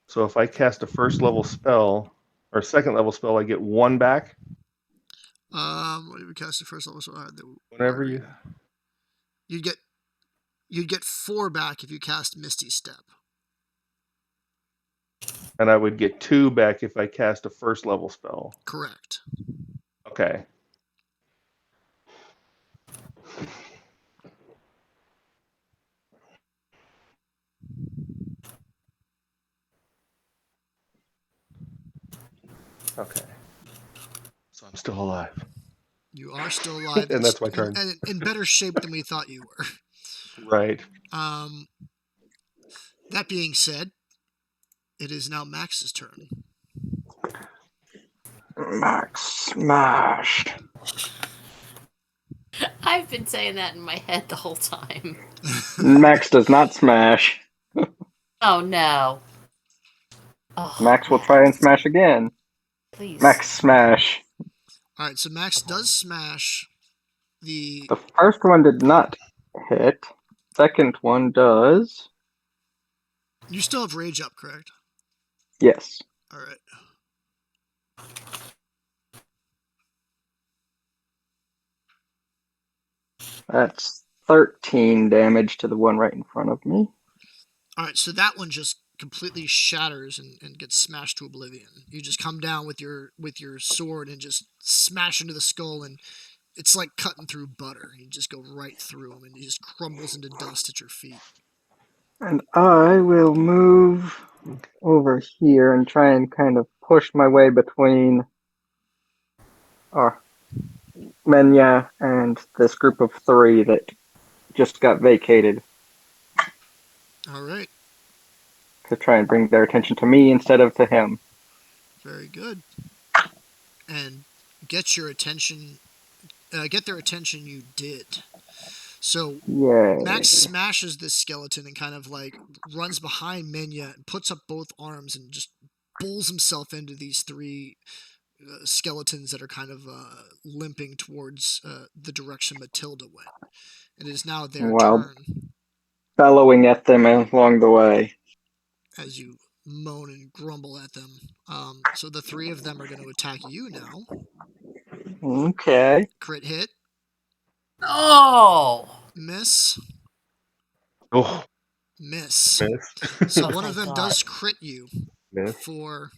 So if I cast a first level spell or second level spell, I get 1 back. What did we cast the first level? Whenever you. You'd get 4 back if you cast Misty Step. And I would get 2 back if I cast a first level spell. Correct. Okay. Okay. So I'm still alive. You are still alive, And that's my turn. and in better shape than we thought you were. Right. That being said, it is now Max's turn. Max smash. I've been saying that in my head the whole time. Max does not smash. Oh no. Oh, Max will try and smash again. Please. Max smash. All right, so Max does smash the. The first one did not hit. Second one does. You still have rage up, correct? Yes. All right. That's 13 damage to the one right in front of me. All right, so that one just completely shatters and gets smashed to oblivion. You just come down with your sword and just smash into the skull, and it's like cutting through butter. You just go right through him, and he just crumbles into dust at your feet. And I will move over here and try and kind of push my way between Menya and this group of 3 that just got vacated All right. to try and bring their attention to me instead of to him. Very good. And get their attention you did. So Yay. Max smashes this skeleton and kind of like runs behind Menya and puts up both arms and just bulls himself into these 3 skeletons that are kind of limping towards the direction Matilda went. It is now their turn Bellowing at them along the way. as you moan and grumble at them. So the 3 of them are going to attack you now. Okay. Crit hit. Oh. Miss. Oh. Miss. Miss. So Oh, one of thank them God. does crit you Miss. for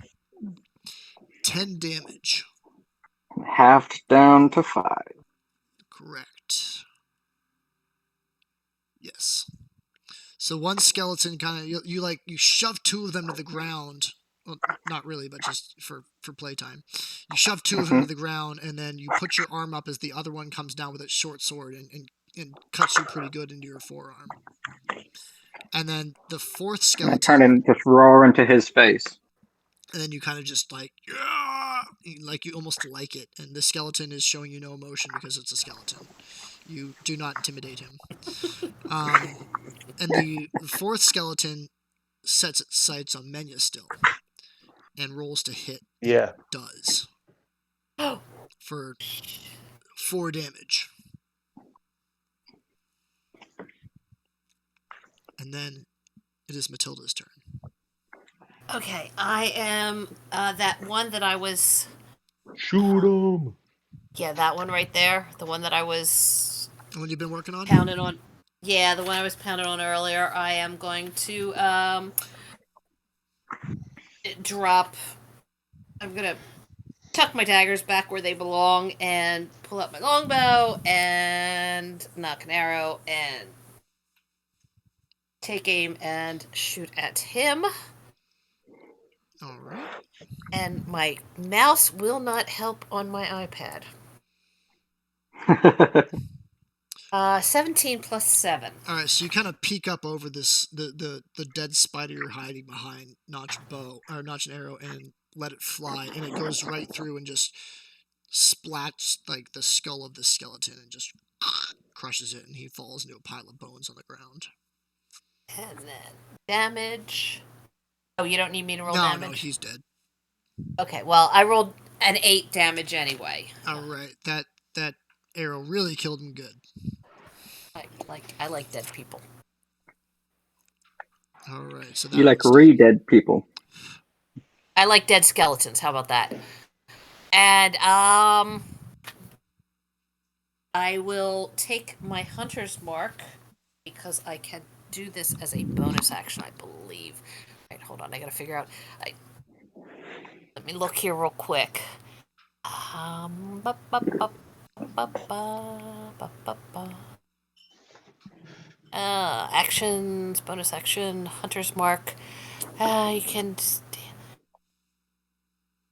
10 damage. Halved down to 5. Correct. Yes. So one skeleton kind of you shove 2 of them to the ground. Well, not really, but just for playtime. You shove 2 of them to the ground, and then you put your arm up as the other one comes down with its short sword and cuts you pretty good into your forearm. And then the 4th skeleton. I turn and just roar into his face. And then you kind of just like, yeah! Like you almost like it. And the skeleton is showing you no emotion because it's a skeleton. You do not intimidate him. And the 4th skeleton sets its sights on Menya still and rolls to hit. Yeah. Does. For 4 damage. and then it is Matilda's turn. Okay, I am that one that I was. Shoot him. Yeah, that one right there. The one that I was The one you've been working on? pounding on. Yeah, the one I was pounding on earlier. I am going to drop. I'm gonna tuck my daggers back where they belong and pull out my longbow and knock an arrow and take aim and shoot at him. All right. And my mouse will not help on my iPad. 17 plus 7. All right, so you kind of peek up over this the dead spider you're hiding behind, notch an arrow, and let it fly, and it goes right through and just splats like the skull of the skeleton and just crushes it, and he falls into a pile of bones on the ground. And then damage. Oh, you don't need me to roll No, damage? no, he's dead. Okay, well, I rolled an 8 damage anyway. All right, that arrow really killed him good. I like dead people. All right, so that You like one's re-dead people. I like dead skeletons. How about that? And I will take my hunter's mark because I can do this as a bonus action, I believe. Right, hold on. I gotta figure out. Let me look here real quick. Ba, ba, ba, ba, ba, ba, ba. Actions, bonus action, hunter's mark. You can.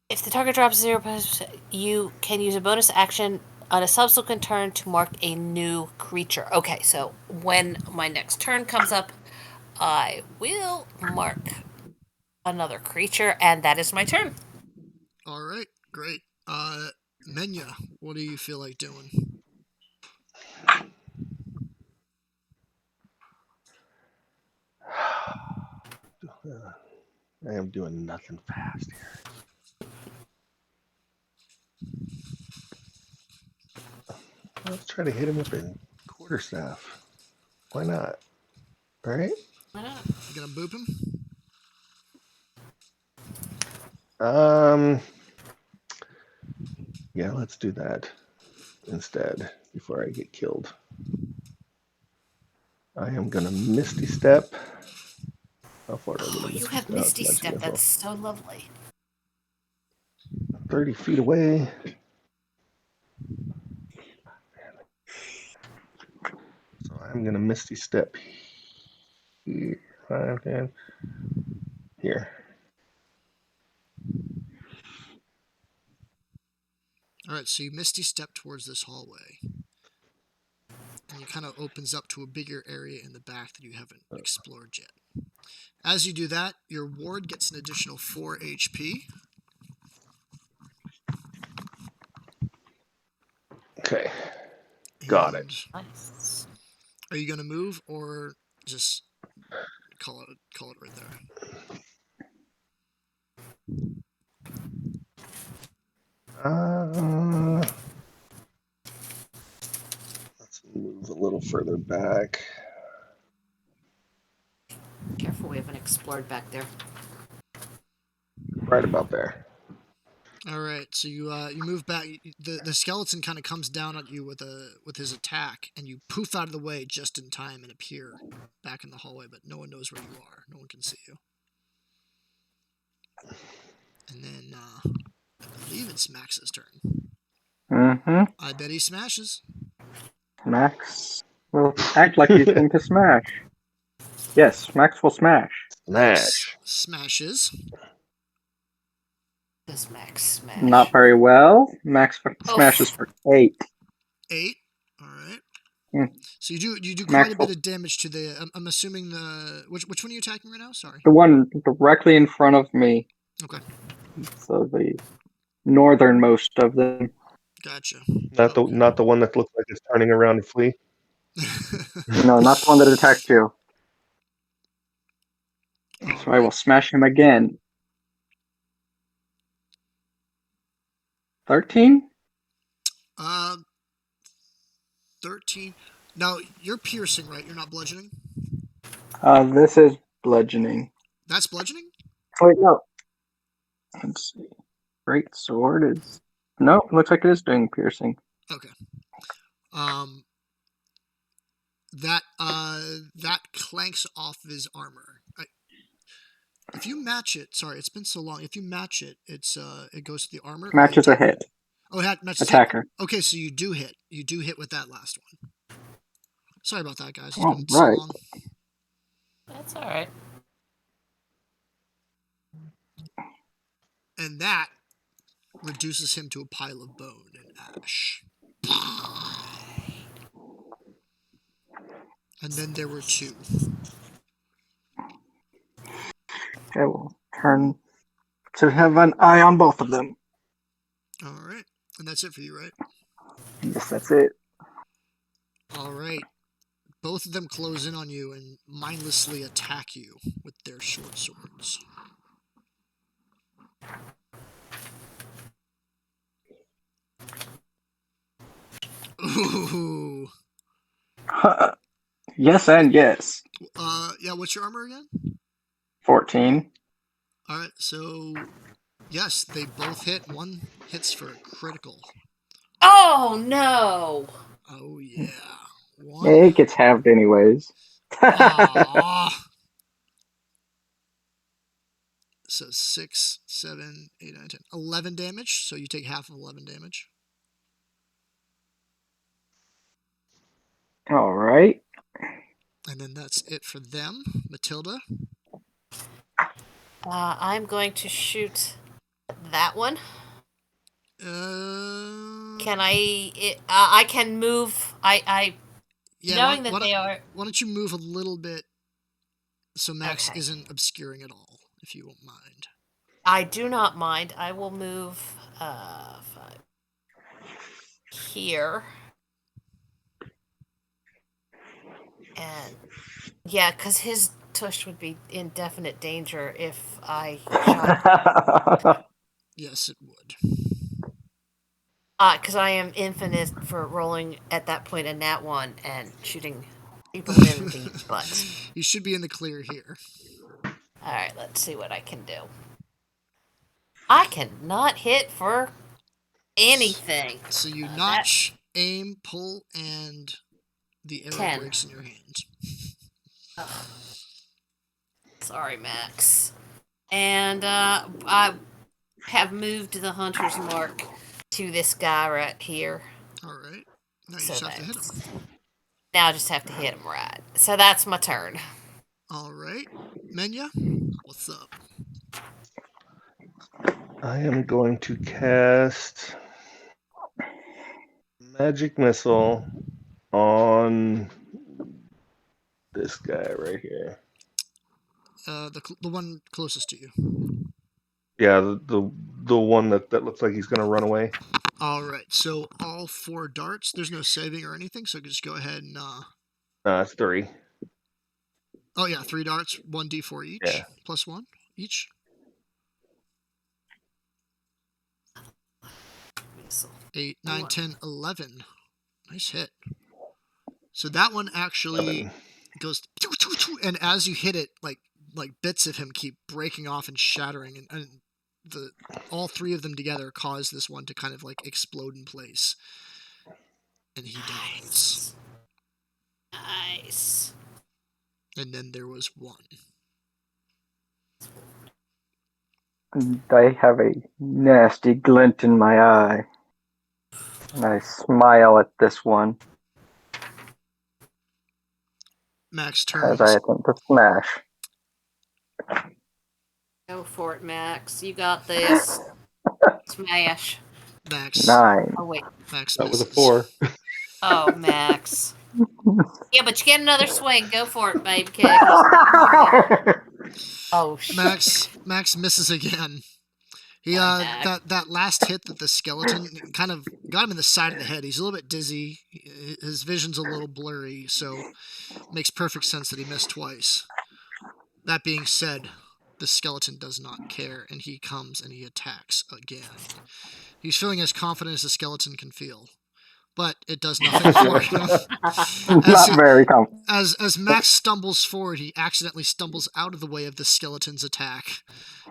If the target drops 0%, you can use a bonus action on a subsequent turn to mark a new creature. Okay, so when my next turn comes up, I will mark another creature, and that is my turn. All right, great. Menya, what do you feel like doing? I am doing nothing fast here. Let's try to hit him with a quarterstaff. Why not? Right? Why not? You gonna boop him? Yeah, let's do that instead before I get killed. I am gonna Misty Step. How far do I get a Oh, you Misty have Step? Misty Not too Step. far. That's so lovely. 30 feet away. So I'm gonna Misty Step here. 5, 10. Here. All right, so you misty step towards this hallway, and it kind of opens up to a bigger area in the back that you haven't explored yet. As you do that, your ward gets an additional 4 HP. Okay. Got it. Nice. Are you gonna move or just call it right there? Let's move a little further back. Careful, we haven't explored back there. Right about there. All right, so you move back. The skeleton kind of comes down at you with his attack, and you poof out of the way just in time and appear back in the hallway. But no one knows where you are. No one can see you. And then I believe it's Max's turn. Mm-hmm. I bet he smashes. Max will act like he's going to smash. Yes, Max will smash. Smash. Smashes. Does Max smash? Not very well. Max smashes for 8. 8. All right. Mm. So you do quite Max a bit of damage to the. I'm assuming the which one are you attacking right now? Sorry. The one directly in front of me. Okay. So the northernmost of them. Gotcha. Not the one that looks like it's turning around to flee. No, not the one that attacked you. So I will smash him again. 13? 13. Now you're piercing, right? You're not bludgeoning. This is bludgeoning. That's bludgeoning? Wait, no. Let's see. Great sword is. No, looks like it is doing piercing. Okay. That clanks off his armor. If you match it, sorry, it's been so long. If you match it, it goes to the armor. Matches a hit. Oh, it matches Attacker. hit. Okay, so you do hit. You do hit with that last one. Sorry about that, guys. It's All been so right. long. That's all right. And that reduces him to a pile of bone and ash. And then there were two. Okay, we'll turn to have an eye on both of them. All right. And that's it for you, right? Yes, that's it. All right. Both of them close in on you and mindlessly attack you with their short swords. Ooh. Yes and yes. Yeah, what's your armor again? 14. All right, so yes, they both hit. One hits for a critical. Oh no! Oh yeah. One. It gets halved anyways. Aww. So 6, 7, 8, 9, 10. 11 damage, so you take half of 11 damage. All right. And then that's it for them. Matilda? I'm going to shoot that one. Can I can move. Yeah, knowing that they are. Why don't you move a little bit so Max Okay. isn't obscuring at all, if you won't mind. I do not mind. I will move 5 here. And yeah, because his tush would be in definite danger if I shot. Yes, it would. Because I am infinite for rolling at that point a nat 1 and shooting people in the butt. You should be in the clear here. Alright, let's see what I can do. I cannot hit for anything. So you notch, aim, pull, and the arrow 10. breaks in your hand. Sorry, Max. And I have moved the hunter's mark to this guy right here. Alright. Now you just have to hit him. Now I just have to hit him right. So that's my turn. Alright. Menya, what's up? I am going to cast Magic Missile on this guy right here. The one closest to you. Yeah, the one that looks like he's going to run away. Alright, so all 4 darts. There's no saving or anything, so just go ahead and... It's 3. Oh yeah, 3 darts, 1d4 each, Yeah. plus 1 each. 8, 9, 10, 11. Nice hit. So that one actually 11. goes, and as you hit it, like bits of him keep breaking off and shattering, and all 3 of them together cause this one to kind of like explode in place, and he dies. Nice. And then there was 1. I have a nasty glint in my eye. And I smile at this one Max as turns. I attempt to smash. Go for it, Max. You got this. Smash. Max. 9. Oh, wait. Max That was a misses. 4. Oh, Max. Yeah, but you get another swing. Go for it, baby kick. Oh, shit. Max misses again. He Max. that last hit that the skeleton kind of got him in the side of the head. He's a little bit dizzy. His vision's a little blurry, so it makes perfect sense that he missed twice. That being said, the skeleton does not care, and he comes and he attacks again. He's feeling as confident as a skeleton can feel. but it does nothing for him. Not very comfortable. As Max stumbles forward, he accidentally stumbles out of the way of the skeleton's attack,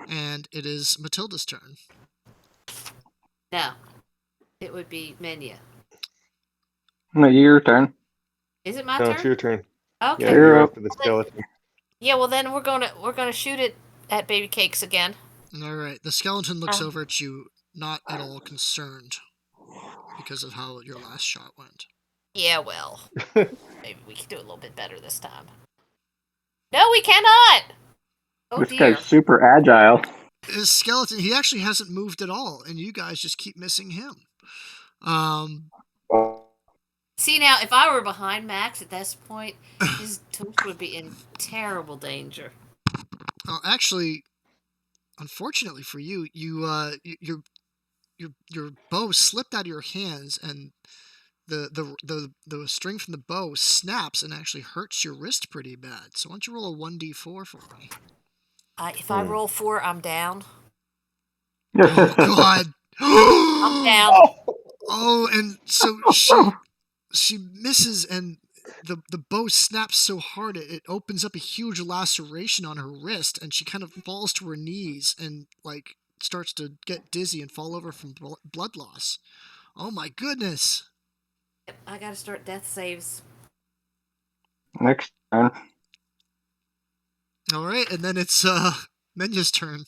and it is Matilda's turn. No, it would be Menya. No, your turn. Is it my No, turn? it's your turn. Okay. Yeah, You're you're up. after the skeleton. Yeah, well then we're gonna shoot it at Baby Cakes again. All right, the skeleton looks over at you, not at all concerned because of how your last shot went. Yeah, well, maybe we can do a little bit better this time. No, we cannot. Oh This dear. guy's super agile. His skeleton, he actually hasn't moved at all, and you guys just keep missing him. See now, if I were behind Max at this point, his toast would be in terrible danger. Actually, unfortunately for you, your bow slipped out of your hands, and the string from the bow snaps and actually hurts your wrist pretty bad. So why don't you roll a 1d4 for me? If I roll 4, I'm down. Oh God! I'm down. Oh, and so she misses, and the bow snaps so hard it opens up a huge laceration on her wrist, and she kind of falls to her knees and like starts to get dizzy and fall over from blood loss. Oh my goodness! I gotta start death saves. Next turn. All right, and then it's Menya's turn.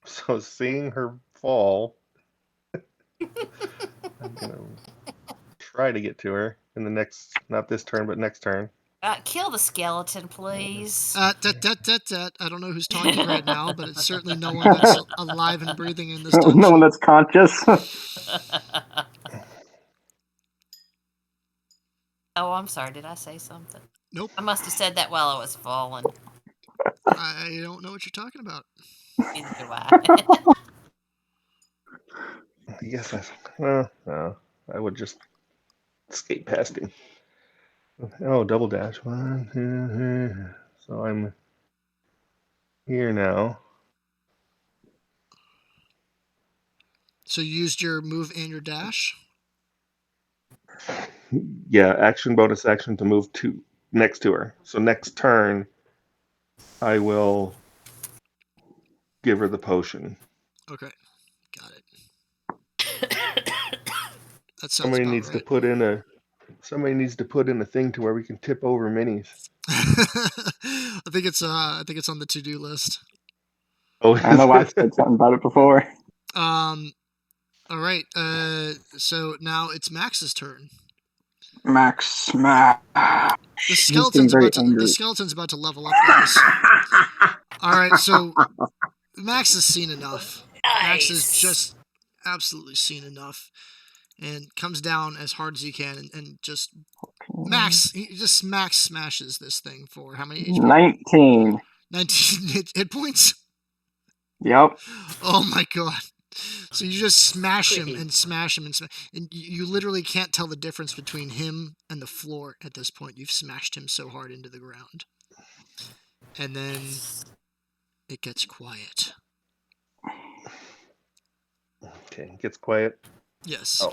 So seeing her fall, I'm gonna try to get to her in the next, not this turn, but next turn. Kill the skeleton, please. I don't know who's talking right now, but it's certainly no one that's alive and breathing in this dungeon. No one that's conscious. Oh, I'm sorry. Did I say something? Nope. I must have said that while I was falling. I don't know what you're talking about. Neither do I. Yes, no, I would just skate past him. Oh, double dash. 1, 2, 3. So I'm here now. So you used your move and your dash? Yeah, action, bonus action to move to next to her. So next turn, I will give her the potion. Okay, got it. That sounds Somebody about needs right. somebody needs to put in a thing to where we can tip over minis. I think it's on the to-do list. Oh, I know I've said something about it before. All right. So now it's Max's turn. Max. The skeleton's about to level up, guys. All right. So Max has seen enough. Nice. Max has just absolutely seen enough, and comes down as hard as he can, and just Max smashes this thing for how many HP? 19. 19 hit points. Yep. Oh my God. So you just smash him and smash him and you literally can't tell the difference between him and the floor at this point. You've smashed him so hard into the ground. And then it gets quiet. Okay, it gets quiet. Yes. Oh.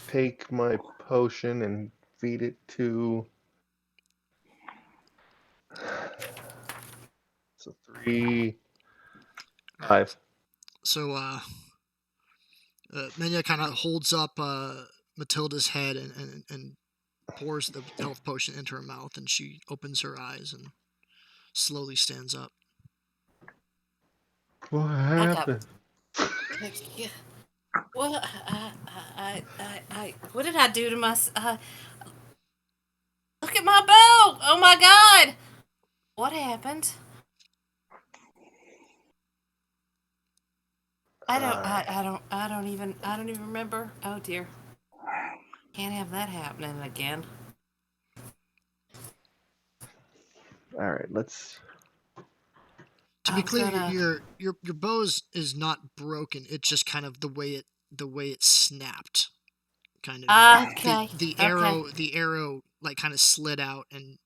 Take my potion and feed it to. So 3, 5. So Menya kind of holds up Matilda's head and pours the health potion into her mouth, and she opens her eyes and slowly stands up. What happened? What? What did I do to my? Look at my bow! Oh my God! What happened? I don't even remember. Oh dear. Can't have that happening again. All right, let's. To be clear, your bow is not broken. It's just kind of the way it snapped. Kind of Okay. the arrow like kind of slid out, and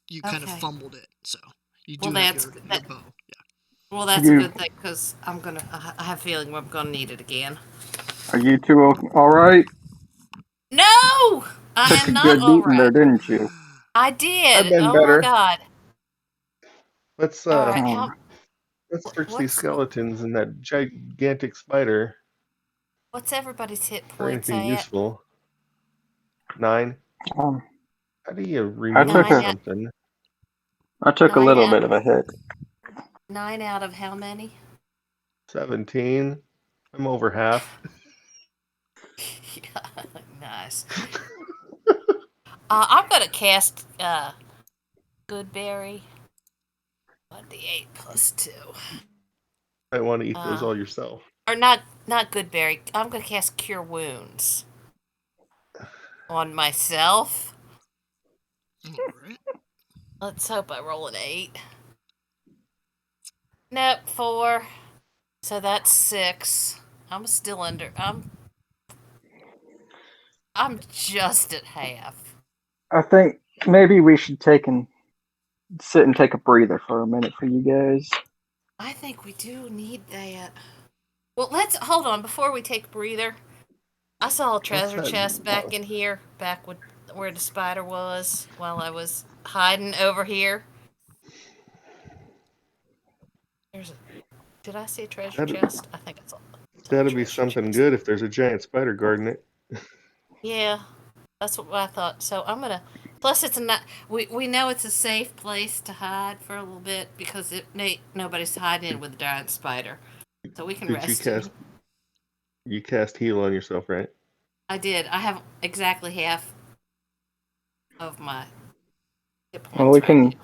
you kind of fumbled it. So you do have your bow. Yeah. Well, that's a good thing, because I have a feeling I'm gonna need it again. Are you two all right? No! I Took am a not good beating there, alright. didn't you? I I've did. been Oh my better. god. Let's Alright, Oh, let's search these what's skeletons and that gigantic spider everybody's hit for points anything at? useful. 9. um, How do you I took remove 9 a out, something? I took a 9 little out, bit of a hit. 9 out of how many? 17. I'm over half. Yeah, nice. I'm gonna cast Goodberry. 1d8 plus 2. I want to eat those Uh, all yourself. or not Goodberry. I'm gonna cast Cure Wounds on myself. Alright. Let's hope I roll an 8. Nope, 4. So that's 6. I'm still under. I'm just at half. I think maybe we should sit and take a breather for a minute for you guys. I think we do need that. Well, let's hold on before we take a breather. I saw a What's treasure that? chest back in here, back where the spider was, while I was hiding over here. Did I see a treasure That'd, chest? I think I saw a that'd be treasure something chest. good if there's a giant spider guarding it. Yeah, that's what I thought. So I'm gonna. Plus, it's not. We know it's a safe place to hide for a little bit because nobody's hiding in with a giant spider, so we can Did you rest in. cast heal on yourself, right? I did. I have exactly half of my hit Well, points we right can now.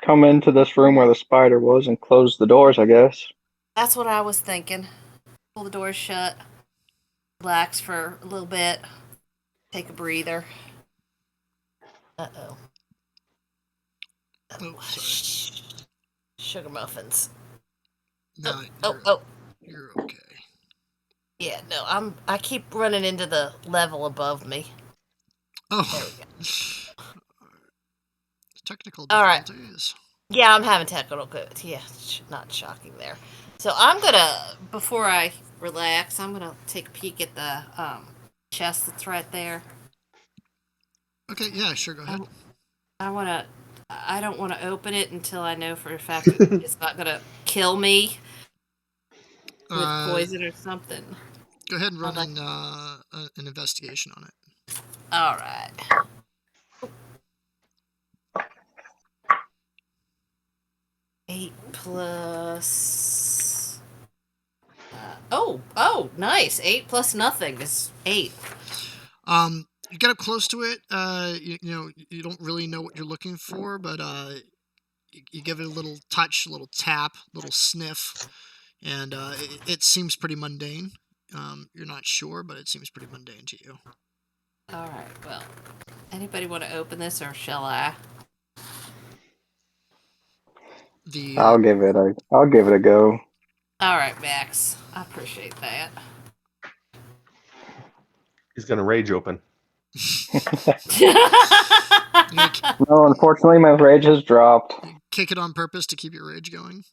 come into this room where the spider was and close the doors, I guess. That's what I was thinking. Pull the doors shut, relax for a little bit, take a breather. Uh-oh. Oh, sorry. Sugar muffins. No, Oh. you're okay. Yeah, no, I keep running into the level above me. There Oh, we go. technical All right. difficulties. Yeah, I'm having technical good. Yeah, not shocking there. So I'm gonna, before I relax, I'm gonna take a peek at the chest that's right there. Okay, yeah, sure, go ahead. I don't want to open it until I know for a fact it's not gonna kill me with poison or something. Go ahead and run Like, an investigation on it. all right. 8 plus. Nice. 8 plus nothing is 8. You get up close to it. You don't really know what you're looking for, but you give it a little touch, a little tap, a little sniff, and it seems pretty mundane. You're not sure, but it seems pretty mundane to you. All right. Well, anybody want to open this, or shall I? I'll give it a go. All right, Max. I appreciate that. He's gonna rage open. No, unfortunately, my rage has dropped. You kick it on purpose to keep your rage going.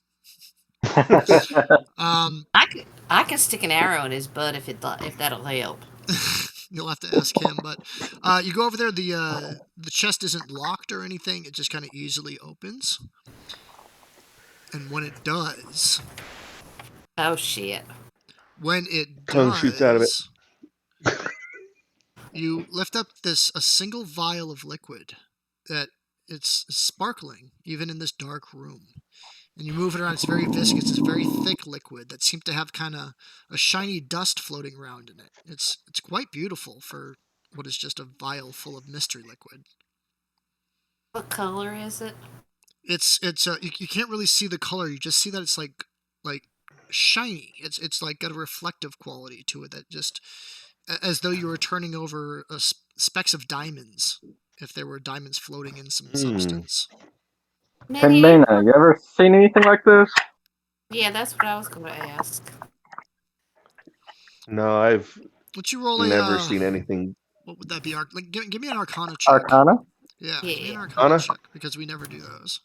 I can stick an arrow in his butt if that'll help. You'll have to ask him, but you go over there. The chest isn't locked or anything. It just kind of easily opens, and when it does, Oh shit! Tongue shoots out of it. You lift up a single vial of liquid that it's sparkling even in this dark room, and you move it around. It's very viscous. It's a very thick liquid that seems to have kind of a shiny dust floating around in it. It's quite beautiful for what is just a vial full of mystery liquid. What color is it? It's you can't really see the color. You just see that it's like shiny. It's like got a reflective quality to it that just as though you were turning over specks of diamonds if there were diamonds floating in some substance. Hey, Maina, you ever seen anything like this? Yeah, that's what I was going to ask. No, I've never seen anything. What would that be? Give me an Arcana check. Arcana? Yeah, Yeah. give me an Arcana check because we never do those.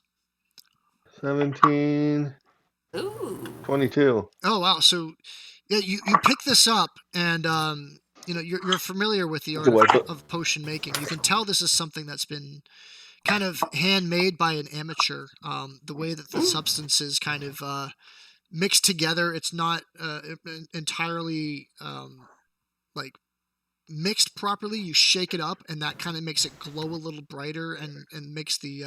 17. Ooh. 22. Oh wow! So Yeah, you pick this up, and you're familiar with the art Do I put? of potion making. You can tell this is something that's been kind of handmade by an amateur. The way that the substance is kind of mixed together, it's not entirely like mixed properly. You shake it up, and that kind of makes it glow a little brighter and makes the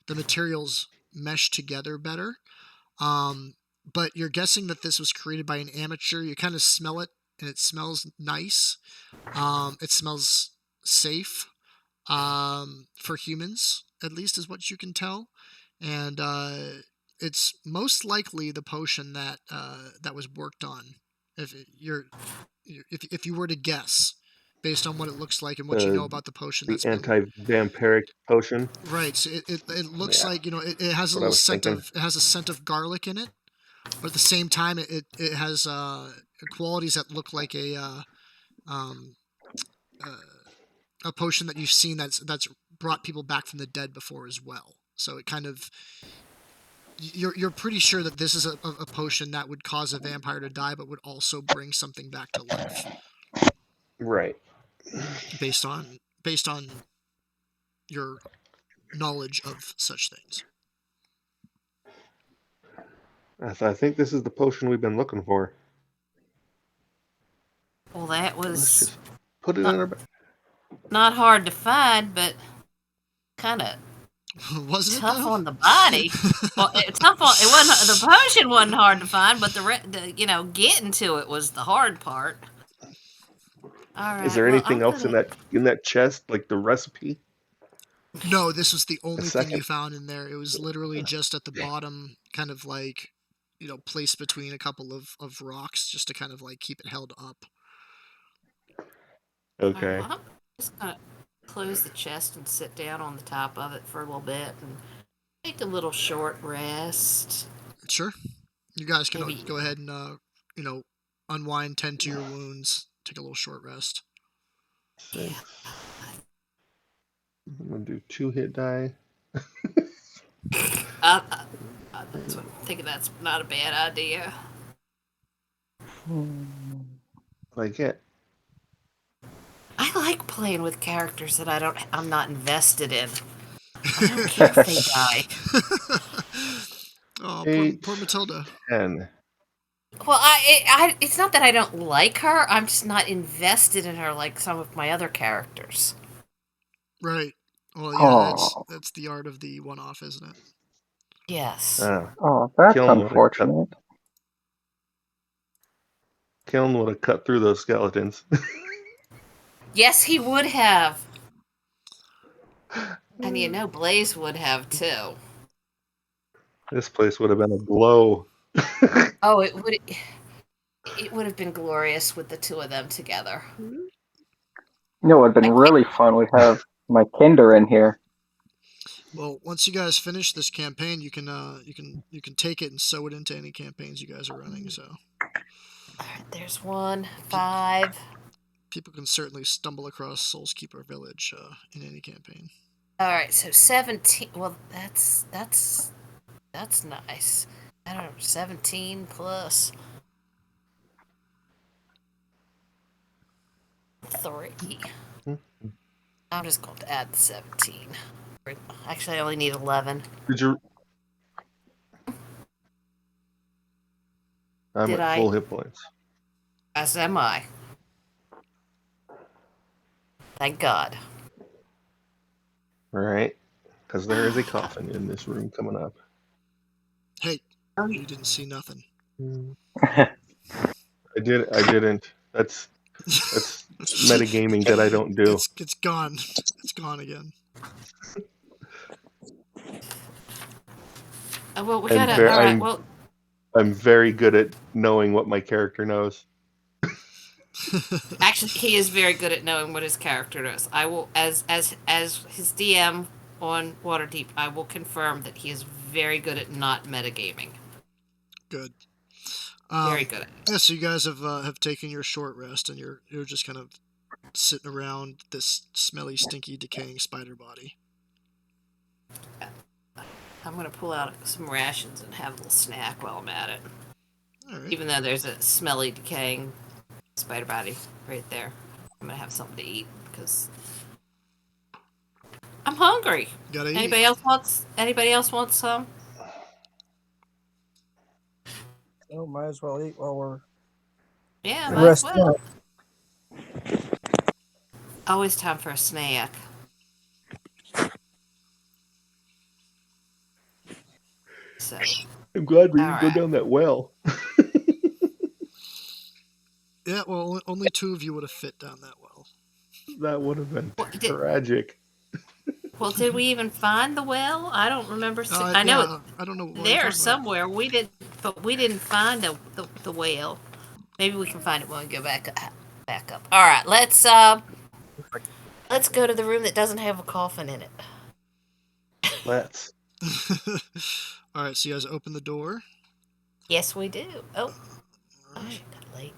materials mesh together better. But you're guessing that this was created by an amateur. You kind of smell it, and it smells nice. It smells safe for humans, at least, is what you can tell. And it's most likely the potion that was worked on. If you're if you were to guess, based on what it looks like and what you know The about the potion the that's been anti-vampiric potion. right. So it looks Yeah, like it has that's a what I little was scent thinking. of it has a scent of garlic in it, but at the same time it has qualities that look like um, uh, a potion that you've seen that's brought people back from the dead before as well. So it kind of you're pretty sure that this is a potion that would cause a vampire to die, but would also bring something back to life Right. based on your knowledge of such things. I think this is the potion we've been looking for. Well, that Let's was just put it in not, our. not hard to find, but kind of Wasn't it tough though? on the body. Well, it's tough on it wasn't the potion wasn't hard to find, but the getting to it was the hard part. All Is right. there Well, anything else in that chest, like the recipe? No, this was the A only thing you second. found in there. It was literally just at the bottom, kind of like, placed between a couple of rocks just to kind of like keep it held up. all right, Okay. well, I'm just gonna close the chest and sit down on the top of it for a little bit and take a little short rest. Sure. You guys can Maybe. go ahead and, unwind, tend to your wounds, take a little short rest. 6. I'm gonna do 2 hit die. I, I, that's what, I'm thinking that's not a bad idea. Like it. I like playing with characters that I'm not invested in. I don't care if they die. Oh, poor, 8, poor Matilda. 10. Well, it's not that I don't like her. I'm just not invested in her like some of my other characters. Right. Well, yeah, Oh, that's the art of the one-off, isn't it? Yes. oh, that's Kiln would have cut. unfortunate. Kiln would have cut through those skeletons. Yes, he would have. And Blaze would have too. This place would have been a glow. Oh, it would have been glorious with the two of them together. You know, it would have been really fun. We'd have my Kinder in here. Well, once you guys finish this campaign, you can take it and sew it into any campaigns you guys are running. So Alright, there's 1, 5. people can certainly stumble across Solskeeper Village in any campaign. Alright, so 17. Well, that's nice. I don't know, 17 plus 3. I'm just going to add the 17. Actually, I only need 11. Did you? I'm Did at I? full hit points. As am I. Thank God. All right, because there is a coffin in this room coming up. Hey, you didn't see nothing. I didn't. That's metagaming that I don't do. It's gone. It's gone again. Well, we gotta. All right. Well, I'm very good at knowing what my character knows. actually, he is very good at knowing what his character knows. I will, as his DM on Waterdeep, I will confirm that he is very good at not metagaming. Good. Very good at it. Yeah, so you guys have taken your short rest, and you're just kind of sitting around this smelly, stinky, decaying spider body. I'm gonna pull out some rations and have a little snack while I'm at it. All right. Even though there's a smelly, decaying spider body right there. I'm gonna have something to eat because I'm hungry. Gotta eat. Anybody else wants some? Oh, might as well eat while we're Yeah, might as resting well. up. Always time for a snack. So, I'm glad we all didn't go right. down that well. Yeah, well, only 2 of you would have fit down that well. That would have been Well, tragic. did we even find the well? I don't remember. I know it's I don't know what you're there talking about. somewhere. We didn't find the well. Maybe we can find it when we go back up. All right, let's go to the room that doesn't have a coffin in it. Let's. All right, so you guys open the door. Yes, we do. Oh, All right. shit, got late.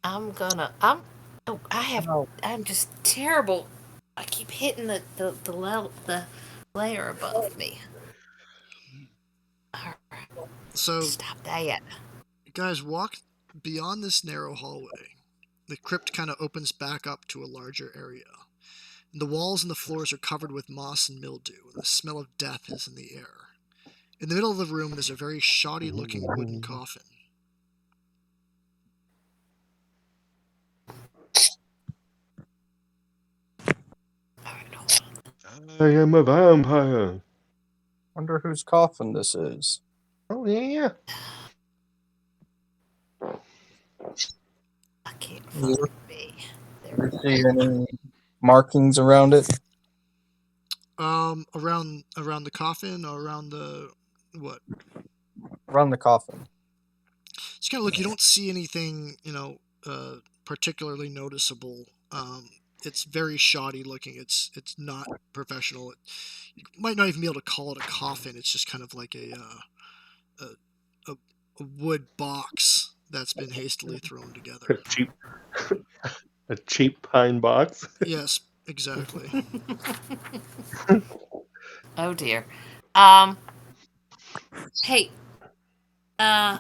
I'm just terrible. I keep hitting the layer above me. All right, So stop that. you guys walk beyond this narrow hallway. The crypt kind of opens back up to a larger area. The walls and the floors are covered with moss and mildew, and the smell of death is in the air. In the middle of the room, there's a very shoddy-looking wooden coffin. All right, hold on. I am a vampire. Wonder whose coffin this is. Oh, yeah. I can't find me. Ever see any markings around it? Around the coffin or around the what? Around the coffin. Just kind of look. You don't see anything, particularly noticeable. It's very shoddy looking. It's not professional. You might not even be able to call it a coffin. It's just kind of like a wood box that's been hastily thrown together. A cheap pine box. Yes, exactly. Oh dear. Hey, can I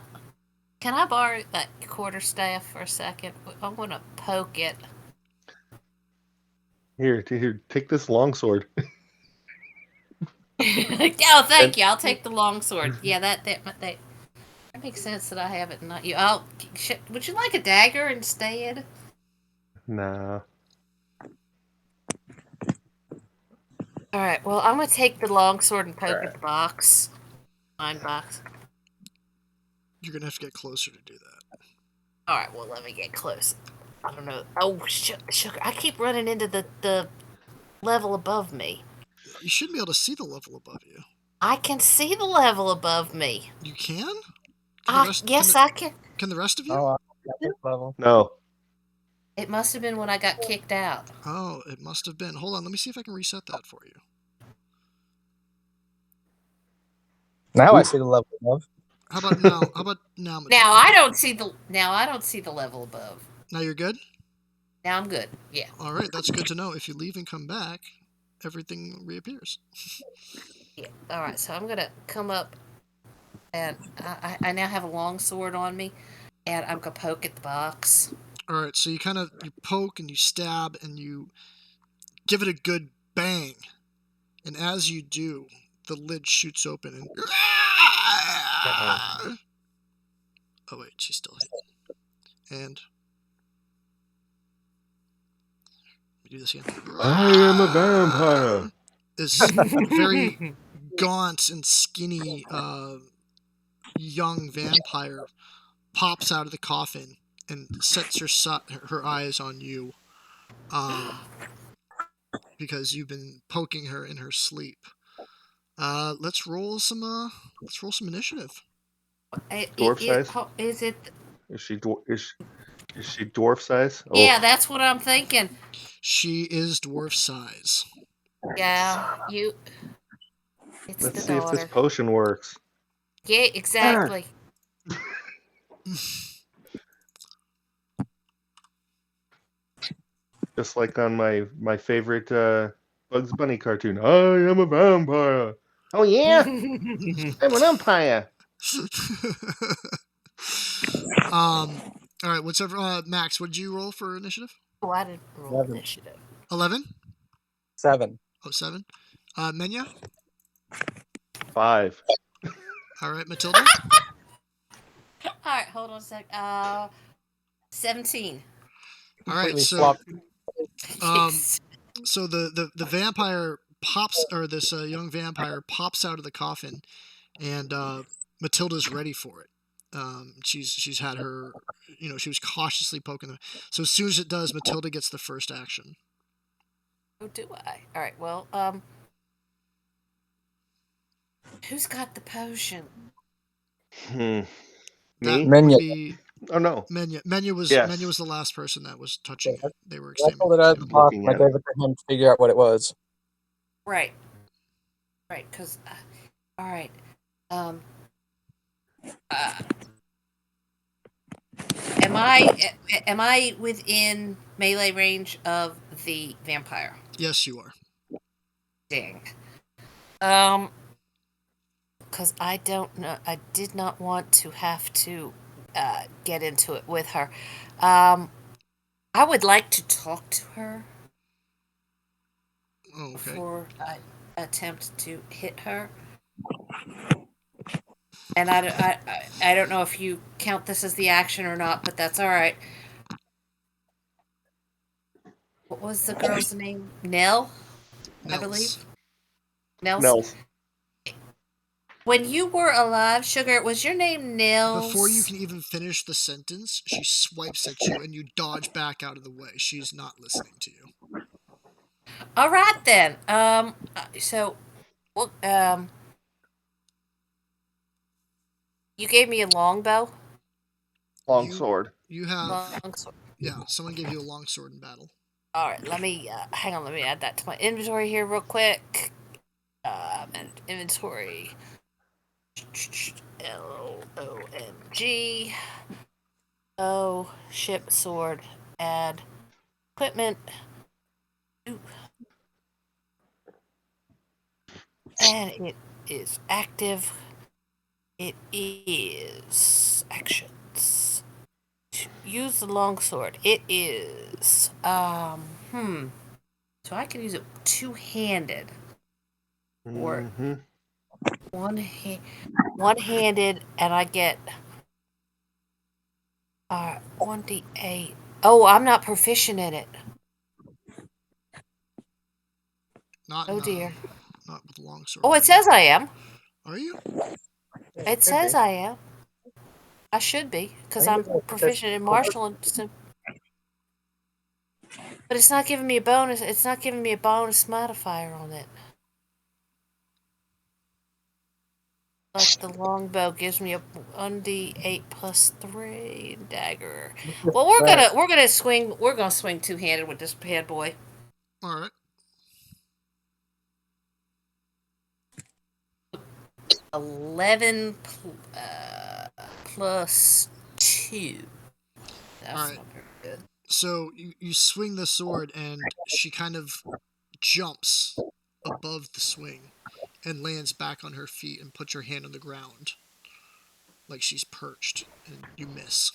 borrow that quarterstaff for a second? I want to poke it. Here, take this longsword. Oh, thank you. I'll take the longsword. Yeah, that makes sense that I have it and not you. Would you like a dagger instead? Nah. All right. Well, I'm gonna take the longsword and poke at the box. Mine box. You're gonna have to get closer to do that. All right. Well, let me get close. I don't know. Oh, sugar! I keep running into the level above me. You shouldn't be able to see the level above you. I can see the level above me. You can? Yes, I can. Can the rest of you? Oh, this level. No. It must have been when I got kicked out. Oh, it must have been. Hold on, let me see if I can reset that for you. Now I see the level above. How about now? How about now? Now I don't see the level above. Now you're good? Now I'm good. Yeah. All right, that's good to know. If you leave and come back, everything reappears. Yeah. All right. So I'm gonna come up, and I now have a long sword on me, and I'm gonna poke at the box. All right, so you poke and you stab and you give it a good bang, and as you do, the lid shoots open and. Oh wait, she's still hidden. And let me do this again. I am a vampire. This very gaunt and skinny young vampire pops out of the coffin and sets her eyes on you, because you've been poking her in her sleep. Let's roll some initiative. Dwarf size? Is it? Is she dwarf size? Oh. Yeah, that's what I'm thinking. She is dwarf size. Yeah, It's Let's the see if daughter. this potion works. Yeah, exactly. Just like on my favorite Bugs Bunny cartoon. I am a vampire. Oh yeah, I'm an umpire. All right. Whatever. Max, what did you roll for initiative? Oh, I didn't roll 11. initiative. 11. 7. Oh, 7. Menya. 5. All right. Matilda. All right, hold on a sec. 17. All right. Completely So, flopped. um, so the vampire pops, or this young vampire pops out of the coffin, and Matilda's ready for it. She's had her, she was cautiously poking them. So as soon as it does, Matilda gets the first action. Oh, do I? All right. Well, who's got the potion? Hmm. That Me? would Menya. be Oh no. Menya. Menya was Yes. the last person that was touching it. They were I pulled it out of the examining. box Looking and I at gave it to him to figure out what it was. Right. Right. Because. All right. Um. Am I within melee range of the vampire? Yes, you are. Dang. Because I don't know. I did not want to have to get into it with her. I would like to talk to her Oh, okay. before I attempt to hit her. And I don't know if you count this as the action or not, but that's all right. What was the girl's name? Nell, I believe. Nels. Nels. When you were alive, Sugar, was your name Nels? Before you can even finish the sentence, she swipes at you and you dodge back out of the way. She's not listening to you. All right then. So, well, you gave me a longbow. Long sword. You have, Longsword. yeah, someone gave you a long sword in battle. All right, let me hang on. Let me add that to my inventory here real quick. Inventory. LOMG. Oh, ship sword. Add equipment. Ooh. And it is active. It is actions. Use the longsword. It is So I can use it two-handed. Or Mm-hmm. one-handed, and I get 1d8. Oh, I'm not proficient in it. Not Oh dear. not with long sword. Oh, it says I am. Are you? It says I am. I should be, because I'm proficient in martial and but it's not giving me a bonus. It's not giving me a bonus modifier on it. Like the longbow gives me a 1d8 plus 3 dagger. Well, we're gonna swing two-handed with this bad boy. All right. 11 plus 2. That's All right. not very good. So you swing the sword and she kind of jumps above the swing and lands back on her feet and puts her hand on the ground like she's perched, and you miss.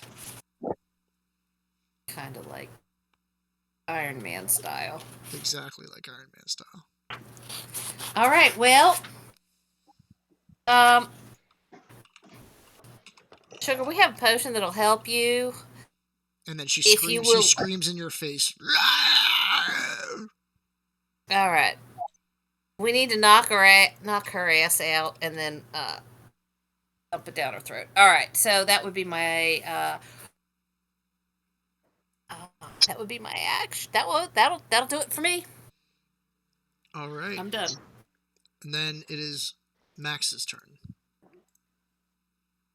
Kind of like Iron Man style. Exactly like Iron Man style. All right, well, Sugar, we have a potion that'll help you. And then she If you screams. She will- screams in your face. All right. We need to knock her ass out and then dump it down her throat. All right, so that would be my action. That'll do it for me. All right. I'm done. And then it is Max's turn.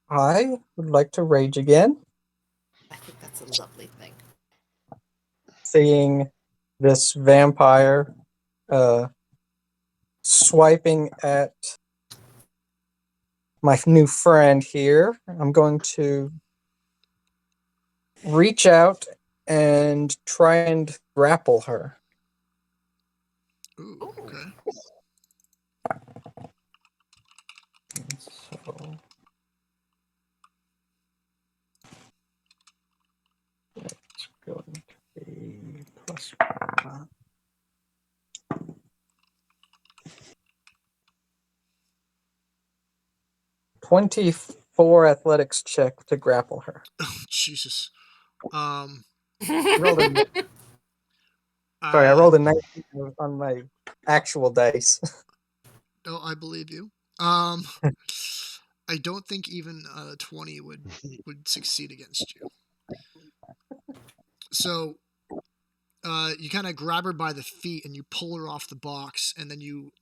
I would like to rage again, I think that's a lovely thing. seeing this vampire swiping at my new friend here. I'm going to reach out and try and grapple her. Ooh. 24 athletics check to grapple her. Oh, Jesus. Rolled a, sorry, I rolled a 19 on my actual dice. No, I believe you. I don't think even 20 would succeed against you. So you kind of grab her by the feet and you pull her off the box, and then you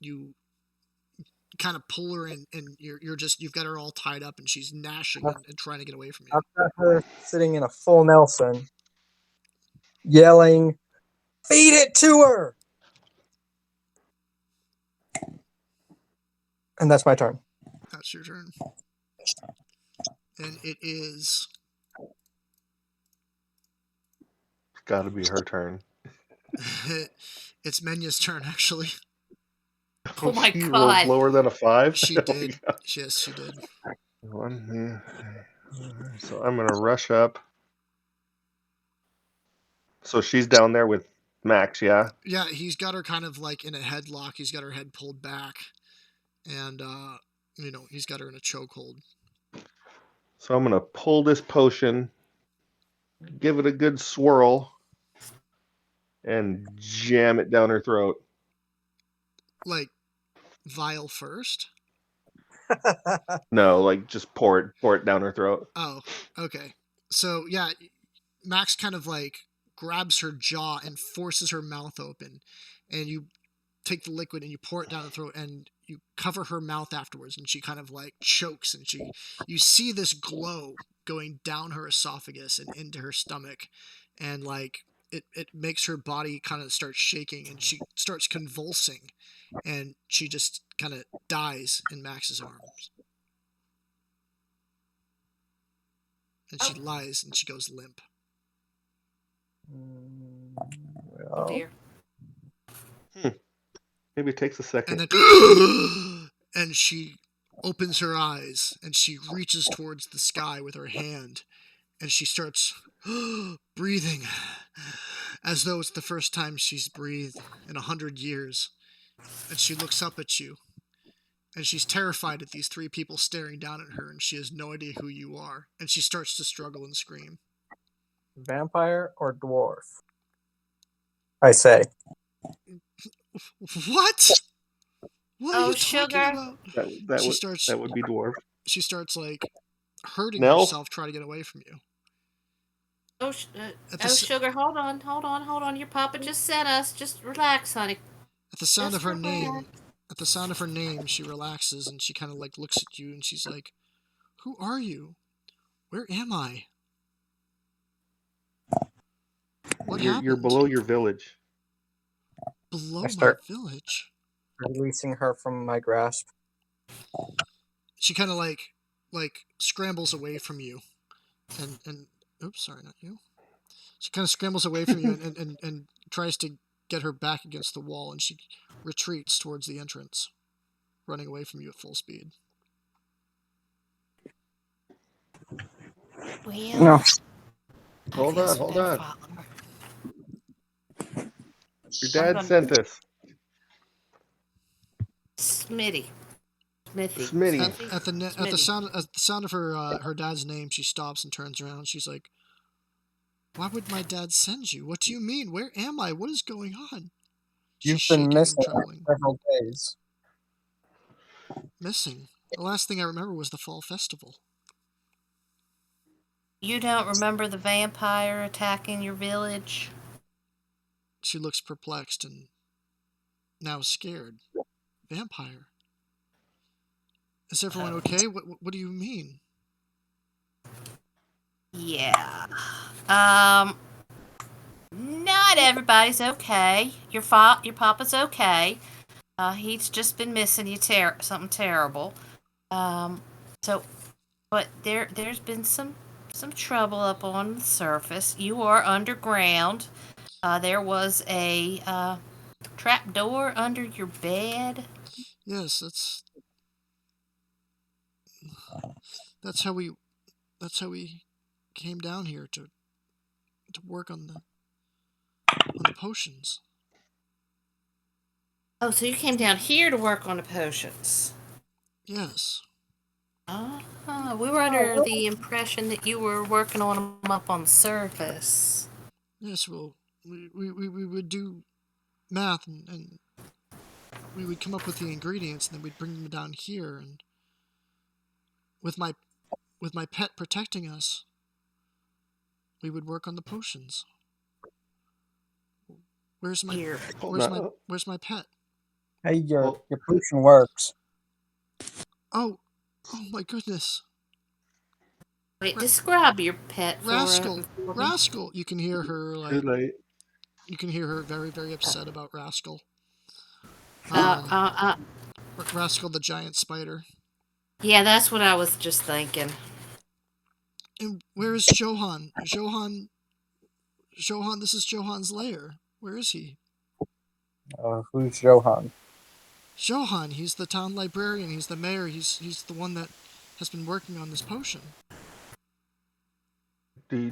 kind of pull her in, and you've got her all tied up, and she's gnashing and trying to get away from you. I've got her sitting in a full Nelson, yelling, "Feed it to her!" And that's my turn. That's your turn. And it is. It's got to be her turn. It's Menya's turn, actually. Oh my She rolled God. lower than a 5. She Oh my did. God. Yes, she did. So I'm gonna rush up. So she's down there with Max, yeah. Yeah, he's got her kind of like in a headlock. He's got her head pulled back, and he's got her in a chokehold. So I'm gonna pull this potion, give it a good swirl, and jam it down her throat. Like, vial first? No, like just pour it down her throat. Oh, okay. So yeah, Max kind of like grabs her jaw and forces her mouth open, and you take the liquid and you pour it down her throat, and you cover her mouth afterwards, and she kind of like chokes, and you see this glow going down her esophagus and into her stomach, and like it makes her body kind of start shaking, and she starts convulsing, and she just kind of dies in Max's arms. And she lies and she goes limp. Oh dear. Maybe it takes a second. And then and she opens her eyes and she reaches towards the sky with her hand, and she starts breathing as though it's the first time she's breathed in 100 years. And she looks up at you, and she's terrified at these three people staring down at her, and she has no idea who you are, and she starts to struggle and scream. Vampire or dwarf? I say. What? What are Oh, you talking sugar. about? That would be dwarf. She starts like hurting Nell? herself trying to get away from you. Oh, sugar, hold on. Your papa just sent us. Just relax, honey. At the sound Just of her relax. name, she relaxes and she kind of like looks at you and she's like, "Who are you? Where am I? What happened? You're below your village. Below I my start- village." Releasing her from my grasp. She kind of like scrambles away from you, and oops, sorry, not you. She kind of scrambles away from you and tries to get her back against the wall, and she retreats towards the entrance, running away from you at full speed. Well, No. Hold on, hold on. Your dad sent us. Smitty. Smitty. At the sound of her dad's name, she stops and turns around. And she's like, "Why would my dad send you? What do you mean? Where am I? What is going on?" You've She's been shaking missing and for trembling. several days. Missing. The last thing I remember was the fall festival. You don't remember the vampire attacking your village? She looks perplexed and now scared. Vampire. Is everyone okay? What do you mean? Yeah. Not everybody's okay. Your papa's okay. He's just been missing you something terrible. So, but there's been some trouble up on the surface. You are underground. There was a trap door under your bed. Yes, that's how we came down here to work on the potions. Oh, so you came down here to work on the potions. Yes. We were under the impression that you were working on them up on the surface. Yes, well, we would do math and we would come up with the ingredients and then we'd bring them down here and with my pet protecting us, we would work on the potions. Where's my Here. where's my pet? Hey, your Well- your potion works. Oh my goodness. Wait, describe your pet Rascal. for me. Rascal. You can hear her Too late. you can hear her very, very upset about Rascal. Uh, Rascal the giant spider. yeah, that's what I was just thinking. And where is Johan? Johan, this is Johan's lair. Where is he? Who's Johan? Johan, he's the town librarian, he's the mayor, he's the one that has been working on this potion. Do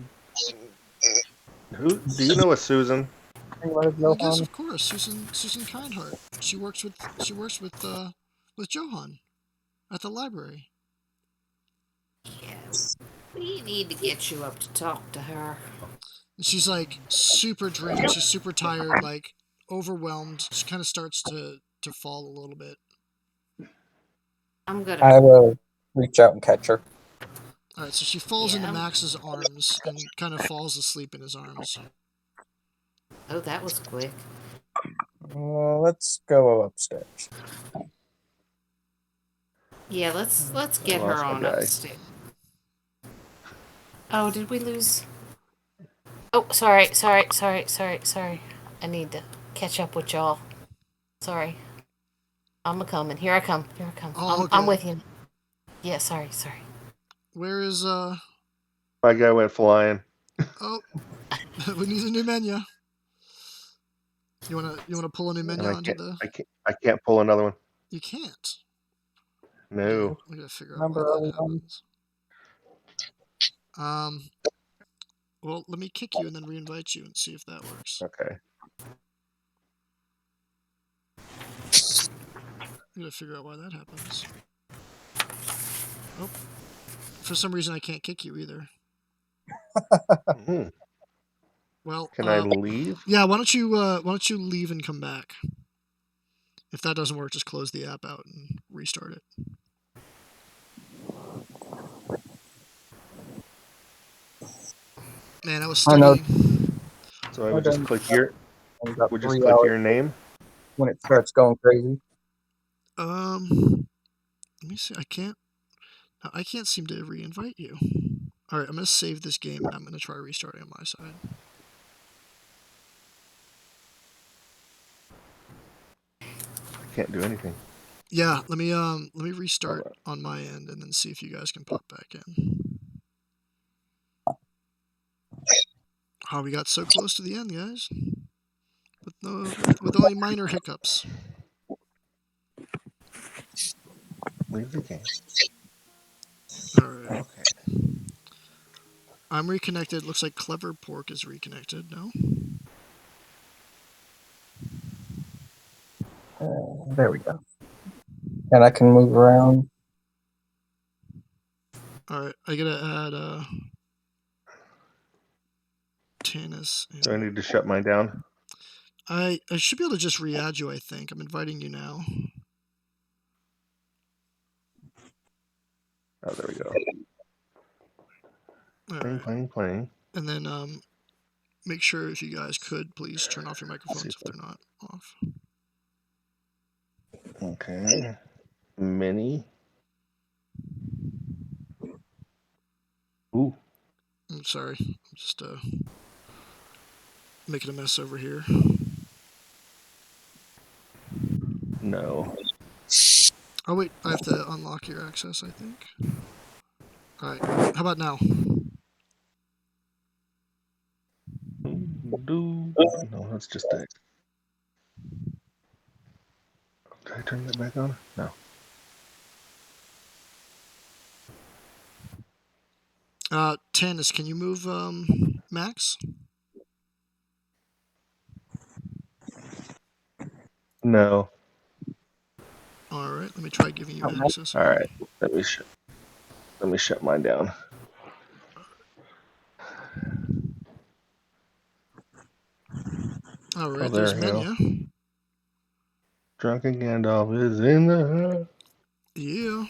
you know a Susan? Well, yes, of course, Susan Kindheart. She works with Johan at the library. Yes. We need to get you up to talk to her. And she's like super drained, she's super tired, like overwhelmed. She kind of starts to fall a little bit. I will reach out and catch her. All right, so she falls into Max's arms and kind of falls asleep in his arms. Oh, that was quick. Let's go upstairs. Yeah, let's get her lost my on guy. upstairs. Oh, did we lose? Oh, sorry. I need to catch up with y'all. Sorry. I'm a coming. Here I come. Oh, I'm okay. with you. Yeah, sorry. Where is My guy went flying. Oh, we need a new menu. You wanna pull a new menu And onto the? I can't pull another one. You can't. No. We gotta figure out Remember why that everyone? happens. Well, let me kick you and then reinvite you and see if that works. Okay. We gotta figure out why that happens. Oh, for some reason I can't kick you either. Well, can I leave? Yeah, why don't you leave and come back? If that doesn't work, just close the app out and restart it. Man, I was studying. So I would just click your. Would just click your name when it starts going crazy. Let me see. I can't seem to re-invite you. All right, I'm gonna save this game and I'm gonna try restarting on my side. I can't do anything. Yeah, let me restart on my end and then see if you guys can pop back in. Oh, we got so close to the end, guys. With only minor hiccups. Leave the game. Alright. Okay. I'm reconnected. Looks like Clever Pork is reconnected, no? There we go. And I can move around. Alright, I gotta add Tannis. Do I need to shut mine down? I should be able to just re-add you, I think. I'm inviting you now. Oh, there we go. Right. Playing. And then make sure if you guys could please turn off your microphones if they're not off. Okay. Mini. Ooh. I'm sorry. I'm just making a mess over here. No. Oh wait, I have to unlock your access, I think. Alright, how about now? No, that's just it. Did I turn that back on? No. Tannis, can you move Max? No. Alright, let me try giving you access. Alright. Let me Let me shut mine down. All right, there there's we go. Menya. Drunken Gandalf is in the. Yeah.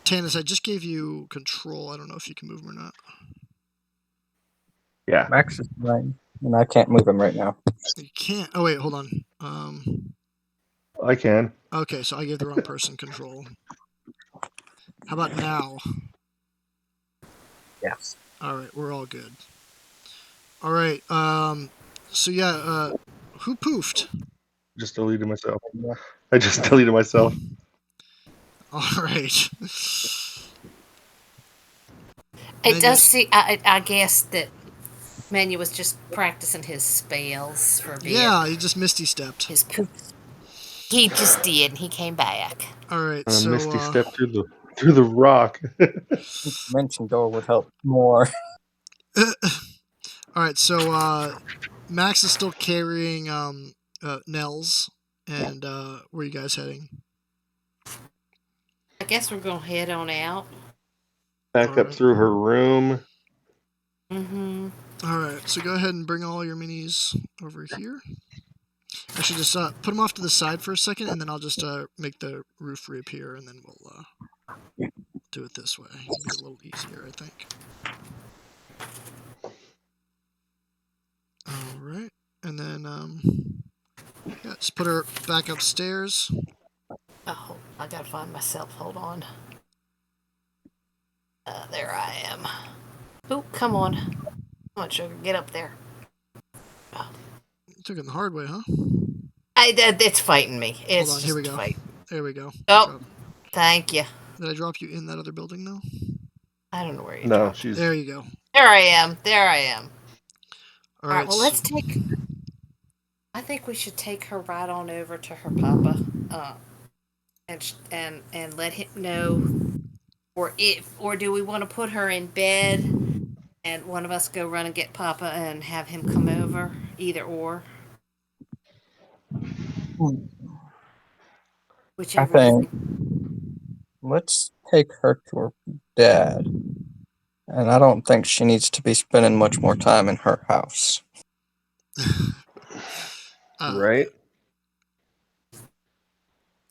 Tannis, I just gave you control. I don't know if you can move him or not. Yeah. Max is mine, and I can't move him right now. You can't. Oh wait, hold on. I can. Okay, so I gave the wrong person control. How about now? Yes. All right, we're all good. All right. So yeah. Who poofed? Just deleted myself. Yeah. I just deleted myself. All right. It does see. I guess that Manu was just practicing his spells for a bit. Yeah, he just misty stepped. His poop. He just did, and he came back. All right, And a so misty step through the rock. Dimension door would help more. all right, so Max is still carrying Nels, and where are you guys heading? I guess we're gonna head on out. Back All up right. through her room. Mm-hmm. All right, so go ahead and bring all your minis over here. Actually, just put them off to the side for a second, and then I'll just make the roof reappear, and then we'll do it this way. It'll be a little easier, I think. All right, and then yeah, just put her back upstairs. Oh, I gotta find myself. Hold on. There I am. Oh, come on. Come on, sugar, get up there. Oh. You took it the hard way, huh? It's fighting me. It's Hold on, just here we go. fight. There we go. Oh, thank you. Did I drop you in that other building though? I don't know where you No, dropped. she's. There you go. There I am. There I am. All All right. right. Well, let's take. I think we should take her right on over to her papa, and let him know, or do we want to put her in bed, and one of us go run and get Papa and have him come over? Either or, I whichever you think let's take her to her dad. And I don't think she needs to be spending much more time in her house. Right?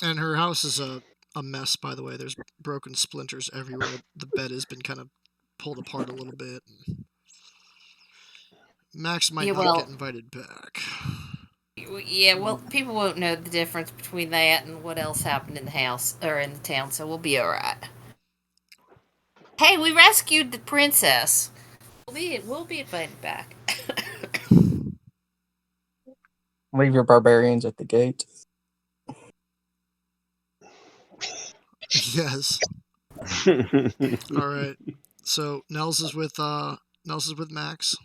And her house is a mess, by the way. There's broken splinters everywhere. The bed has been kind of pulled apart a little bit. Max might not get invited back. Yeah, well, people won't know the difference between that and what else happened in the house or in the town, so we'll be all right. Hey, we rescued the princess. We'll be invited back. Leave your barbarians at the gate. Yes. All right. So Nels is with Max.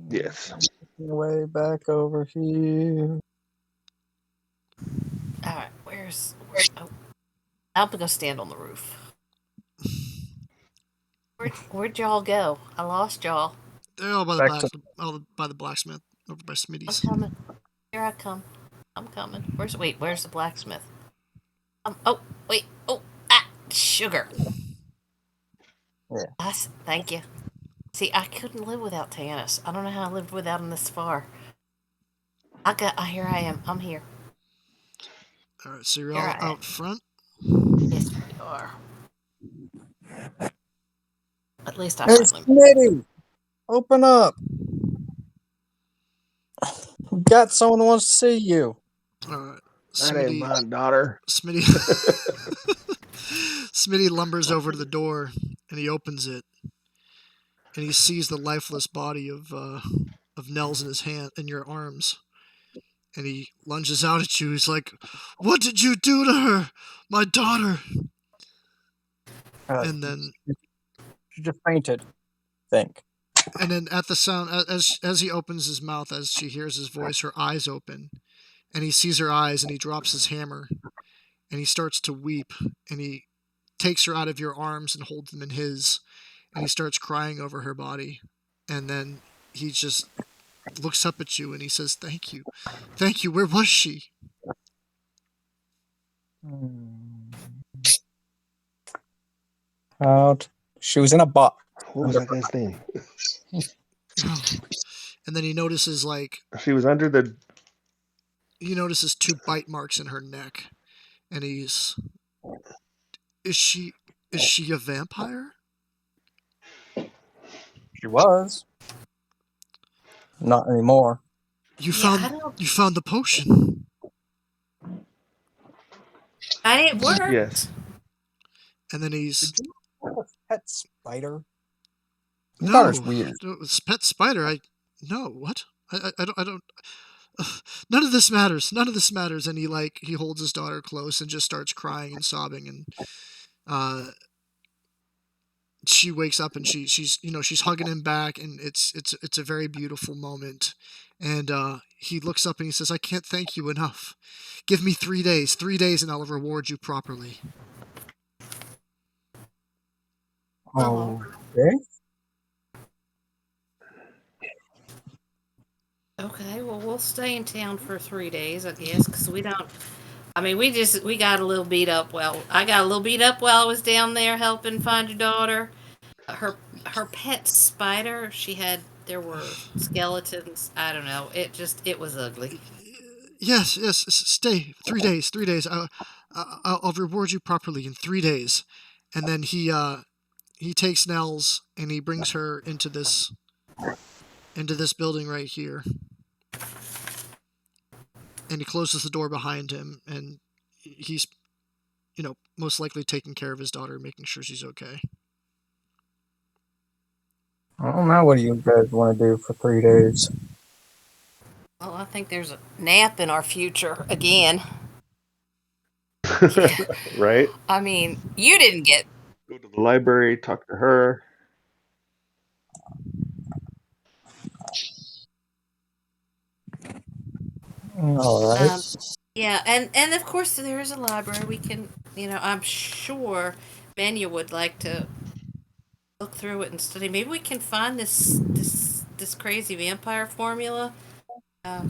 Yes. Way back over here. All right, where's oh, I'm gonna stand on the roof. Where'd y'all go? I lost y'all. They're all by the blacksmith over by I'm Smitty's. coming. Here I come. I'm coming. Where's the blacksmith? Oh, wait. Oh, sugar. Yeah. Thank you. See, I couldn't live without Tannis. I don't know how I lived without him this far. Here I am. I'm here. All right, so you're all out front? Yes, we are. At least I Hey, finally. Smitty! Open up! We got someone who wants to see you. All right. That ain't my daughter. Smitty lumbers over to the door and he opens it, and he sees the lifeless body of Nels in his hand, in your arms, and he lunges out at you. He's like, "What did you do to her, my daughter?" And then she just fainted. Think. And then at the sound, as he opens his mouth, as she hears his voice, her eyes open, and he sees her eyes, and he drops his hammer, and he starts to weep, and he takes her out of your arms and holds them in his, and he starts crying over her body, and then he just looks up at you and he says, "Thank you, where was she?" Out. She was in a box. What was that guy's name? And then he notices She was under the. he notices 2 bite marks in her neck, and he's. Is she a vampire? She was. Not anymore. You Yeah, I found don't. you found the potion. And it worked. Yes. And then he's Did you have a pet spider? Your no, daughter's weird. it's pet spider. No, what? I don't. None of this matters. None of this matters. And he holds his daughter close and just starts crying and sobbing. And she wakes up and she's hugging him back, and it's a very beautiful moment. And he looks up and he says, "I can't thank you enough. Give me 3 days. 3 days, and I'll reward you properly." Oh, okay. Okay, well, we'll stay in town for 3 days, I guess, because we don't. I mean, we got a little beat up. Well, I got a little beat up while I was down there helping find your daughter. Her pet spider. There were skeletons. I don't know. It was ugly. Yes, stay. 3 days. 3 days. I'll reward you properly in 3 days. And then he takes Nels and he brings her into this building right here. And he closes the door behind him, and he's most likely taking care of his daughter, making sure she's okay. I don't know. What do you guys want to do for 3 days? Well, I think there's a nap in our future again. Right? I mean, you didn't get. Go to the library, talk to her. All right. Yeah, and of course there is a library. We can, I'm sure Menya would like to look through it and study. Maybe we can find this crazy vampire formula. I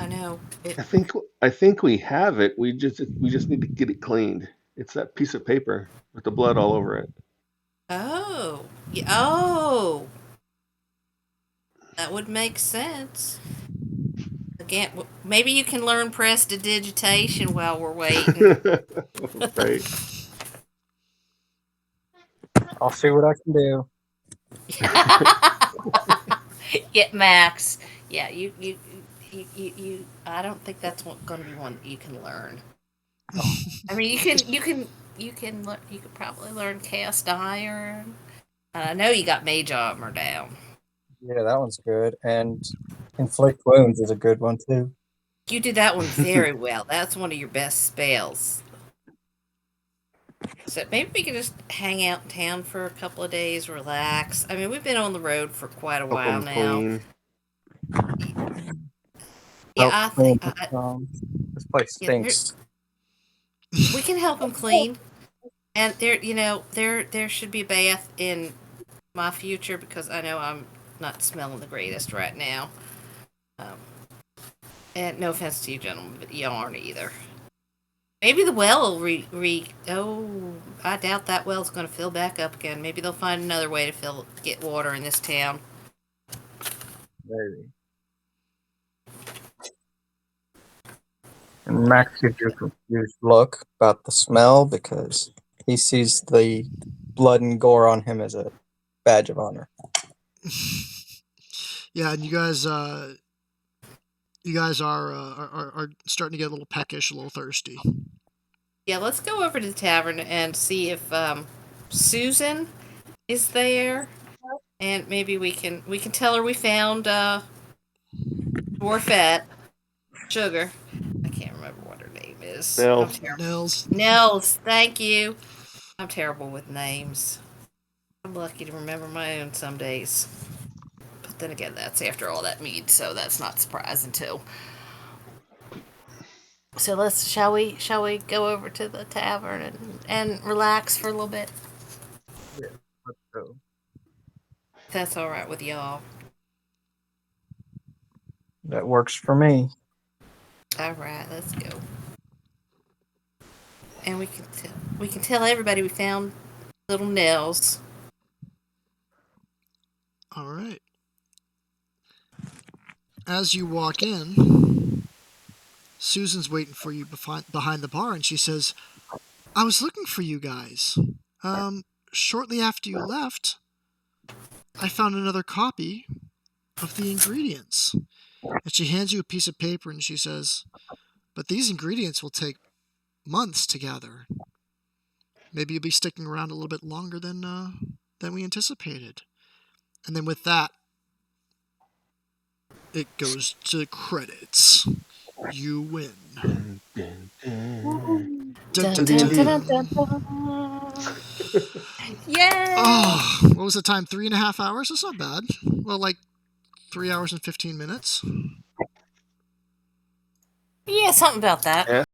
know it. I think we have it. We just need to get it cleaned. It's that piece of paper with the blood all over it. Oh, yeah, oh, that would make sense. Again, maybe you can learn prestidigitation while we're waiting. Right. I'll see what I can do. Yeah, Max. Yeah, you. I don't think that's going to be one that you can learn. I mean, you can probably learn cast iron. I know you got mage armor down. Yeah, that one's good. And inflict wounds is a good one too. You did that one very well. That's one of your best spells. So maybe we could just hang out in town for a couple of days, relax. I mean, we've been on the road for quite a Help while them now. clean. Yeah, I think this place stinks. we can help them clean. And there should be a bath in my future because I know I'm not smelling the greatest right now. And no offense to you, gentlemen, but you aren't either. Maybe the well will Oh, I doubt that well's going to fill back up again. Maybe they'll find another way to get water in this town. Maybe. And Max gives you a confused look about the smell because he sees the blood and gore on him as a badge of honor. Yeah, and you guys are starting to get a little peckish, a little thirsty. Yeah, let's go over to the tavern and see if Susan is there, and maybe we can tell her we found Dwarfette Sugar. I can't remember what her name is. Nels. Nels, thank you. I'm terrible with names. I'm lucky to remember my own some days. But then again, that's after all that mead, so that's not surprising too. So shall we go over to the tavern and relax for a little bit? Yeah, let's go. If that's all right with y'all. That works for me. All right, let's go. and we can tell everybody we found little Nels. All right. As you walk in, Susan's waiting for you behind the bar, and she says, "I was looking for you guys. Shortly after you left, I found another copy of the ingredients." And she hands you a piece of paper, and she says, "But these ingredients will take months to gather. Maybe you'll be sticking around a little bit longer than we anticipated." And then with that, it goes to credits. You win. Dun, dun, dun. Dun, Dun, dun, dun, dun, dun. dun, dun. Yay! Oh, what was the time? 3.5 hours? That's not bad. Well, like 3 hours and 15 minutes. Yeah, something about that. Yeah.